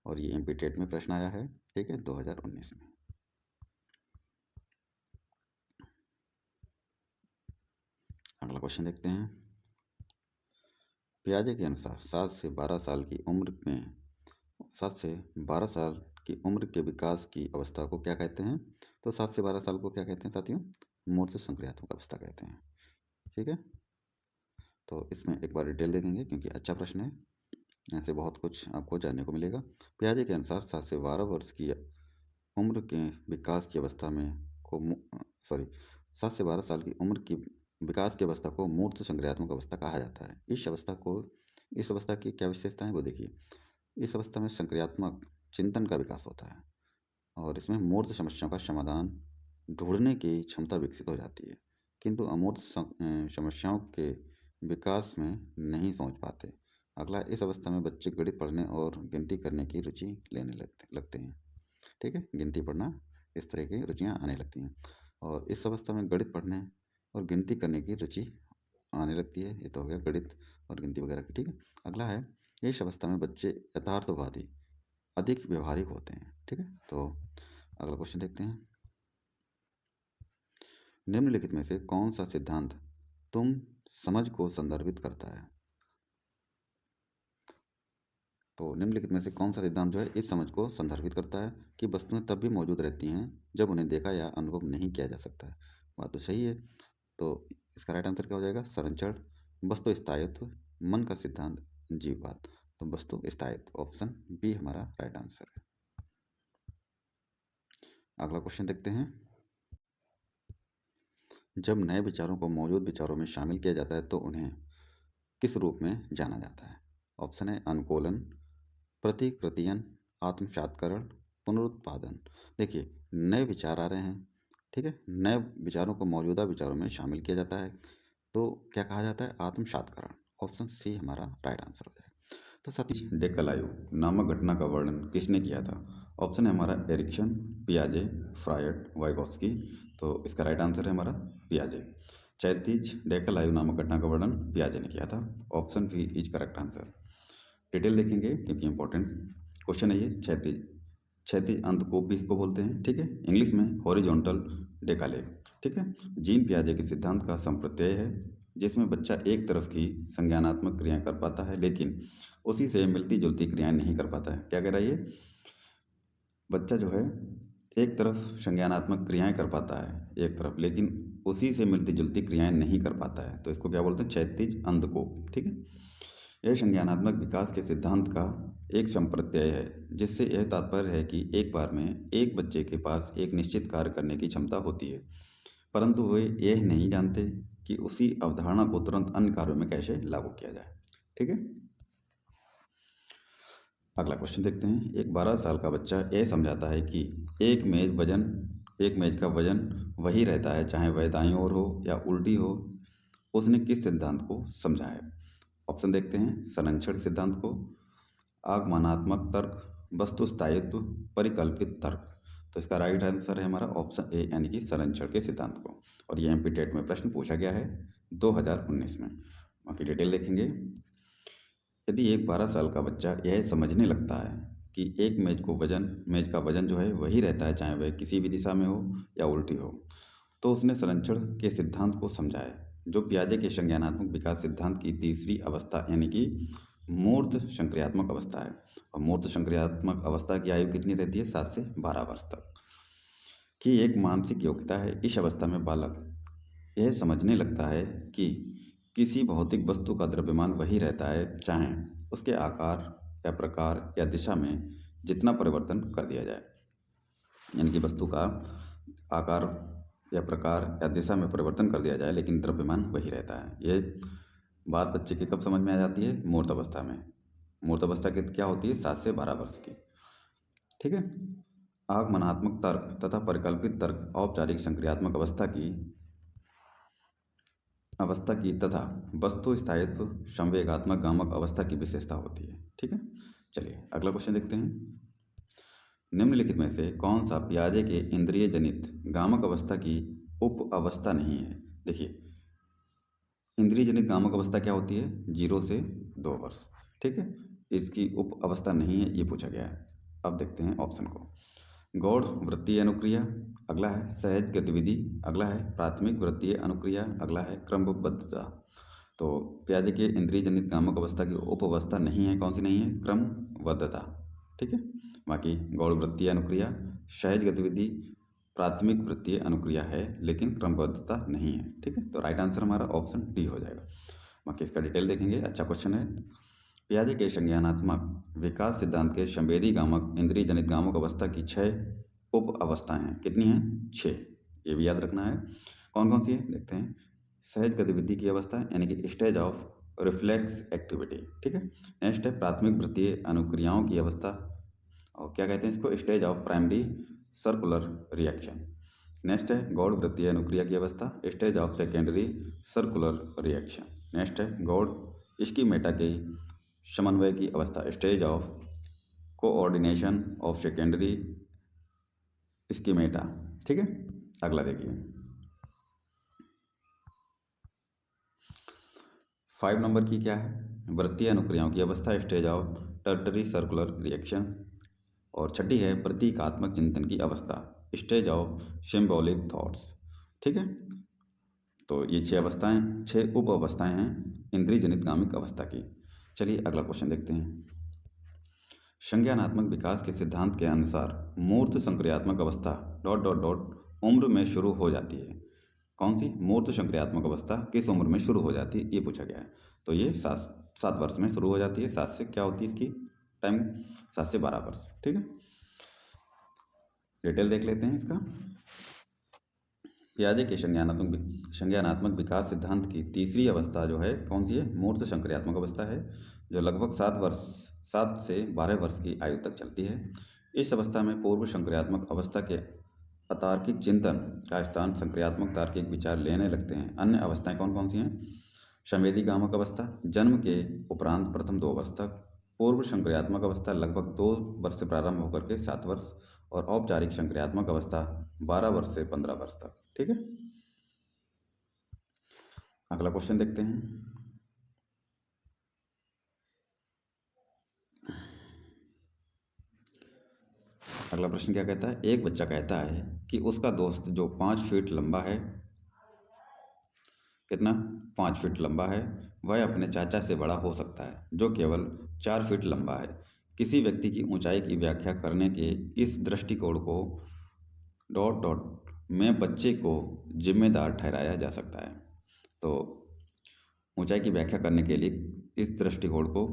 और ये एमपी टेट में प्रश्न आया है, ठीक है, 2019 में। अगला क्वेश्चन देखते हैं। पियाजे के अनुसार 7 से 12 साल की उम्र में 7 से 12 साल की उम्र के विकास की अवस्था को क्या कहते हैं? तो 7 से 12 साल को क्या कहते हैं साथियों? मूर्त संक्रियात्मक अवस्था कहते हैं, ठीक है। तो इसमें एक बार डिटेल देखेंगे क्योंकि अच्छा प्रश्न है, ऐसे बहुत कुछ आपको जानने को मिलेगा। पियाजे के अनुसार 7 से 12 वर्ष की उम्र के विकास की अवस्था में को 7 से 12 साल की उम्र की विकास की अवस्था को मूर्त संक्रियात्मक अवस्था कहा जाता है। इस अवस्था की क्या विशेषताएं वो देखिए। इस अवस्था में संक्रियात्मक चिंतन का विकास होता है और इसमें मूर्त समस्याओं का समाधान ढूंढने की क्षमता विकसित हो जाती है, किंतु अमूर्त समस्याओं के विकास में नहीं सोच पाते। अगला, इस अवस्था में बच्चे गणित पढ़ने और गिनती करने की रुचि लेने लगते हैं, ठीक है। गिनती पढ़ना, इस तरह की रुचियाँ आने लगती हैं और इस अवस्था में गणित पढ़ने और गिनती करने की रुचि आने लगती है। ये तो हो गया गणित और गिनती वगैरह की, ठीक है। अगला है, इस अवस्था में बच्चे यथार्थवादी, अधिक व्यवहारिक होते हैं, ठीक है। तो अगला क्वेश्चन देखते हैं। निम्नलिखित में से कौन सा सिद्धांत तुम समझ को संदर्भित करता है? तो निम्नलिखित में से कौन सा सिद्धांत जो है इस समझ को संदर्भित करता है कि वस्तुएं तब भी मौजूद रहती हैं जब उन्हें देखा या अनुभव नहीं किया जा सकता है। बात तो सही है। तो इसका राइट आंसर क्या हो जाएगा? संरक्षण, वस्तु स्थायित्व, मन का सिद्धांत, जीववाद। तो वस्तु स्थायित्व, ऑप्शन बी हमारा राइट आंसर है। अगला क्वेश्चन देखते हैं। जब नए विचारों को मौजूद विचारों में शामिल किया जाता है तो उन्हें किस रूप में जाना जाता है? ऑप्शन है अनुकूलन, प्रतिकृतियन, आत्मसात्करण, पुनरुत्पादन। देखिए, नए विचार आ रहे हैं, ठीक है, नए विचारों को मौजूदा विचारों में शामिल किया जाता है तो क्या कहा जाता है? आत्मसात्करण। ऑप्शन सी हमारा राइट आंसर हो जाएगा। तो सतीश डेक्कलायु नामक घटना का वर्णन किसने किया था? ऑप्शन है हमारा एरिक्सन, पियाजे, फ्रायड, वाइगोत्स्की। तो इसका राइट आंसर है हमारा पियाजे। क्षैतिज डेक्कलायु नामक घटना का वर्णन पियाजे ने किया था। Option B is correct answer. Detail देखेंगे क्योंकि इंपॉर्टेंट क्वेश्चन है ये। क्षैतिज क्षैतिज अंतकोप भी इसको बोलते हैं, ठीक है। इंग्लिश में हॉरिजॉन्टल डेकालेग, ठीक है। जीन पियाजे के सिद्धांत का संप्रत्यय है जिसमें बच्चा एक तरफ की संज्ञानात्मक क्रियाएं कर पाता है लेकिन उसी से मिलती जुलती क्रियाएं नहीं कर पाता है। क्या कह रहा है ये? बच्चा जो है एक तरफ संज्ञानात्मक क्रियाएं कर पाता है एक तरफ, लेकिन उसी से मिलती जुलती क्रियाएं नहीं कर पाता है, तो इसको क्या बोलते हैं? क्षैतिज अंधकोप, ठीक है। यह संज्ञानात्मक विकास के सिद्धांत का एक संप्रत्यय है जिससे यह तात्पर्य है कि एक बार में एक बच्चे के पास एक निश्चित कार्य करने की क्षमता होती है परंतु वे यह नहीं जानते कि उसी अवधारणा को तुरंत अन्य कार्यों में कैसे लागू किया जाए, ठीक है। अगला क्वेश्चन देखते हैं। एक 12 साल का बच्चा यह समझाता है कि एक मेज का वजन वही रहता है चाहे वह दाईं ओर हो या उल्टी हो। उसने किस सिद्धांत को समझा है? ऑप्शन देखते हैं। संरक्षण सिद्धांत को, आगमनात्मक तर्क, वस्तु स्थायित्व, परिकल्पित तर्क। तो इसका राइट आंसर है हमारा ऑप्शन ए यानी कि संरक्षण के सिद्धांत को। और ये एमपी टेट में प्रश्न पूछा गया है 2019 में। बाकी डिटेल देखेंगे। यदि एक 12 साल का बच्चा यह समझने लगता है कि एक मेज का वजन जो है वही रहता है चाहे वह किसी भी दिशा में हो या उल्टी हो, तो उसने संरक्षण के सिद्धांत को समझा है जो पियाजे के संज्ञानात्मक विकास सिद्धांत की तीसरी अवस्था यानी कि मूर्त संक्रियात्मक अवस्था है। और मूर्त संक्रियात्मक अवस्था की आयु कितनी रहती है? 7 से 12 वर्ष तक की एक मानसिक योग्यता है। इस अवस्था में बालक यह समझने लगता है कि किसी भौतिक वस्तु का द्रव्यमान वही रहता है चाहे उसके आकार या प्रकार या दिशा में जितना परिवर्तन कर दिया जाए। यानी कि वस्तु का आकार या प्रकार या दिशा में परिवर्तन कर दिया जाए लेकिन द्रव्यमान वही रहता है। ये बात बच्चे की कब समझ में आ जाती है? मूर्त अवस्था में। मूर्त अवस्था की क्या होती है? 7 से 12 वर्ष की, ठीक है। आगमनात्मक तर्क तथा परिकल्पित तर्क औपचारिक संक्रियात्मक अवस्था की तथा वस्तु स्थायित्व संवेगात्मक गामक अवस्था की विशेषता होती है, ठीक है। चलिए अगला क्वेश्चन देखते हैं। निम्नलिखित में से कौन सा पियाजे के इंद्रिय जनित गामक अवस्था की उप अवस्था नहीं है? देखिए, इंद्रिय जनित गामक अवस्था क्या होती है? 0 से 2 वर्ष, ठीक है। इसकी उप अवस्था नहीं है, ये पूछा गया है। अब देखते हैं ऑप्शन को। गौड़ वृत्तीय अनुक्रिया, अगला है सहज गतिविधि, अगला है प्राथमिक वृत्तीय अनुक्रिया, अगला है क्रमबद्धता। तो पियाजे के इंद्रिय जनित कामक अवस्था की उप अवस्था नहीं है, कौन सी नहीं है? क्रमबद्धता, ठीक है। बाकी गौड़ वृत्तीय अनुक्रिया, सहज गतिविधि, प्राथमिक वृत्तीय अनुक्रिया है, लेकिन क्रमबद्धता नहीं है, ठीक है। तो राइट आंसर हमारा ऑप्शन डी हो जाएगा। बाकी इसका डिटेल देखेंगे, अच्छा क्वेश्चन है। पियाजे के संज्ञानात्मक विकास सिद्धांत के संवेदी गामक इंद्रिय जनित गामक अवस्था की 6 उप अवस्थाएं हैं। कितनी हैं? 6। ये भी याद रखना है। कौन कौन सी है देखते हैं। सहज गतिविधि की अवस्था यानी कि स्टेज ऑफ रिफ्लेक्स एक्टिविटी, ठीक है। नेक्स्ट है प्राथमिक वृत्तीय अनुक्रियाओं की अवस्था, और क्या कहते हैं इसको? Stage of primary circular reaction. Next है गौड़ वृत्तीय अनुक्रिया की अवस्था, stage of secondary circular reaction. Next है गौड़ स्कीमेटा की समन्वय की अवस्था, stage of coordination of secondary schemata, ठीक है। अगला देखिए 5 नंबर की क्या है? वृत्तीय अनुक्रियाओं की अवस्था, stage of Tartary circular reaction. और छठी है प्रतीकात्मक चिंतन की अवस्था, स्टेज ऑफ सिंबॉलिक थॉट्स, ठीक है। तो ये 6 अवस्थाएं, 6 उप अवस्थाएं हैं इंद्रिय जनित कामिक अवस्था की। चलिए अगला क्वेश्चन देखते हैं। संज्ञानात्मक विकास के सिद्धांत के अनुसार मूर्त संक्रियात्मक अवस्था डॉट डॉट डॉट उम्र में शुरू हो जाती है। कौन सी? मूर्त संक्रियात्मक अवस्था किस उम्र में शुरू हो जाती है, ये पूछा गया है। तो ये 7 वर्ष में शुरू हो जाती है। 7 से क्या होती है इसकी टाइम? 7 से 12 वर्ष, ठीक है। डिटेल देख लेते हैं इसका। पियाजे के संज्ञानात्मक विकास सिद्धांत की तीसरी अवस्था जो है कौन सी है? मूर्त संक्रियात्मक अवस्था है, जो लगभग 7 से 12 वर्ष की आयु तक चलती है। इस अवस्था में पूर्व संक्रियात्मक अवस्था के अतार्किक चिंतन का स्थान संक्रियात्मक तार्किक विचार लेने लगते हैं। अन्य अवस्थाएं कौन कौन सी हैं? संवेदी गामक अवस्था जन्म के उपरांत प्रथम 2 वर्ष तक, पूर्व संक्रियात्मक अवस्था लगभग 2 वर्ष से प्रारंभ होकर के 7 वर्ष, और औपचारिक संक्रियात्मक अवस्था 12 वर्ष से 15 वर्ष तक, ठीक है। अगला क्वेश्चन देखते हैं। अगला प्रश्न क्या कहता है? एक बच्चा कहता है कि उसका दोस्त जो 5 फीट लंबा है, कितना? 5 फीट लंबा है, वह अपने चाचा से बड़ा हो सकता है जो केवल 4 फीट लंबा है। किसी व्यक्ति की ऊंचाई की व्याख्या करने के इस दृष्टिकोण को डॉट डॉट में बच्चे को जिम्मेदार ठहराया जा सकता है। तो ऊंचाई की व्याख्या करने के लिए इस दृष्टिकोण को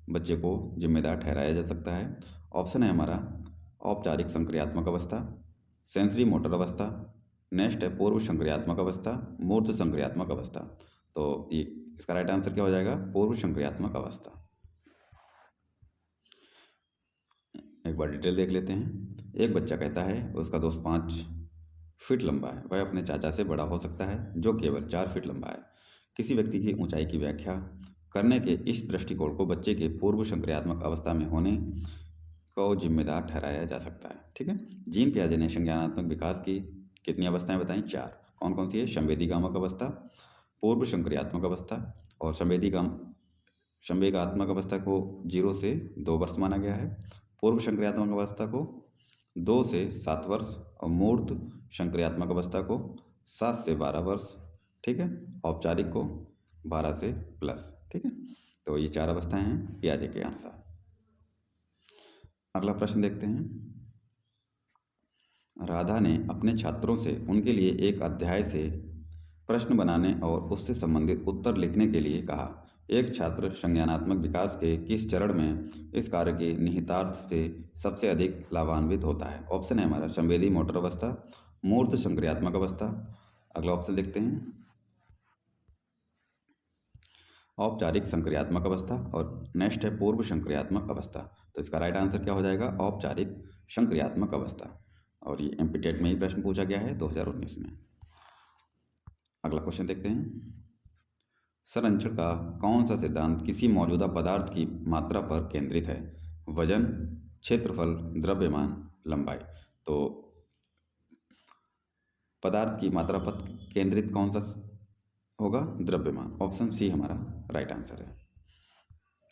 बच्चे को जिम्मेदार ठहराया जा सकता है। ऑप्शन है हमारा औपचारिक संक्रियात्मक अवस्था, सेंसरी मोटर अवस्था, नेक्स्ट है पूर्व संक्रियात्मक अवस्था, मूर्त संक्रियात्मक अवस्था। तो ये इसका राइट आंसर क्या हो जाएगा? पूर्व संक्रियात्मक अवस्था। एक बार डिटेल देख लेते हैं। एक बच्चा कहता है उसका दोस्त 5 फीट लंबा है, वह अपने चाचा से बड़ा हो सकता है जो केवल 4 फीट लंबा है। किसी व्यक्ति की ऊंचाई की व्याख्या करने के इस दृष्टिकोण को बच्चे के पूर्व संक्रियात्मक अवस्था में होने को जिम्मेदार ठहराया जा सकता है, ठीक है। जीन पियाजे ने संज्ञानात्मक विकास की कितनी अवस्थाएं बताई? 4। कौन कौन सी है? संवेदी गामक अवस्था, पूर्व संक्रियात्मक अवस्था, और संवेगात्मक अवस्था को 0 से 2 वर्ष माना गया है, पूर्व संक्रियात्मक अवस्था को 2 से 7 वर्ष, और मूर्त संक्रियात्मक अवस्था को 7 से 12 वर्ष, ठीक है। औपचारिक को 12 से प्लस, ठीक है। तो ये 4 अवस्थाएं हैं पियाजे के अनुसार। अगला प्रश्न देखते हैं। राधा ने अपने छात्रों से उनके लिए एक अध्याय से प्रश्न बनाने और उससे संबंधित उत्तर लिखने के लिए कहा। एक छात्र संज्ञानात्मक विकास के किस चरण में इस कार्य के निहितार्थ से सबसे अधिक लाभान्वित होता है? ऑप्शन है हमारा संवेदी मोटर अवस्था, मूर्त संक्रियात्मक अवस्था। अगला ऑप्शन देखते हैं औपचारिक संक्रियात्मक अवस्था, और नेक्स्ट है पूर्व संक्रियात्मक अवस्था। तो इसका राइट आंसर क्या हो जाएगा? औपचारिक संक्रियात्मक अवस्था। और ये एमपीटेट में ही प्रश्न पूछा गया है 2019 में। अगला क्वेश्चन देखते हैं। संरक्षण का कौन सा सिद्धांत किसी मौजूदा पदार्थ की मात्रा पर केंद्रित है? वजन, क्षेत्रफल, द्रव्यमान, लंबाई। तो पदार्थ की मात्रा पर केंद्रित कौन सा होगा? द्रव्यमान। ऑप्शन सी हमारा राइट आंसर है।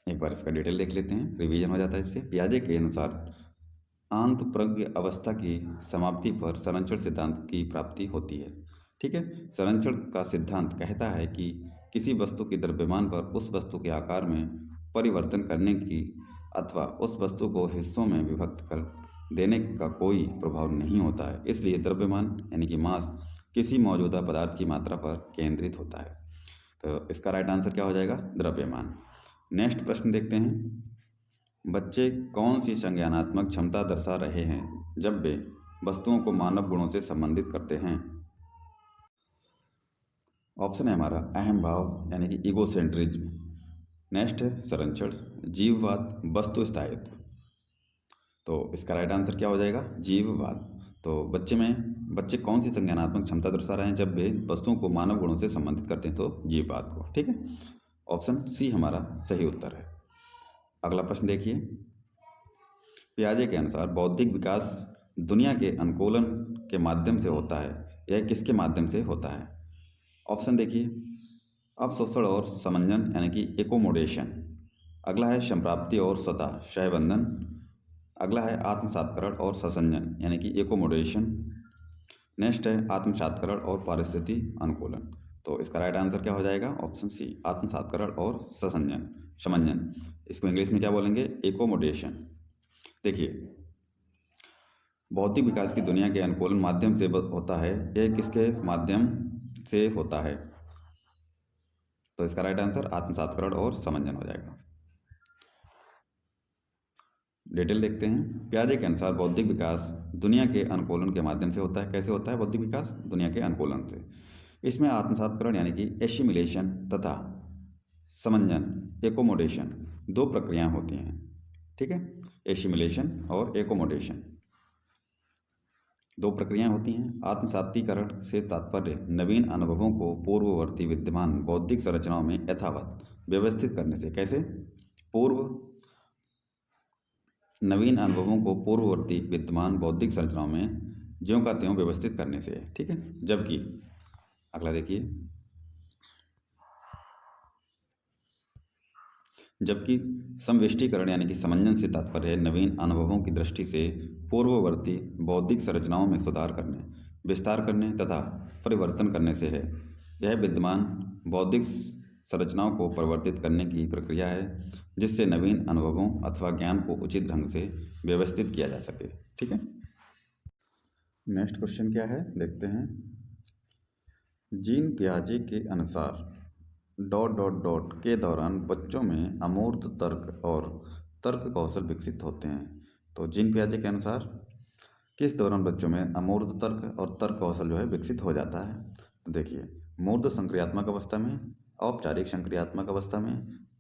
एक बार इसका डिटेल देख लेते हैं, रिवीजन हो जाता है इससे। पियाजे के अनुसार आंत प्रज्ञ अवस्था की समाप्ति पर संरक्षण सिद्धांत की प्राप्ति होती है। ठीक है, संरक्षण का सिद्धांत कहता है कि किसी वस्तु के द्रव्यमान पर उस वस्तु के आकार में परिवर्तन करने की अथवा उस वस्तु को हिस्सों में विभक्त कर देने का कोई प्रभाव नहीं होता है। इसलिए द्रव्यमान यानी कि मास किसी मौजूदा पदार्थ की मात्रा पर केंद्रित होता है। तो इसका राइट आंसर क्या हो जाएगा? द्रव्यमान। नेक्स्ट प्रश्न देखते हैं। बच्चे कौन सी संज्ञानात्मक क्षमता दर्शा रहे हैं जब वे वस्तुओं को मानव गुणों से संबंधित करते हैं? ऑप्शन है हमारा अहम भाव यानी कि ईगोसेंट्रिज्म। नेक्स्ट है संरक्षण, जीववाद, वस्तु स्थायित्व। तो इसका राइट आंसर क्या हो जाएगा? जीववाद। तो बच्चे कौन सी संज्ञानात्मक क्षमता दर्शा रहे हैं जब वे वस्तुओं को मानव गुणों से संबंधित करते हैं? तो जीववाद को। ठीक है, ऑप्शन सी हमारा सही उत्तर है। अगला प्रश्न देखिए। पियाजे के अनुसार बौद्धिक विकास दुनिया के अनुकूलन के माध्यम से होता है, यह किसके माध्यम से होता है? ऑप्शन देखिए, अवशोषण और समंजन यानी कि एकोमोडेशन। अगला है संप्राप्ति और स्वतः सहबंधन। अगला है आत्मसात्करण और ससंजन यानी कि एकोमोडेशन। नेक्स्ट है आत्मसात्करण और पारिस्थिति अनुकूलन। तो इसका राइट आंसर क्या हो जाएगा? ऑप्शन सी आत्मसात्करण और समंजन। इसको इंग्लिश में क्या बोलेंगे? एकोमोडेशन। देखिए, बौद्धिक विकास की दुनिया के अनुकूलन माध्यम से होता है, यह किसके माध्यम से होता है? तो इसका राइट आंसर आत्मसात्करण और समंजन हो जाएगा। डिटेल देखते हैं। पियाजे के अनुसार बौद्धिक विकास दुनिया के अनुकूलन के माध्यम से होता है। कैसे होता है बौद्धिक विकास? दुनिया के अनुकूलन से। इसमें आत्मसात्करण यानी कि एसिमिलेशन तथा समंजन एकोमोडेशन दो प्रक्रियाएं होती हैं। ठीक है, एसिमिलेशन और एकोमोडेशन दो प्रक्रियाएं होती हैं। आत्मसातीकरण से तात्पर्य नवीन अनुभवों को पूर्ववर्ती विद्यमान बौद्धिक संरचनाओं में यथावत व्यवस्थित करने से। कैसे? नवीन अनुभवों को पूर्ववर्ती विद्यमान बौद्धिक संरचनाओं में ज्यों का त्यों व्यवस्थित करने से। ठीक है, जबकि अगला देखिए, जबकि समवेष्टीकरण यानी कि समंजन से तात्पर्य है नवीन अनुभवों की दृष्टि से पूर्ववर्ती बौद्धिक संरचनाओं में सुधार करने, विस्तार करने तथा परिवर्तन करने से है। यह विद्यमान बौद्धिक संरचनाओं को परिवर्तित करने की प्रक्रिया है जिससे नवीन अनुभवों अथवा ज्ञान को उचित ढंग से व्यवस्थित किया जा सके। ठीक है, नेक्स्ट क्वेश्चन क्या है देखते हैं। जीन पियाजे के अनुसार ... के दौरान बच्चों में अमूर्त तर्क और तर्क कौशल विकसित होते हैं। तो जीन पियाजे के अनुसार किस दौरान बच्चों में अमूर्त तर्क और तर्क कौशल जो है विकसित हो जाता है? तो देखिए, मूर्त संक्रियात्मक अवस्था में, औपचारिक संक्रियात्मक अवस्था में,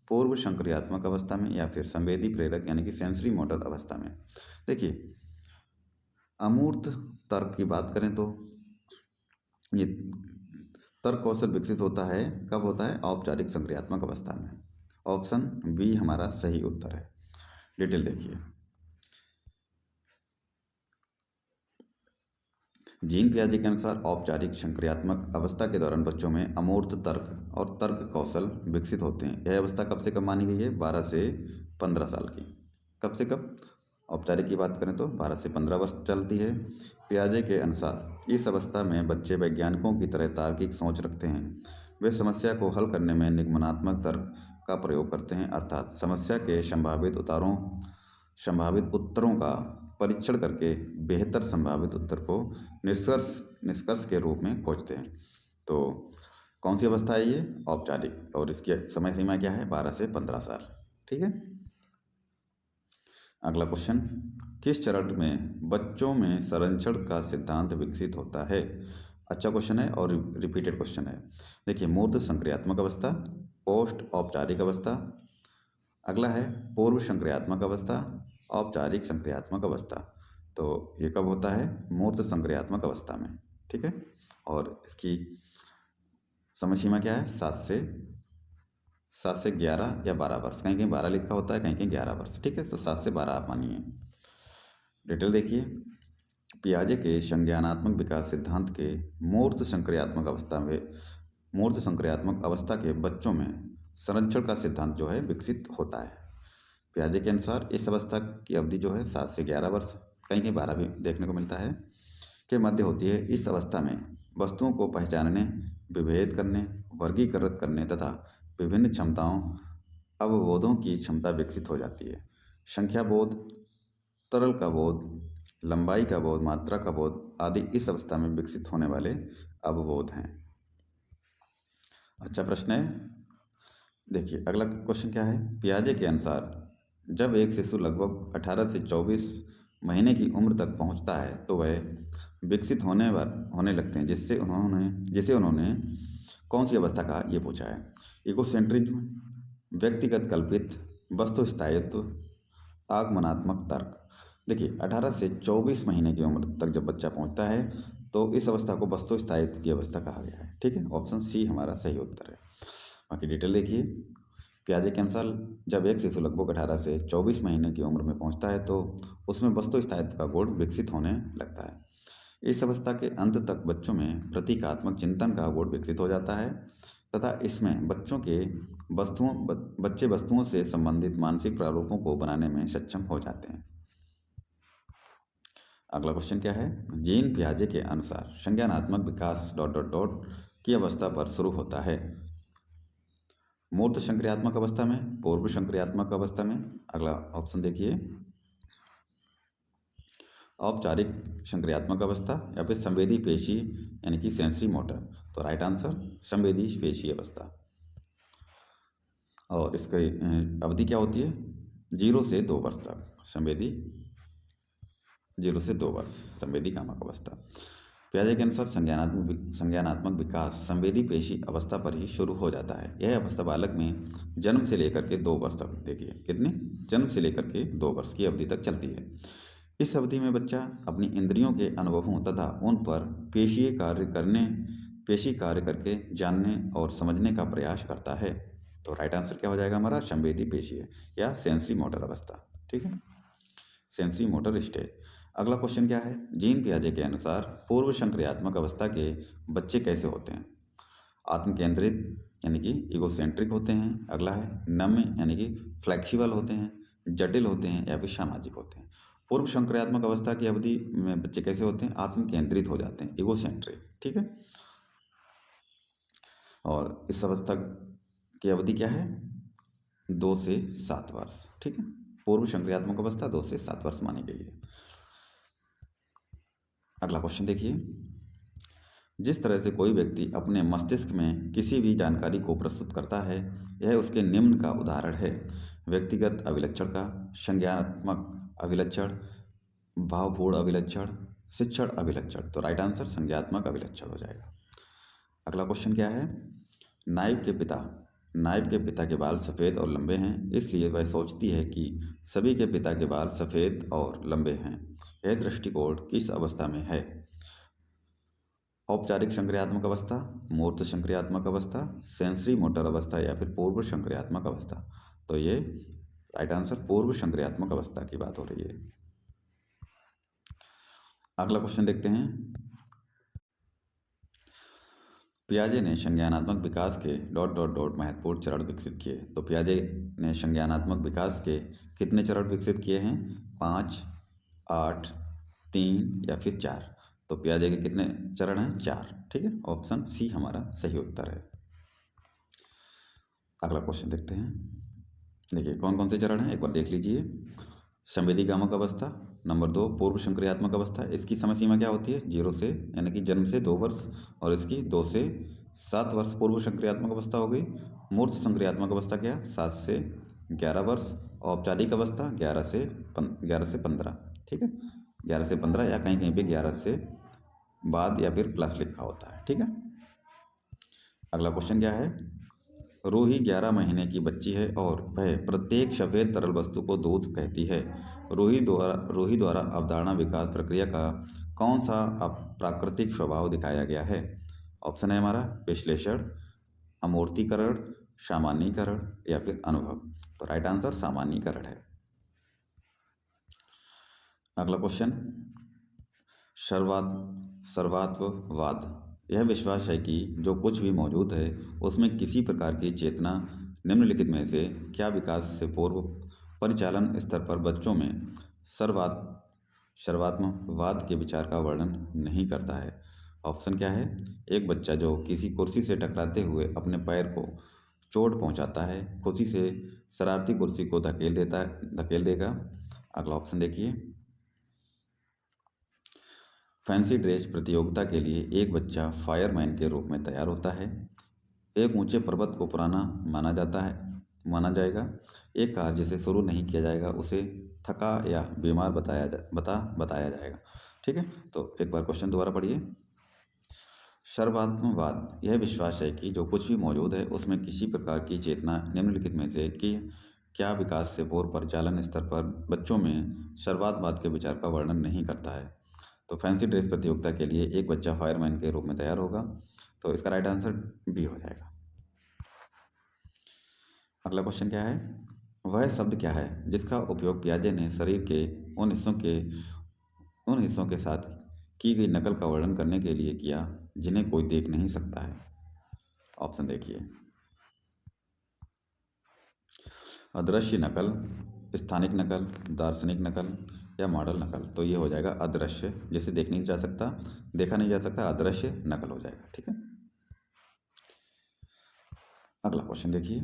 पूर्व संक्रियात्मक अवस्था में या फिर संवेदी प्रेरक यानी कि सेंसरी मोटर अवस्था में। देखिए, अमूर्त तर्क की बात करें तो ये तर्क कौशल विकसित होता है कब होता है? औपचारिक संक्रियात्मक अवस्था में। ऑप्शन बी हमारा सही उत्तर है। डिटेल देखिए, जीन पियाजे के अनुसार औपचारिक संक्रियात्मक अवस्था के दौरान बच्चों में अमूर्त तर्क और तर्क कौशल विकसित होते हैं। यह अवस्था कब से कब मानी गई है? 12 से 15 साल की। कब से कब? औपचारिक की बात करें तो 12 से 15 वर्ष चलती है। पियाजे के अनुसार इस अवस्था में बच्चे वैज्ञानिकों की तरह तार्किक सोच रखते हैं। वे समस्या को हल करने में निगमनात्मक तर्क का प्रयोग करते हैं, अर्थात समस्या के संभावित उत्तरों का परीक्षण करके बेहतर संभावित उत्तर को निष्कर्ष के रूप में खोजते हैं। तो कौन सी अवस्था है ये? औपचारिक। और इसकी समय सीमा क्या है? 12 से 15 साल। ठीक है, अगला क्वेश्चन, किस चरण में बच्चों में संरक्षण का सिद्धांत विकसित होता है? अच्छा क्वेश्चन है और रिपीटेड क्वेश्चन है। देखिए, मूर्त संक्रियात्मक अवस्था, पोस्ट औपचारिक अवस्था, अगला है पूर्व संक्रियात्मक अवस्था, औपचारिक संक्रियात्मक अवस्था। तो ये कब होता है? मूर्त संक्रियात्मक अवस्था में। ठीक है, और इसकी समय सीमा क्या है? 7 से 11 या 12 वर्ष। कहीं कहीं 12 लिखा होता है, कहीं कहीं 11 वर्ष। ठीक है, तो 7 से 12 आप मानिए। डिटेल देखिए। पियाजे के संज्ञानात्मक विकास सिद्धांत के मूर्त संक्रियात्मक अवस्था के बच्चों में संरक्षण का सिद्धांत जो है विकसित होता है। पियाजे के अनुसार इस अवस्था की अवधि जो है 7 से 11 वर्ष, कहीं कहीं 12 भी देखने को मिलता है, के मध्य होती है। इस अवस्था में वस्तुओं को पहचानने, विभेद करने, वर्गीकृत करने तथा विभिन्न क्षमताओं अवबोधों की क्षमता विकसित हो जाती है। संख्या बोध, तरल का बोध, लंबाई का बोध, मात्रा का बोध आदि इस अवस्था में विकसित होने वाले अवबोध हैं। अच्छा प्रश्न है। देखिए अगला क्वेश्चन क्या है। पियाजे के अनुसार जब एक शिशु लगभग 18 से 24 महीने की उम्र तक पहुंचता है तो वह विकसित होने लगते हैं, जिसे उन्होंने कौन सी अवस्था कहा, ये पूछा है। इगोसेंट्रिज्म, व्यक्तिगत कल्पित, वस्तु स्थायित्व, आगमनात्मक तर्क। देखिए 18 से 24 महीने की उम्र तक जब बच्चा पहुंचता है तो इस अवस्था को वस्तु स्थायित्व की अवस्था कहा गया है। ठीक है, ऑप्शन सी हमारा सही उत्तर है। बाकी डिटेल देखिए। पियाजे के अनुसार जब एक शिशु लगभग 18 से 24 महीने की उम्र में पहुंचता है तो उसमें वस्तु स्थायित्व का गुण विकसित होने लगता है। इस अवस्था के अंत तक बच्चों में प्रतीकात्मक चिंतन का गुण विकसित हो जाता है तथा इसमें बच्चे वस्तुओं से संबंधित मानसिक प्रारूपों को बनाने में सक्षम हो जाते हैं। अगला क्वेश्चन क्या है। जीन पियाजे के अनुसार संज्ञानात्मक विकास ... की अवस्था पर शुरू होता है। मूर्त संक्रियात्मक अवस्था में, पूर्व संक्रियात्मक अवस्था में। अगला ऑप्शन देखिए। औपचारिक संक्रियात्मक अवस्था या फिर संवेदी पेशी यानी कि सेंसरी मोटर। तो राइट आंसर संवेदी पेशी अवस्था। और इसकी अवधि क्या होती है, 0 से 2 वर्ष तक। 0 से 2 वर्ष संवेदी कामक अवस्था। पियाजे के अनुसार संज्ञानात्मक विकास संवेदी पेशी अवस्था पर ही शुरू हो जाता है। यह अवस्था बालक में जन्म से लेकर के 2 वर्ष तक, देखिए कितने, जन्म से लेकर के 2 वर्ष की अवधि तक चलती है। इस अवधि में बच्चा अपनी इंद्रियों के अनुभवों तथा उन पर पेशी कार्य करके जानने और समझने का प्रयास करता है। तो राइट आंसर क्या हो जाएगा हमारा, संवेदी पेशी है या सेंसरी मोटर अवस्था। ठीक है, सेंसरी मोटर स्टेज। अगला क्वेश्चन क्या है। जीन पियाजे के अनुसार पूर्व संक्रियात्मक अवस्था के बच्चे कैसे होते हैं। आत्म केंद्रित यानी कि इगोसेंट्रिक होते हैं। अगला है नम्य यानी कि फ्लेक्सिबल होते हैं, जटिल होते हैं या फिर सामाजिक होते हैं। पूर्व संक्रियात्मक अवस्था की अवधि में बच्चे कैसे होते हैं, आत्म केंद्रित हो जाते हैं, इगोसेंट्रिक। ठीक है, और इस अवस्था की अवधि क्या है, 2 से 7 वर्ष। ठीक है, पूर्व संक्रियात्मक अवस्था 2 से 7 वर्ष मानी गई है। अगला क्वेश्चन देखिए। जिस तरह से कोई व्यक्ति अपने मस्तिष्क में किसी भी जानकारी को प्रस्तुत करता है, यह उसके निम्न का उदाहरण है। व्यक्तिगत अभिलक्षण का, संज्ञानात्मक अभिलक्षण, भावपूर्ण अभिलक्षण, शिक्षण अभिलक्षण। तो राइट आंसर संज्ञात्मक अभिलक्षण हो जाएगा। अगला क्वेश्चन क्या है। नाइब के पिता के बाल सफ़ेद और लंबे हैं, इसलिए वह सोचती है कि सभी के पिता के बाल सफ़ेद और लंबे हैं। यह दृष्टिकोण किस अवस्था में है। औपचारिक संक्रियात्मक अवस्था, मूर्त संक्रियात्मक अवस्था, सेंसरी मोटर अवस्था या फिर पूर्व संक्रियात्मक अवस्था। तो ये राइट आंसर पूर्व संक्रियात्मक अवस्था की बात हो रही है। अगला क्वेश्चन देखते हैं। पियाजे ने संज्ञानात्मक विकास के ... महत्वपूर्ण चरण विकसित किए। तो पियाजे ने संज्ञानात्मक विकास के कितने चरण विकसित किए हैं, 5, 8, 3 या फिर 4। तो पियाजे के कितने चरण हैं, 4। ठीक है, ऑप्शन सी हमारा सही उत्तर है। अगला क्वेश्चन देखते हैं। देखिए कौन कौन से चरण हैं एक बार देख लीजिए। संवेदी कामक अवस्था, नंबर 2 पूर्व संक्रियात्मक अवस्था। इसकी समय सीमा क्या होती है, 0 से यानी कि जन्म से 2 वर्ष, और इसकी 2 से 7 वर्ष पूर्व संक्रियात्मक अवस्था हो गई। मूर्त संक्रियात्मक अवस्था क्या, 7 से 11 वर्ष। औपचारिक अवस्था 11 से 15। ठीक है, 11 से 15 या कहीं कहीं पे 11 से बाद या फिर प्लस लिखा होता है। ठीक है, अगला क्वेश्चन क्या है। रूही 11 महीने की बच्ची है और वह प्रत्येक सफ़ेद तरल वस्तु को दूध कहती है। रूही द्वारा अवधारणा विकास प्रक्रिया का कौन सा प्राकृतिक स्वभाव दिखाया गया है। ऑप्शन है हमारा विश्लेषण, अमूर्तीकरण, सामान्यीकरण या फिर अनुभव। तो राइट आंसर सामान्यीकरण है। अगला क्वेश्चन, सर्वात सर्वात्मवाद यह विश्वास है कि जो कुछ भी मौजूद है उसमें किसी प्रकार की चेतना निम्नलिखित में से क्या विकास से पूर्व परिचालन स्तर पर बच्चों में सर्वात सर्वात्मवाद के विचार का वर्णन नहीं करता है। ऑप्शन क्या है? एक बच्चा जो किसी कुर्सी से टकराते हुए अपने पैर को चोट पहुंचाता है, खुशी से शरारती कुर्सी को धकेल देगा। अगला ऑप्शन देखिए, फैंसी ड्रेस प्रतियोगिता के लिए एक बच्चा फायरमैन के रूप में तैयार होता है। एक ऊंचे पर्वत को पुराना माना जाएगा। एक कार जिसे शुरू नहीं किया जाएगा उसे थका या बीमार बताया जाएगा। ठीक है, तो एक बार क्वेश्चन दोबारा पढ़िए। सर्वात्मवाद यह विश्वास है कि जो कुछ भी मौजूद है उसमें किसी प्रकार की चेतना निम्नलिखित में से कि क्या विकास से पूर्व परिचालन स्तर पर बच्चों में सर्वात्मवाद के विचार का वर्णन नहीं करता है। तो फैंसी ड्रेस प्रतियोगिता के लिए एक बच्चा फायरमैन के रूप में तैयार होगा, तो इसका राइट आंसर बी हो जाएगा। अगला क्वेश्चन क्या है? वह शब्द क्या है जिसका उपयोग पियाजे ने शरीर के उन हिस्सों के साथ की गई नकल का वर्णन करने के लिए किया जिन्हें कोई देख नहीं सकता है। ऑप्शन देखिए, अदृश्य नकल, स्थानिक नकल, दार्शनिक नकल या मॉडल नकल। तो ये हो जाएगा अदृश्य, जिसे देखा नहीं जा सकता, अदृश्य नकल हो जाएगा। ठीक है, अगला क्वेश्चन देखिए,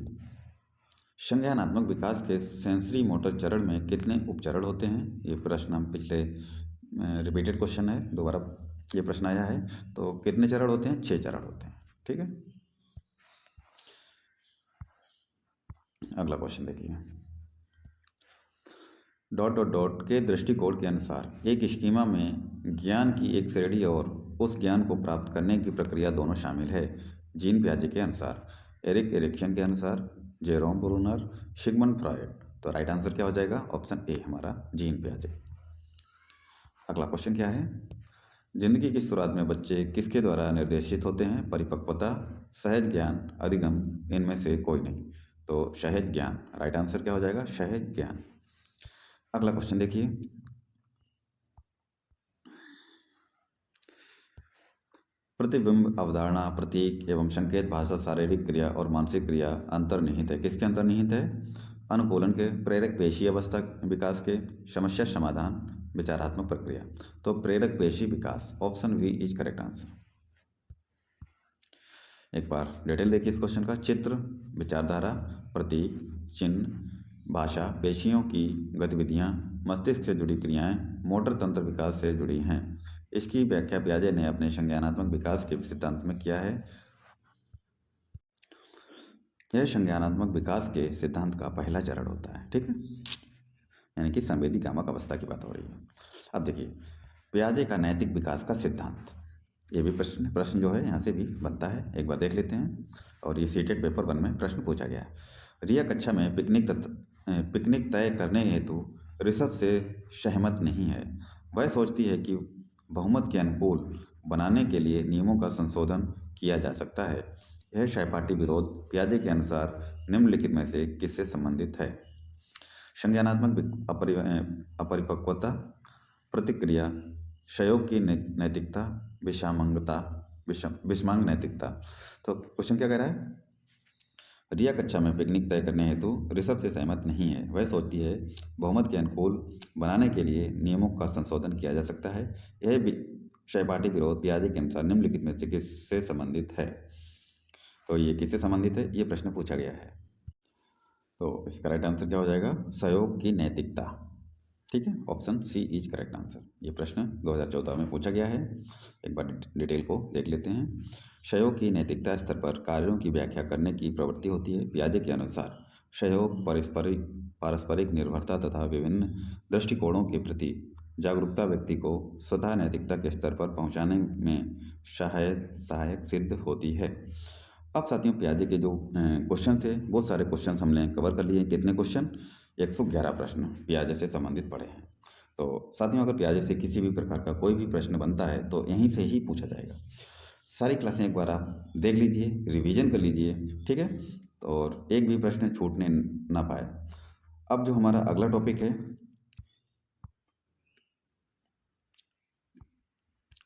संज्ञानात्मक विकास के सेंसरी मोटर चरण में कितने उपचरण होते हैं? ये प्रश्न हम पिछले रिपीटेड क्वेश्चन है, दोबारा ये प्रश्न आया है। तो कितने चरण होते हैं? 6 चरण होते हैं। ठीक है, अगला क्वेश्चन देखिए, डॉट डॉट डॉट के दृष्टिकोण के अनुसार एक स्कीमा में ज्ञान की एक श्रेणी और उस ज्ञान को प्राप्त करने की प्रक्रिया दोनों शामिल है। जीन पियाजे के अनुसार, एरिक एरिक्सन के अनुसार, जेरोम ब्रूनर, सिगमंड फ्रॉयड। तो राइट आंसर क्या हो जाएगा? ऑप्शन ए हमारा जीन पियाजे। अगला क्वेश्चन क्या है? जिंदगी की शुरुआत में बच्चे किसके द्वारा निर्देशित होते हैं? परिपक्वता, सहज ज्ञान, अधिगम, इनमें से कोई नहीं। तो सहज ज्ञान, राइट आंसर क्या हो जाएगा? सहज ज्ञान। अगला क्वेश्चन देखिए, प्रतिबिंब, अवधारणा, प्रतीक एवं संकेत भाषा, शारीरिक क्रिया और मानसिक क्रिया अंतर्निहित है। किसके अंतर्निहित है? अनुकूलन के, प्रेरक पेशी अवस्था विकास के, समस्या समाधान, विचारात्मक प्रक्रिया। तो प्रेरक पेशी विकास, option V is correct answer. एक बार डिटेल देखिए इस क्वेश्चन का। चित्र, विचारधारा, प्रतीक, चिन्ह, भाषा, पेशियों की गतिविधियां, मस्तिष्क से जुड़ी क्रियाएं, मोटर तंत्र विकास से जुड़ी हैं। इसकी व्याख्या पियाजे ने अपने संज्ञानात्मक विकास के सिद्धांत में किया है। यह संज्ञानात्मक विकास के सिद्धांत का पहला चरण होता है। ठीक है, यानी कि संवेदी कामक अवस्था की बात हो रही है। अब देखिए, पियाजे का नैतिक विकास का सिद्धांत, ये भी प्रश्न जो है यहाँ से भी बनता है, एक बार देख लेते हैं। और ये सीटेड पेपर 1 में प्रश्न पूछा गया है। रिया कक्षा में पिकनिक तय करने हेतु ऋषभ से सहमत नहीं है। वह सोचती है कि बहुमत के अनुकूल बनाने के लिए नियमों का संशोधन किया जा सकता है। यह सहपाठी विरोध पियाजे के अनुसार निम्नलिखित में से किससे संबंधित है? संज्ञानात्मक अपरिपक्वता, प्रतिक्रिया, सहयोग की नैतिकता, विषमांग नैतिकता। तो क्वेश्चन क्या कह रहा है? रिया कक्षा में पिकनिक तय करने हेतु ऋषभ से सहमत नहीं है। वह सोचती है बहुमत के अनुकूल बनाने के लिए नियमों का संशोधन किया जा सकता है। यह सहपाठी विरोध पियाजे के अनुसार निम्नलिखित में से किससे संबंधित है? तो ये किससे संबंधित है, ये प्रश्न पूछा गया है। तो इसका राइट आंसर क्या हो जाएगा? सहयोग की नैतिकता। ठीक है, option C is correct answer. ये प्रश्न 2014 में पूछा गया है। एक बार डिटेल को देख लेते हैं। सहयोग की नैतिकता स्तर पर कार्यों की व्याख्या करने की प्रवृत्ति होती है। पियाजे के अनुसार सहयोग, पारस्परिक निर्भरता तथा विभिन्न दृष्टिकोणों के प्रति जागरूकता व्यक्ति को स्वतः नैतिकता के स्तर पर पहुंचाने में सहायक सिद्ध होती है। अब साथियों, पियाजे के जो क्वेश्चन थे, बहुत सारे क्वेश्चन हमने कवर कर लिए। कितने क्वेश्चन? 111 प्रश्न पियाजे से संबंधित पड़े हैं। तो साथियों, अगर पियाजे से किसी भी प्रकार का कोई भी प्रश्न बनता है तो यहीं से ही पूछा जाएगा। सारी क्लासें एक बार आप देख लीजिए, रिवीजन कर लीजिए। ठीक है, और एक भी प्रश्न छूटने ना पाए। अब जो हमारा अगला टॉपिक है,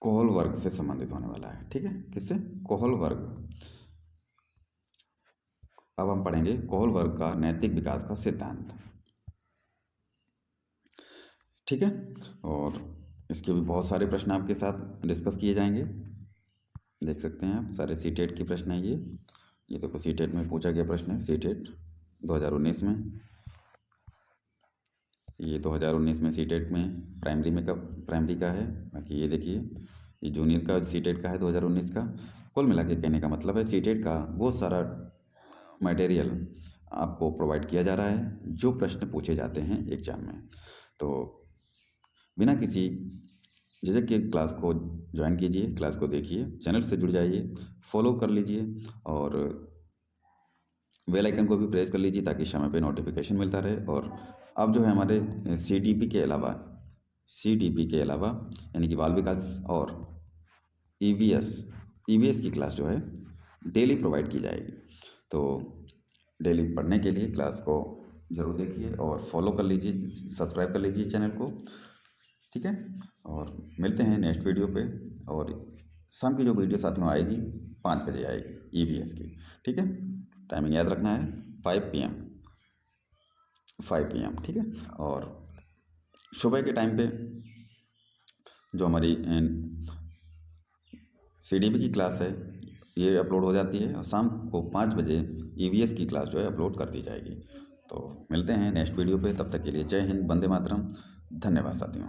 कोहल वर्ग से संबंधित होने वाला है। ठीक है, किससे? कोहल वर्ग। अब हम पढ़ेंगे कोहल वर्ग का नैतिक विकास का सिद्धांत। ठीक है, और इसके भी बहुत सारे प्रश्न आपके साथ डिस्कस किए जाएंगे। देख सकते हैं आप, सारे सीटेट के प्रश्न हैं ये देखो सीटेट में पूछा गया प्रश्न है, सीटेट 2019 में। ये 2019 में सीटेट में प्राइमरी का है। बाकी ये देखिए, ये जूनियर का सीटेट का है 2019 का। कुल मिला के कहने का मतलब है सीटेट का बहुत सारा मटेरियल आपको प्रोवाइड किया जा रहा है जो प्रश्न पूछे जाते हैं एग्जाम में। तो बिना किसी झिझक के क्लास को ज्वाइन कीजिए, क्लास को देखिए, चैनल से जुड़ जाइए, फॉलो कर लीजिए और बेल आइकन को भी प्रेस कर लीजिए ताकि समय पे नोटिफिकेशन मिलता रहे। और अब जो है हमारे CDP के अलावा यानी कि बाल विकास और EVS की क्लास जो है डेली प्रोवाइड की जाएगी। तो डेली पढ़ने के लिए क्लास को ज़रूर देखिए और फॉलो कर लीजिए, सब्सक्राइब कर लीजिए चैनल को। ठीक है, और मिलते हैं नेक्स्ट वीडियो पे। और शाम की जो वीडियो साथियों आएगी 5 बजे आएगी EVS की। ठीक है, टाइमिंग याद रखना है 5 PM। ठीक है, और सुबह के टाइम पे जो हमारी CDP की क्लास है ये अपलोड हो जाती है और शाम को 5 बजे EVS की क्लास जो है अपलोड कर दी जाएगी। तो मिलते हैं नेक्स्ट वीडियो पे, तब तक के लिए जय हिंद, वंदे मातरम, धन्यवाद साथियों।